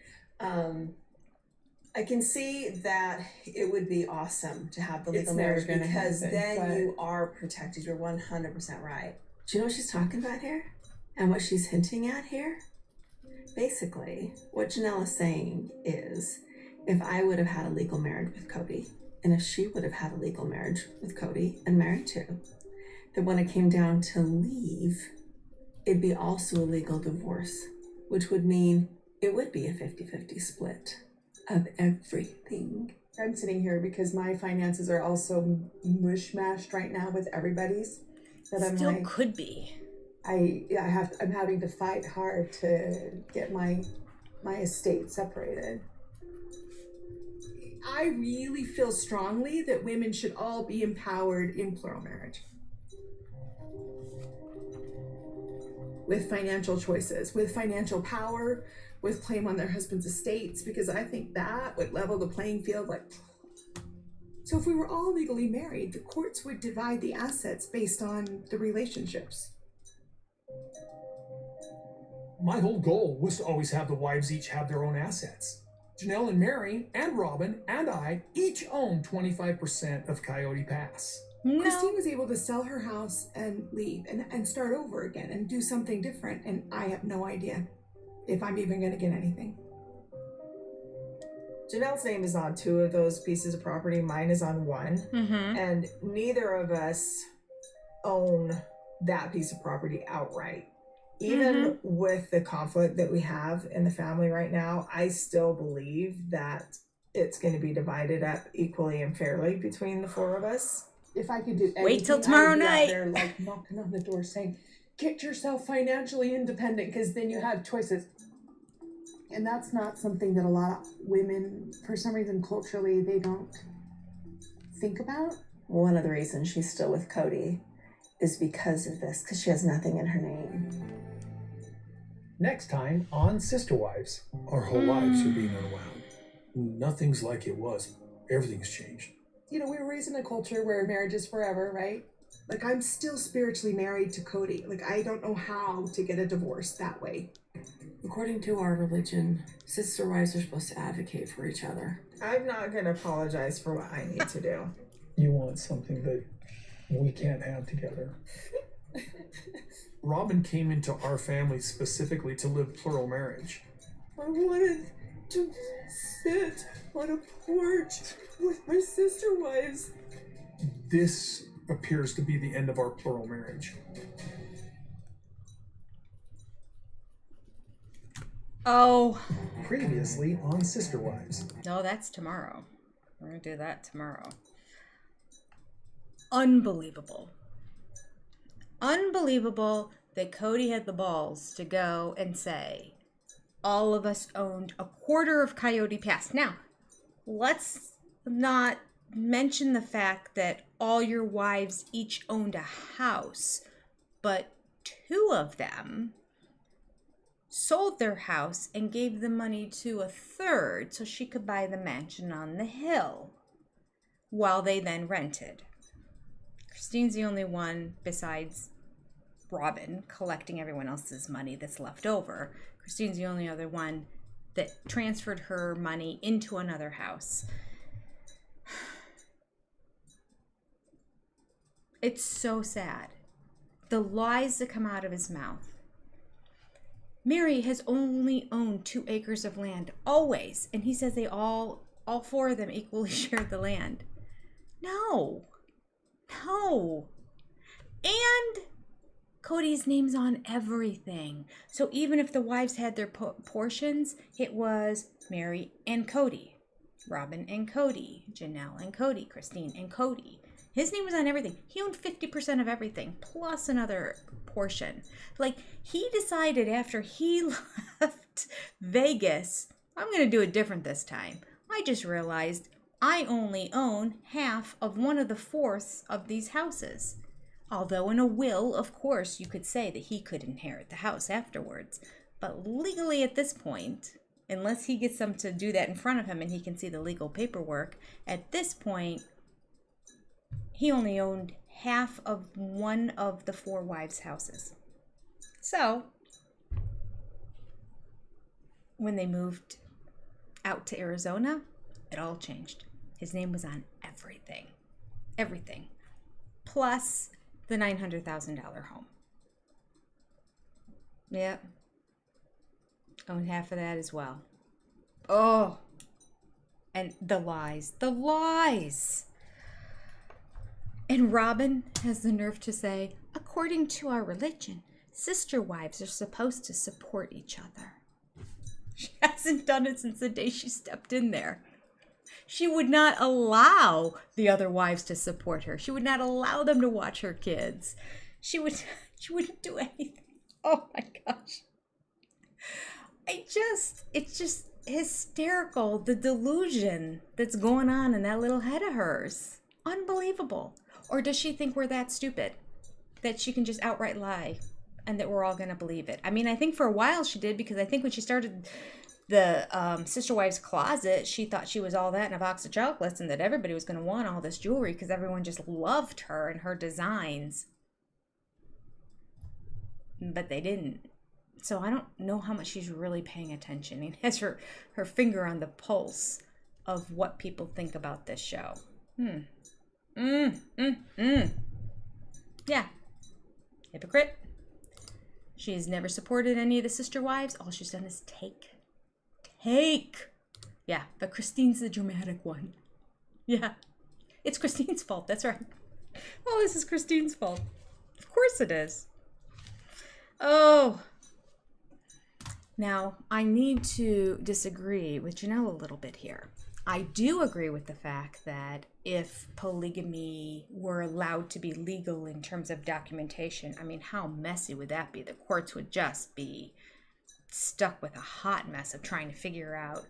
S11: I can see that it would be awesome to have the legal marriage because then you are protected. You're 100% right. Do you know what she's talking about here? And what she's hinting at here? Basically, what Janelle is saying is, if I would have had a legal marriage with Kody, and if she would have had a legal marriage with Kody and Meri too, then when it came down to leave, it'd be also a legal divorce, which would mean it would be a 50-50 split of everything.
S15: I'm sitting here because my finances are also mush-mashed right now with everybody's. That I'm
S1: Still
S15: like,
S1: could be.
S15: I'm having to fight hard to get my estate separated.
S12: I really feel strongly that women should all be empowered in plural marriage. With financial choices, with financial power, with claim on their husband's estates, because I think that would level the playing field. So if we were all legally married, the courts would divide the assets based on the relationships.
S3: My whole goal was to always have the wives each have their own assets. Janelle and Meri and Robyn and I each own 25% of Coyote Pass.
S12: No. Christine was able to sell her house and leave and start over again and do something different, and I have no idea if I'm even going to get anything.
S4: Janelle's name is on 2 of those pieces of property. Mine is on 1.
S1: Mm-hmm.
S4: And neither of us own that piece of property outright. Even with the conflict that we have in the family right now, I still believe that it's going to be divided up equally and fairly between the 4 of us.
S15: If I could do anything,
S1: wait till tomorrow
S15: I'd be out
S1: night.
S15: there, like knocking on the door saying, "Get yourself financially independent," because then you have choices. And that's not something that a lot of women, for some reason, culturally, they don't think about.
S11: One of the reasons she's still with Kody is because of this, because she has nothing in her name.
S16: Next time on Sister Wives.
S3: Our whole lives are being unwound. Nothing's like it was. Everything's changed.
S15: You know, we were raised in a culture where marriage is forever, right?
S12: Like, I'm still spiritually married to Kody. Like, I don't know how to get a divorce that way.
S11: According to our religion, sister wives are supposed to advocate for each other.
S4: I'm not going to apologize for what I need to do.
S3: You want something that we can't have together. Robyn came into our family specifically to live plural marriage.
S15: I wanted to sit on a porch with my sister wives.
S3: This appears to be the end of our plural marriage.
S1: Oh.
S3: Previously on Sister Wives.
S1: No, that's tomorrow. We're going to do that tomorrow. Unbelievable. Unbelievable that Kody had the balls to go and say, all of us owned a quarter of Coyote Pass. Now, let's not mention the fact that all your wives each owned a house, but 2 of them sold their house and gave the money to a 3rd so she could buy the mansion on the hill while they then rented. Christine's the only one besides Robyn collecting everyone else's money that's left over. Christine's the only other one that transferred her money into another house. It's so sad. The lies that come out of his mouth. Meri has only owned 2 acres of land, always. And he says they all 4 of them equally shared the land. No. No. And Kody's name's on everything. So even if the wives had their portions, it was Meri and Kody. Robyn and Kody, Janelle and Kody, Christine and Kody. His name was on everything. He owned 50% of everything, plus another portion. Like, he decided after he left Vegas, I'm going to do it different this time. I just realized I only own half of one of the fourths of these houses. Although in a will, of course, you could say that he could inherit the house afterwards. But legally at this point, unless he gets them to do that in front of him and he can see the legal paperwork, at this point, he only owned half of one of the 4 wives' houses. So, when they moved out to Arizona, it all changed. His name was on everything. Everything. Plus the $900,000 home. Yep. Owned half of that as well. Oh. And the lies. The lies. And Robyn has the nerve to say, according to our religion, sister wives are supposed to support each other. She hasn't done it since the day she stepped in there. She would not allow the other wives to support her. She would not allow them to watch her kids. She wouldn't do anything. Oh my gosh. It's just hysterical, the delusion that's going on in that little head of hers. Unbelievable. Or does she think we're that stupid that she can just outright lie and that we're all going to believe it? I mean, I think for a while she did, because I think when she started the Sister Wives Closet, she thought she was all that in a box of chocolates and that everybody was going to want all this jewelry because everyone just loved her and her designs. But they didn't. So I don't know how much she's really paying attention. It has her finger on the pulse of what people think about this show. Yeah. Hypocrite. She's never supported any of the sister wives. All she's done is take. Yeah, but Christine's the dramatic one. Yeah. It's Christine's fault. That's right. Well, this is Christine's fault. Of course it is. Oh. Now, I need to disagree with Janelle a little bit here. I do agree with the fact that if polygamy were allowed to be legal in terms of documentation, I mean, how messy would that be? The courts would just be stuck with a hot mess of trying to figure out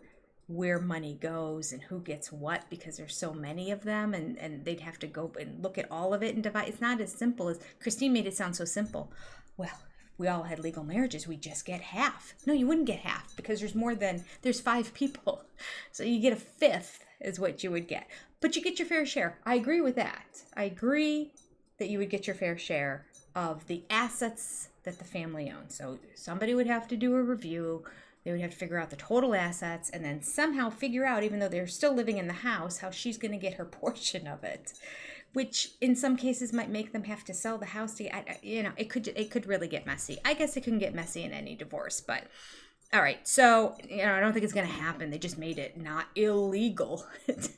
S1: where money goes and who gets what, because there's so many of them, and they'd have to go and look at all of it and divide. It's not as simple as Christine made it sound so simple. Well, if we all had legal marriages, we'd just get half. No, you wouldn't get half, because there's 5 people. So you get a fifth is what you would get. But you get your fair share. I agree with that. I agree that you would get your fair share of the assets that the family owns. So somebody would have to do a review. They would have to figure out the total assets and then somehow figure out, even though they're still living in the house, how she's going to get her portion of it, which in some cases might make them have to sell the house to, it could really get messy. I guess it can get messy in any divorce, but all right. So, I don't think it's going to happen. They just made it not illegal.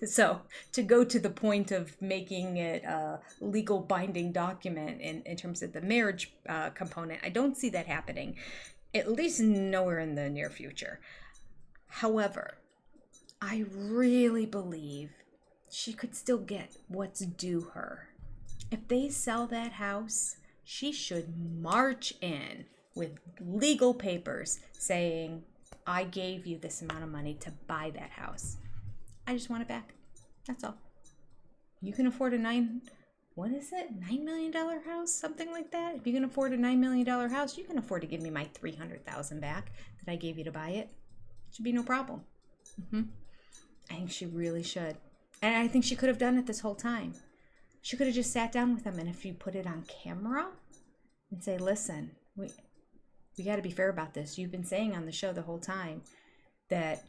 S1: So to go to the point of making it a legal binding document in terms of the marriage component, I don't see that happening, at least nowhere in the near future. However, I really believe she could still get what's due her. If they sell that house, she should march in with legal papers saying, I gave you this amount of money to buy that house. I just want it back. That's all. You can afford a $9 million house? Something like that. If you can afford a $9 million house, you can afford to give me my $300,000 back that I gave you to buy it. Should be no problem. I think she really should. And I think she could have done it this whole time. She could have just sat down with them, and if you put it on camera and say, listen, we got to be fair about this. You've been saying on the show the whole time that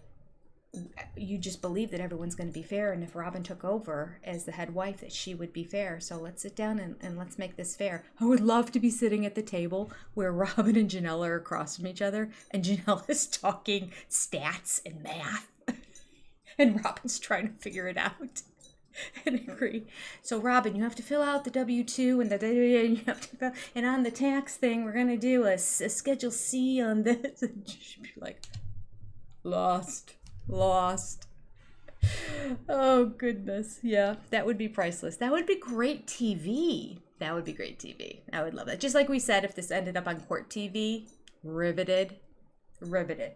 S1: you just believe that everyone's going to be fair, and if Robyn took over as the head wife, that she would be fair. So let's sit down and let's make this fair. I would love to be sitting at the table where Robyn and Janelle are across from each other, and Janelle is talking stats and math, and Robyn's trying to figure it out and agree. So Robyn, you have to fill out the W-2 and on the tax thing, we're going to do a Schedule C on this. And she'd be like, lost. Oh, goodness. Yeah, that would be priceless. That would be great TV. That would be great TV. I would love that. Just like we said, if this ended up on court TV, riveted. Riveted.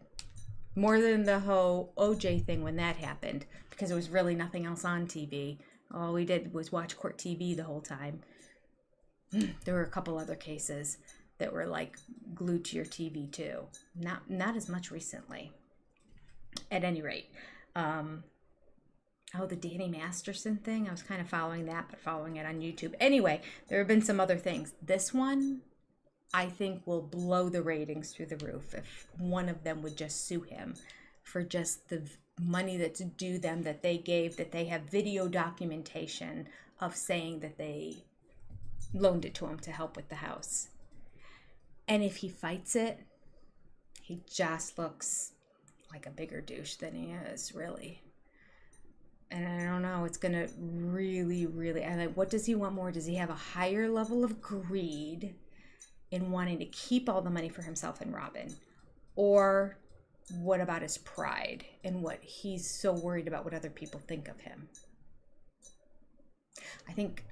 S1: More than the whole OJ thing when that happened, because there was really nothing else on TV. All we did was watch court TV the whole time. There were a couple other cases that were like glued to your TV too. Not as much recently. At any rate, the Danny Masterson thing, I was kind of following that, but following it on YouTube. Anyway, there have been some other things. This one, I think, will blow the ratings through the roof if one of them would just sue him for just the money that's due them that they gave, that they have video documentation of saying that they loaned it to him to help with the house. And if he fights it, he just looks like a bigger douche than he is, really. And I don't know, it's gonna really, and like, what does he want more? Does he have a higher level of greed in wanting to keep all the money for himself and Robyn? Or what about his pride and what he's so worried about what other people think of him? I think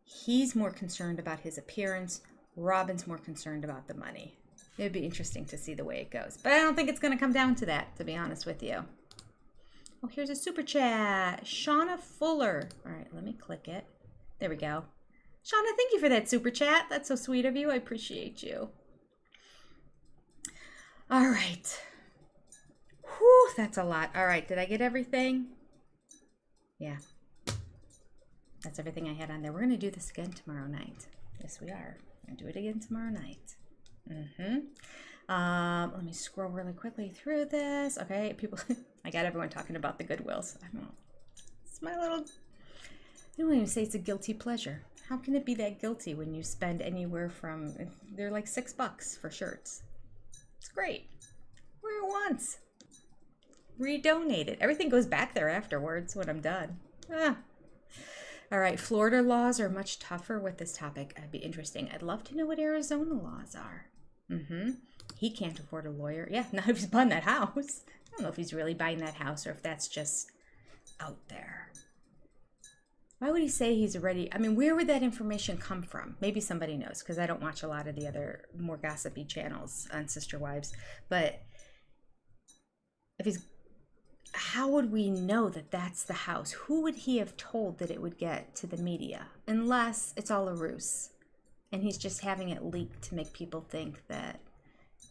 S1: he's more concerned about his appearance. Robyn's more concerned about the money. It'd be interesting to see the way it goes. But I don't think it's going to come down to that, to be honest with you. Oh, here's a super chat. Shauna Fuller. All right, let me click it. There we go. Shauna, thank you for that super chat. That's so sweet of you. I appreciate you. All right. Whew, that's a lot. All right, did I get everything? Yeah. That's everything I had on there. We're going to do this again tomorrow night. Yes, we are. We're going to do it again tomorrow night. Let me scroll really quickly through this. Okay, people, I got everyone talking about the Goodwills. I don't know. It's my little, I don't even say it's a guilty pleasure. How can it be that guilty when you spend anywhere from, they're like $6 for shirts. It's great. Wear it once. Redonate it. Everything goes back there afterwards when I'm done. All right, Florida laws are much tougher with this topic. That'd be interesting. I'd love to know what Arizona laws are. He can't afford a lawyer. Yeah, not if he's buying that house. I don't know if he's really buying that house or if that's just out there. Why would he say he's ready? I mean, where would that information come from? Maybe somebody knows, because I don't watch a lot of the other more gossipy channels on Sister Wives. But if he's, how would we know that that's the house? Who would he have told that it would get to the media? Unless it's all a ruse. And he's just having it leaked to make people think that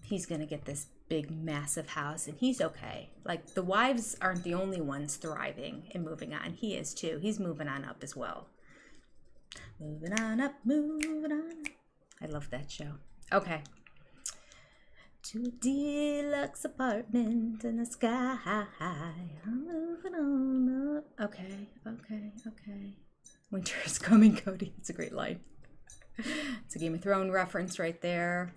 S1: he's going to get this big, massive house and he's okay. Like, the wives aren't the only ones thriving and moving on. He is too. He's moving on up as well. Moving on up, moving on up. I love that show. Okay. To a deluxe apartment in the sky. I'm moving on up. Okay. Winter is coming, Kody. It's a great line. It's a Game of Thrones reference right there.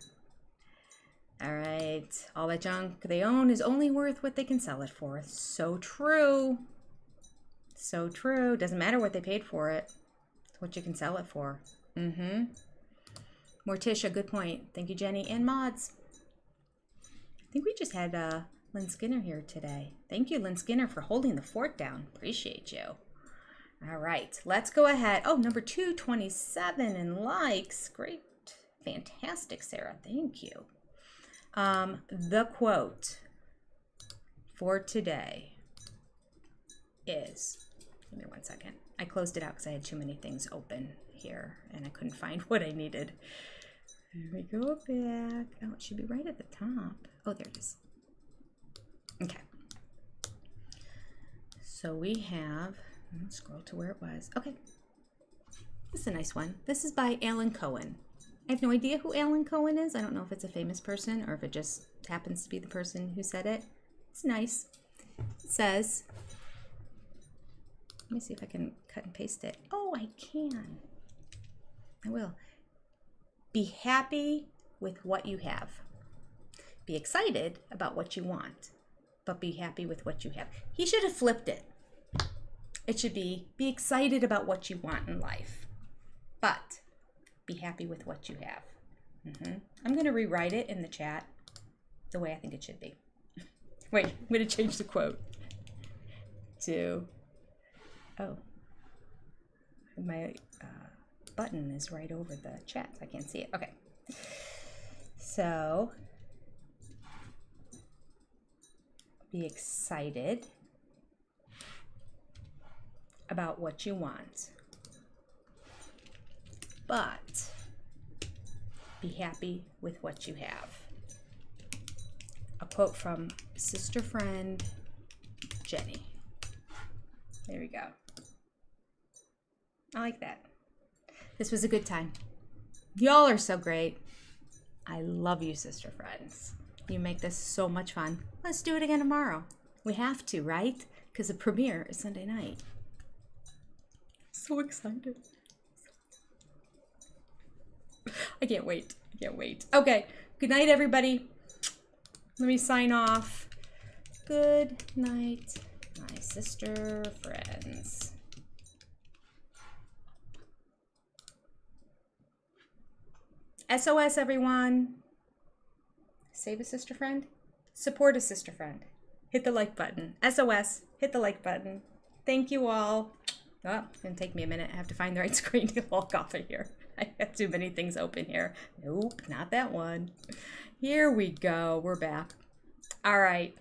S1: All right. All that junk they own is only worth what they can sell it for. So true. So true. Doesn't matter what they paid for it. It's what you can sell it for. Morticia, good point. Thank you, Jenny and mods. I think we just had Lynn Skinner here today. Thank you, Lynn Skinner, for holding the fort down. Appreciate you. All right, let's go ahead. Oh, number 227 in likes. Great. Fantastic, Sarah. Thank you. The quote for today is, give me 1 second. I closed it out because I had too many things open here and I couldn't find what I needed. Here we go back. Oh, it should be right at the top. Oh, there it is. Okay. So we have, let's scroll to where it was. Okay. This is a nice one. This is by Alan Cohen. I have no idea who Alan Cohen is. I don't know if it's a famous person or if it just happens to be the person who said it. It's nice. It says, let me see if I can cut and paste it. Oh, I can. I will. Be happy with what you have. Be excited about what you want, but be happy with what you have. He should have flipped it. It should be excited about what you want in life, but be happy with what you have. I'm going to rewrite it in the chat the way I think it should be. Wait, I'm going to change the quote. too. Oh. My button is right over the chat. I can't see it. Okay. So, be excited about what you want. But be happy with what you have. A quote from sister friend Jenny. There we go. I like that. This was a good time. Y'all are so great. I love you, sister friends. You make this so much fun. Let's do it again tomorrow. We have to, right? Because the premiere is Sunday night. So excited. I can't wait. I can't wait. Okay. Good night, everybody. Let me sign off. Good night, my sister friends. SOS, everyone. Save a sister friend. Support a sister friend. Hit the like button. SOS. Hit the like button. Thank you all. Oh, it's going to take me a minute. I have to find the right screen to walk off of here. I have too many things open here. Nope, not that one. Here we go. We're back. All right.